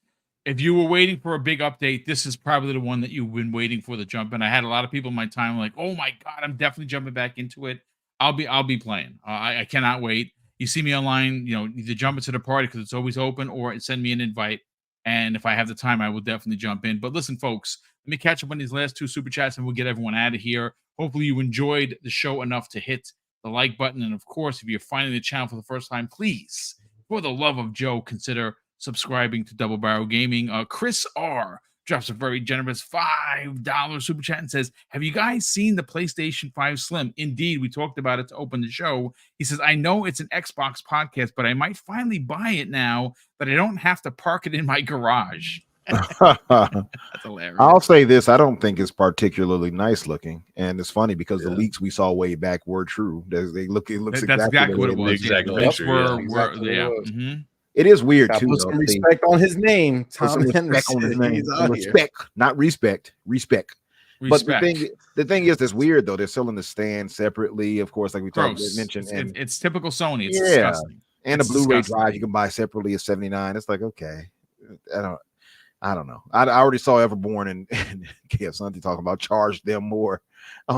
if you were waiting for a big update, this is probably the one that you've been waiting for to jump in. I had a lot of people in my time like, oh my God, I'm definitely jumping back into it. I'll be playing. I cannot wait. You see me online, you know, either jump into the party because it's always open, or send me an invite. And if I have the time, I will definitely jump in. But listen, folks, let me catch up on these last 2 super chats and we'll get everyone out of here. Hopefully you enjoyed the show enough to hit the like button. And of course, if you're finding the channel for the first time, please, for the love of Joe, consider subscribing to Double Barrel Gaming. Chris R drops a very generous $5 super chat and says, have you guys seen the PlayStation 5 Slim? Indeed, we talked about it to open the show. He says, I know it's an Xbox podcast, but I might finally buy it now that I don't have to park it in my garage. That's hilarious. I'll say this: I don't think it's particularly nice looking, and it's funny because the Yeah. leaks we saw way back were true. They look. It looks That's exactly what it was. Exactly. The leaks were, Exactly what it yeah. was. Mhm. It is weird Gotta too. put though. some respect on his name. Put Tom some respect Henderson. on his name. He's Some out here. respect, not respect. Respect. But Respect. the thing is, that's weird though. They're selling the stand separately, of course, like we Gross. mentioned, and It's typical Sony. It's Yeah. disgusting. and a it's Blu-ray disgusting. drive you can buy separately at $79. It's like, okay, I don't know. I already saw Everborn and KF Sunday talking about charge them more.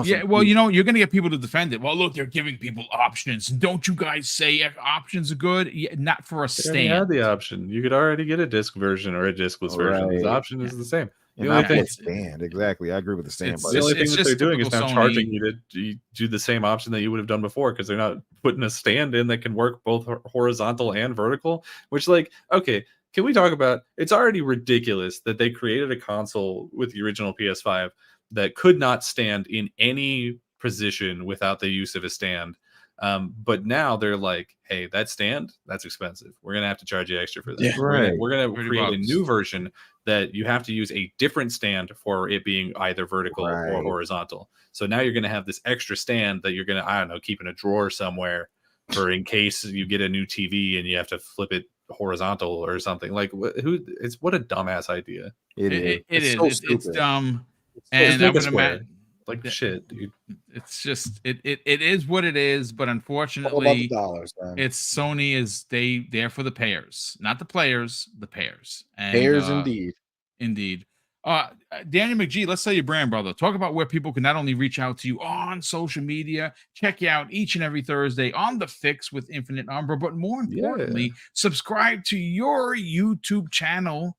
Yeah, well, you know, you're going to get people to defend it. Well, look, they're giving people options. Don't you guys say options are good? Yeah, not for a They already had stand. the option. You could already get a disc version or a discless version. The Right. option is the same. The and only not thing, for a stand. Exactly. I agree with the stand. It's But the only it's thing that just they're doing is now typical charging Sony. you to do the same option that you would have done before, because they're not putting a stand in that can work both horizontal and vertical. Which, like, okay, can we talk about? It's already ridiculous that they created a console with the original PS5 that could not stand in any position without the use of a stand. But now they're like, hey, that stand, that's expensive. We're going to have to charge you extra for that. Yeah. We're going to 30 create a bucks. new version that you have to use a different stand for it being either vertical or Right. horizontal. So now you're going to have this extra stand that you're going to, I don't know, keep in a drawer somewhere for in case you get a new TV and you have to flip it horizontal or something. Like, what a dumbass idea. it is. It is. so It's stupid. dumb. Just And make I a would square. imagine Like, shit, dude. it's just it is what it is. But All about the unfortunately, dollars, man. it's Sony is there for the payers, not the players, the payers. And, Payers indeed. Indeed. Daniel McGee, let's sell your brand, brother. Talk about where people can not only reach out to you on social media, check you out each and every Thursday on The Fix with Infinite Umbra, but more importantly, subscribe to your YouTube channel.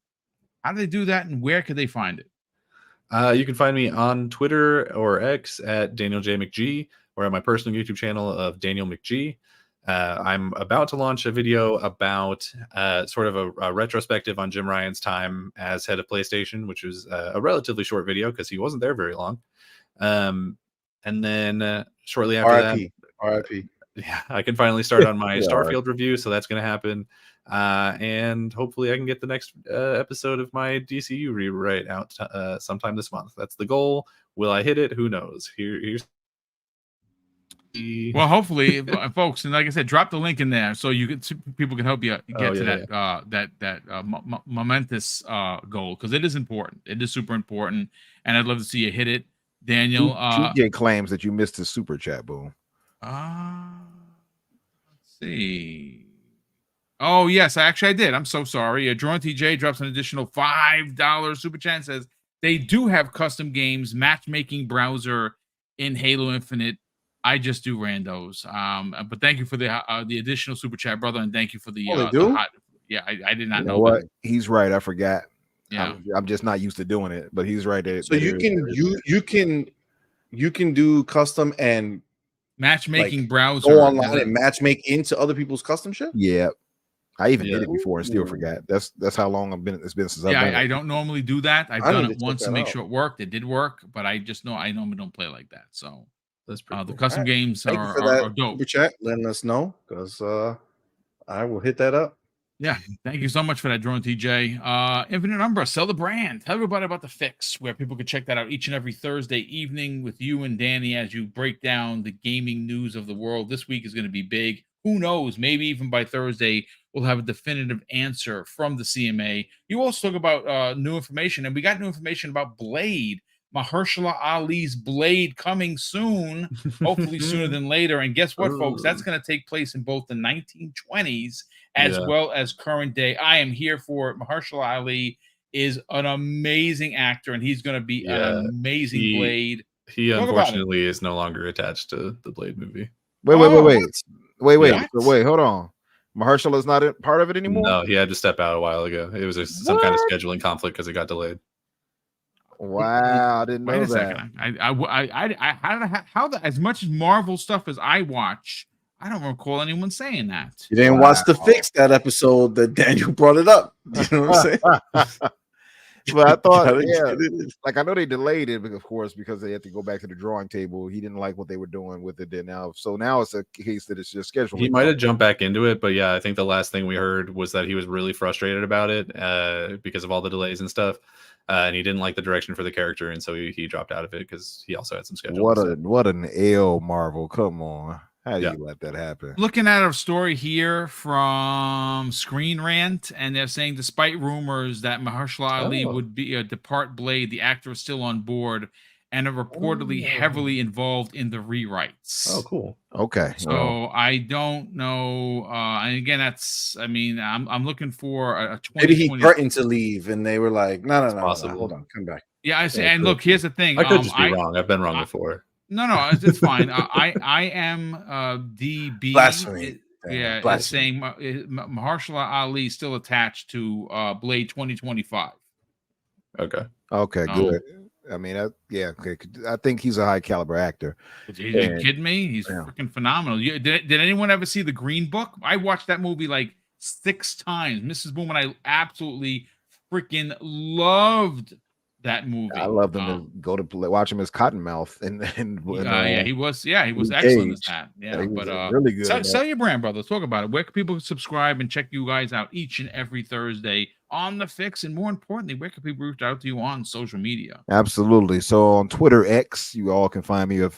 How do they do that, and where could they find it? You can find me on Twitter or X at Daniel J. McGee. or on my personal YouTube channel of Daniel McG. I'm about to launch a video about sort of a retrospective on Jim Ryan's time as head of PlayStation, which was a relatively short video because he wasn't there very long. And then shortly after RIP. RIP. yeah, I can finally start on my Yeah, Starfield review, so that's going to happen. And hopefully I can get the next episode of my DCU rewrite out sometime this month. That's the goal. Will I hit it? Who knows? Here's Well, hopefully, folks, and like I said, drop the link in there so you can people can help you get to that momentous goal, because it is important. It is super important, and I'd love to see you hit it, Daniel. TJ claims that you missed his super chat, Boom. Let's see. Oh yes, I did. I'm so sorry. Drawn TJ drops an additional $5 super chat and says they do have custom games, matchmaking browser in Halo Infinite. I just do randos. But thank you for the additional super chat, brother, and thank you for the. I did not know what that. He's right. I forgot. Yeah, I'm just not used to doing it, but he's right there. So you can do custom and matchmaking browser. Go online and matchmake into other people's custom shit. Yeah, I even did it before and still forgot. That's how long it's been since I've done it. I don't normally do that. I've done it once to make sure it worked. It did work, but I normally don't play like that. So that's pretty the custom games are dope. Super chat, letting us know, because I will hit that up. Yeah, thank you so much for that, Drone TJ. Infinite Umbra, sell the brand. Tell everybody about the Fix, where people can check that out each and every Thursday evening with you and Danny as you break down the gaming news of the world. This week is going to be big. Who knows? Maybe even by Thursday, we'll have a definitive answer from the CMA. You also talk about new information, and we got new information about Blade. Mahershala Ali's Blade coming soon, hopefully sooner than later. And guess what, folks? That's going to take place in both the 1920s as well as current day. I am here for it. Mahershala Ali is an amazing actor, and he's going to be an amazing Blade. He unfortunately is no longer attached to the Blade movie. Wait. Hold on. Mahershala is not part of it anymore. No, he had to step out a while ago. It was some kind of scheduling conflict because it got delayed. Wow, I didn't know that. Second. How as much as Marvel stuff as I watch, I don't recall anyone saying that. You didn't watch the Fix that episode that Daniel brought it up. You know what I'm saying? But I thought, like I know they delayed it, of course, because they had to go back to the drawing table. He didn't like what they were doing with it. Then now it's a case that it's just scheduled. He might have jumped back into it, but yeah, I think the last thing we heard was that he was really frustrated about it because of all the delays and stuff. And he didn't like the direction for the character, and so he dropped out of it because he also had some scheduling. What an L, Marvel! Come on, how do you let that happen? Looking at a story here from Screen Rant, and they're saying despite rumors that Mahershala Ali would be depart Blade, the actor is still on board and are reportedly heavily involved in the rewrites. Oh, cool. Okay. So I don't know. And again, I'm looking for a 2020. Maybe he threatened to leave, and they were like, "No, hold on, come back." Yeah, I see. And look, here's the thing. I could just be wrong. I've been wrong before. No, it's fine. I am DB. Blasphemy. It's saying Mahershala Ali still attached to Blade 2025. Okay, good. I mean, okay. I think he's a high caliber actor. Are you kidding me? He's freaking phenomenal. Did anyone ever see The Green Book? I watched that movie like 6 times. Mrs. Boom and I absolutely freaking loved that movie. I love them to go to watch him as Cottonmouth, he was excellent as that. Yeah, but really good. Sell your brand, brother. Talk about it. Where can people subscribe and check you guys out each and every Thursday on the Fix? And more importantly, where can people reach out to you on social media? Absolutely. So on Twitter X, you all can find me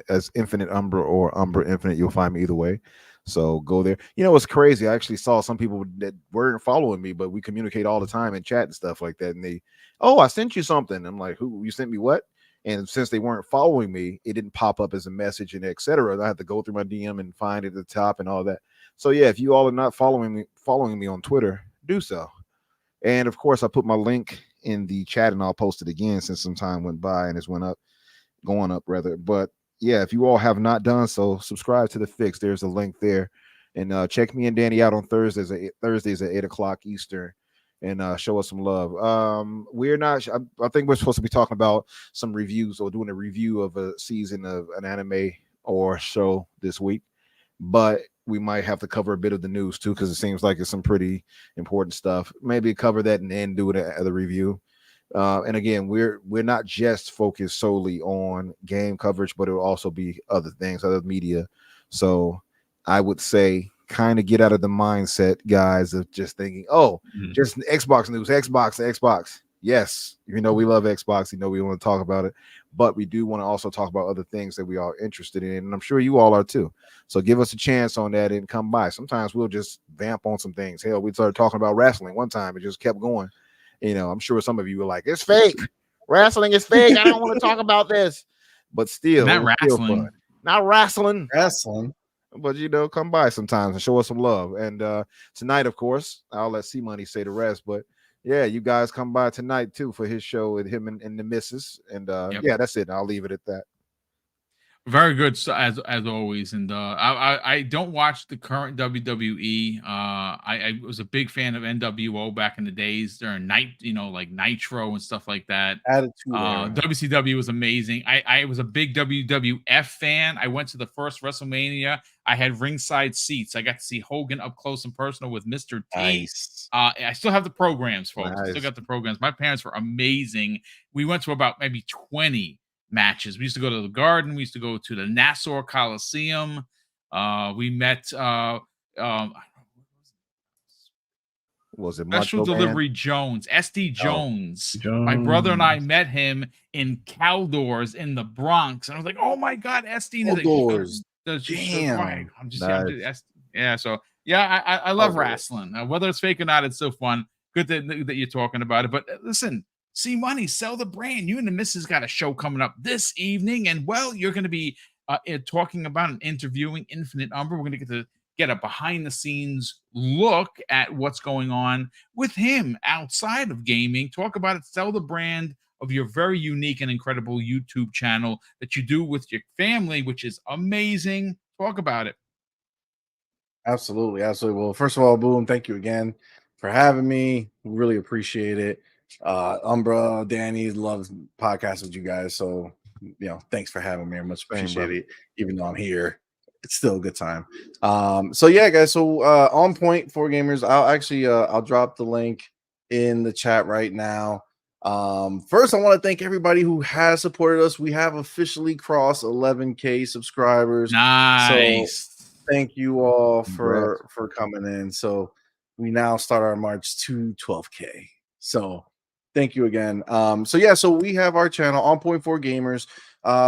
as Infinite Umbra or Umbra Infinite. You'll find me either way. So go there. You know, it's crazy. I actually saw some people that weren't following me, but we communicate all the time in chat and stuff like that. And I sent you something. I'm like, who? You sent me what? And since they weren't following me, it didn't pop up as a message and etc. I had to go through my DM and find it at the top and all that. So yeah, if you all are not following me on Twitter, do so. And of course, I put my link in the chat and I'll post it again since some time went by and it's going up rather. But yeah, if you all have not done so, subscribe to the Fix. There's a link there, and check me and Danny out on Thursdays at 8:00 Eastern, and show us some love. We're not. I think we're supposed to be talking about some reviews or doing a review of a season of an anime or so this week, but we might have to cover a bit of the news too, because it seems like it's some pretty important stuff. Maybe cover that and then do the review. And again, we're not just focused solely on game coverage, but it will also be other things, other media. So I would say kind of get out of the mindset, guys, of just thinking, oh, just Xbox news, Xbox. Yes, we love Xbox, we want to talk about it, but we do want to also talk about other things that we are interested in, and I'm sure you all are too. So give us a chance on that and come by. Sometimes we'll just vamp on some things. Hell, we started talking about wrestling one time, it just kept going. I'm sure some of you were like, it's fake. Wrestling is fake. I don't want to talk about this. But still, Not wrestling. Still fun. Not wrestling. Wrestling. But come by sometimes and show us some love. And tonight, of course, I'll let C Money say the rest. But yeah, you guys come by tonight too for his show with him and the missus. And yeah, that's it. I'll leave it at that. Very good, as always. And I don't watch the current WWE. I was a big fan of NWO back in the days during like Nitro and stuff like that. Attitude WCW was amazing. I was a big WWF fan. I went to the first WrestleMania. I had ringside seats. I got to see Hogan up close and personal with Mr. T. Nice. I still have the programs, folks. Nice. I still got the programs. My parents were amazing. We went to about maybe 20 matches. We used to go to the Garden. We used to go to the Nassau Coliseum. We met was it Special Macho Delivery Man? Jones, SD Jones. My brother and I met him in Caldors in the Bronx, and I was like, "Oh my God, SD!" Caldors. Damn. I'm just Nice. yeah. So yeah, I love wrestling. Whether it's fake or not, it's so fun. Good that you're talking about it. But listen, see money, sell the brand. You and the missus got a show coming up this evening, and well, you're going to be talking about and interviewing Infinite Umber. We're going to get a behind-the-scenes look at what's going on with him outside of gaming. Talk about it, sell the brand of your very unique and incredible YouTube channel that you do with your family, which is amazing. Talk about it. Absolutely. Well, first of all, Boom, thank you again for having me. Really appreciate it. Umbra, Danny loves podcasts with you guys, so thanks for having me. I much appreciate it. Even though I'm here, it's still a good time. So yeah, guys. So on point for gamers, I'll drop the link in the chat right now. First, I want to thank everybody who has supported us. We have officially crossed 11K subscribers. Nice. So thank you all for coming in. So we now start our march to 12K. So thank you again. So we have our channel On Point for Gamers.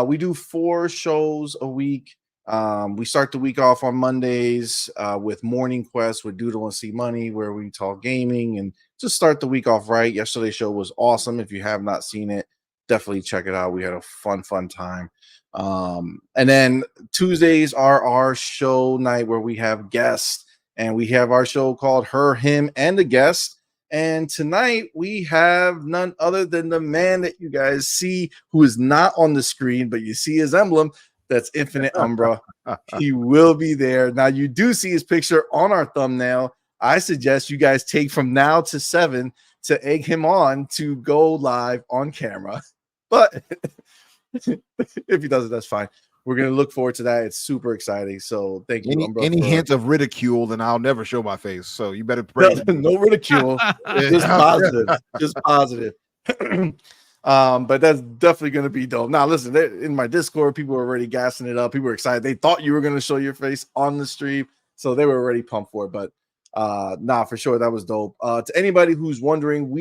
We do 4 shows a week. We start the week off on Mondays with Morning Quest with Doodle and C Money, where we talk gaming and just start the week off right. Yesterday's show was awesome. If you have not seen it, definitely check it out. We had a fun time. And then Tuesdays are our show night where we have guests, and we have our show called Her, Him, and a Guest. And tonight we have none other than the man that you guys see, who is not on the screen, but you see his emblem. That's Infinite Umbra. He will be there. Now, you do see his picture on our thumbnail. I suggest you guys take from now to 7 to egg him on to go live on camera. But if he doesn't, that's fine. We're going to look forward to that. It's super exciting. So thank you, Umbra. Any hint of ridicule, then I'll never show my face. So you better pray. No ridicule. Just positive. Just positive. But that's definitely going to be dope. Now, listen, in my Discord, people were already gassing it up. People were excited. They thought you were going to show your face on the stream, so they were already pumped for it. But for sure, that was dope. To anybody who's wondering,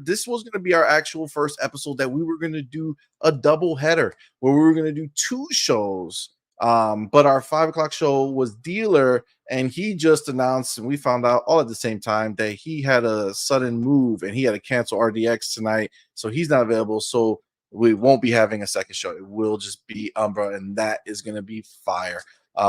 this was going to be our actual first episode that we were going to do a double header where we were going to do 2 shows. But our 5 o'clock show was Dealer, and he just announced, and we found out all at the same time, that he had a sudden move and he had to cancel RDX tonight, so he's not available. So we won't be having a second show. It will just be Umbra, and that is going to be fire.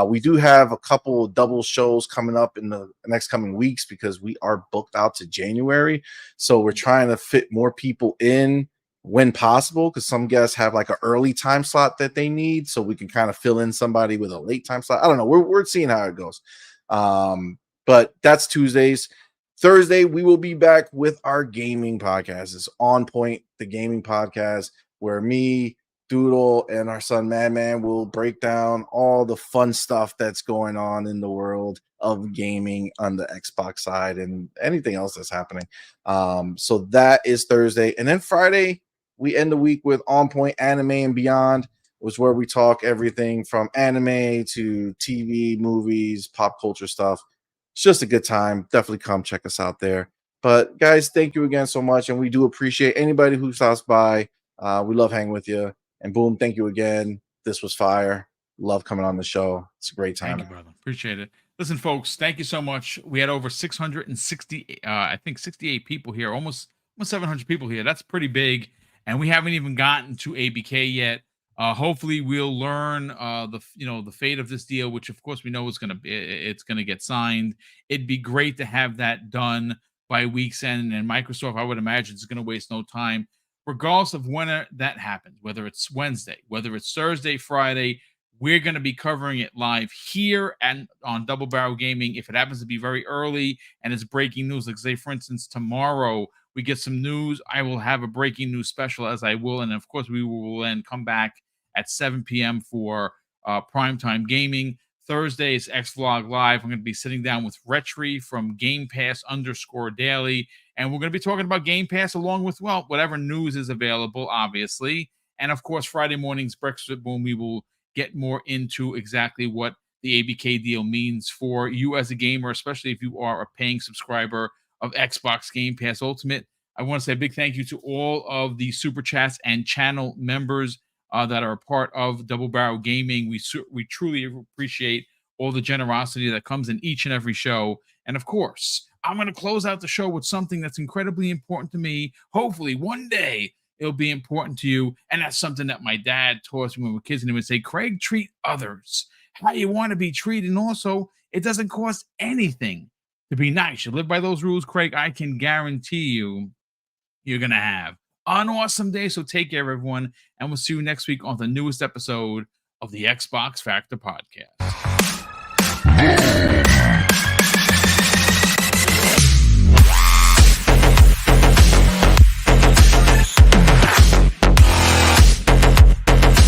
We do have a couple of double shows coming up in the next coming weeks because we are booked out to January. So we're trying to fit more people in when possible, because some guests have like an early time slot that they need, so we can kind of fill in somebody with a late time slot. I don't know. We're seeing how it goes. But that's Tuesdays. Thursday, we will be back with our gaming podcast. It's On Point, the gaming podcast, where me, Doodle and our son Madman will break down all the fun stuff that's going on in the world of gaming on the Xbox side and anything else that's happening. So that is Thursday. And then Friday, we end the week with On Point Anime and Beyond, which is where we talk everything from anime to TV, movies, pop culture stuff. It's just a good time. Definitely come check us out there. But guys, thank you again so much. And we do appreciate anybody who stops by. We love hanging with you. And Boom, thank you again. This was fire. Love coming on the show. It's a great time. Thank you, brother. Appreciate it. Listen, folks, thank you so much. We had over 660, I think 68 people here, almost 700 people here. That's pretty big. And we haven't even gotten to ABK yet. Hopefully we'll learn the fate of this deal, which of course we know it's gonna get signed. It'd be great to have that done by week's end, and Microsoft, I would imagine, is gonna waste no time, regardless of when that happens, whether it's Wednesday, whether it's Thursday, Friday. We're going to be covering it live here and on Double Barrel Gaming. If it happens to be very early and it's breaking news, like say, for instance, tomorrow we get some news, I will have a breaking news special, as I will. And of course, we will then come back at 7 p.m. for primetime gaming. Thursday is X-Vlog Live. I'm going to be sitting down with Retry from Game Pass _Daily. And we're going to be talking about Game Pass along with, well, whatever news is available, obviously. And of course, Friday morning's Breakfast with Boom, we will get more into exactly what the ABK deal means for you as a gamer, especially if you are a paying subscriber of Xbox Game Pass Ultimate. I want to say a big thank you to all of the Super Chats and channel members that are a part of Double Barrel Gaming. We truly appreciate all the generosity that comes in each and every show. And of course, I'm going to close out the show with something that's incredibly important to me. Hopefully one day it'll be important to you. And that's something that my dad taught us when we were kids. And he would say, Craig, treat others how you want to be treated. And also, it doesn't cost anything to be nice. You live by those rules, Craig, I can guarantee you're going to have an awesome day. So take care, everyone. And we'll see you next week on the newest episode of the Xbox Factor Podcast.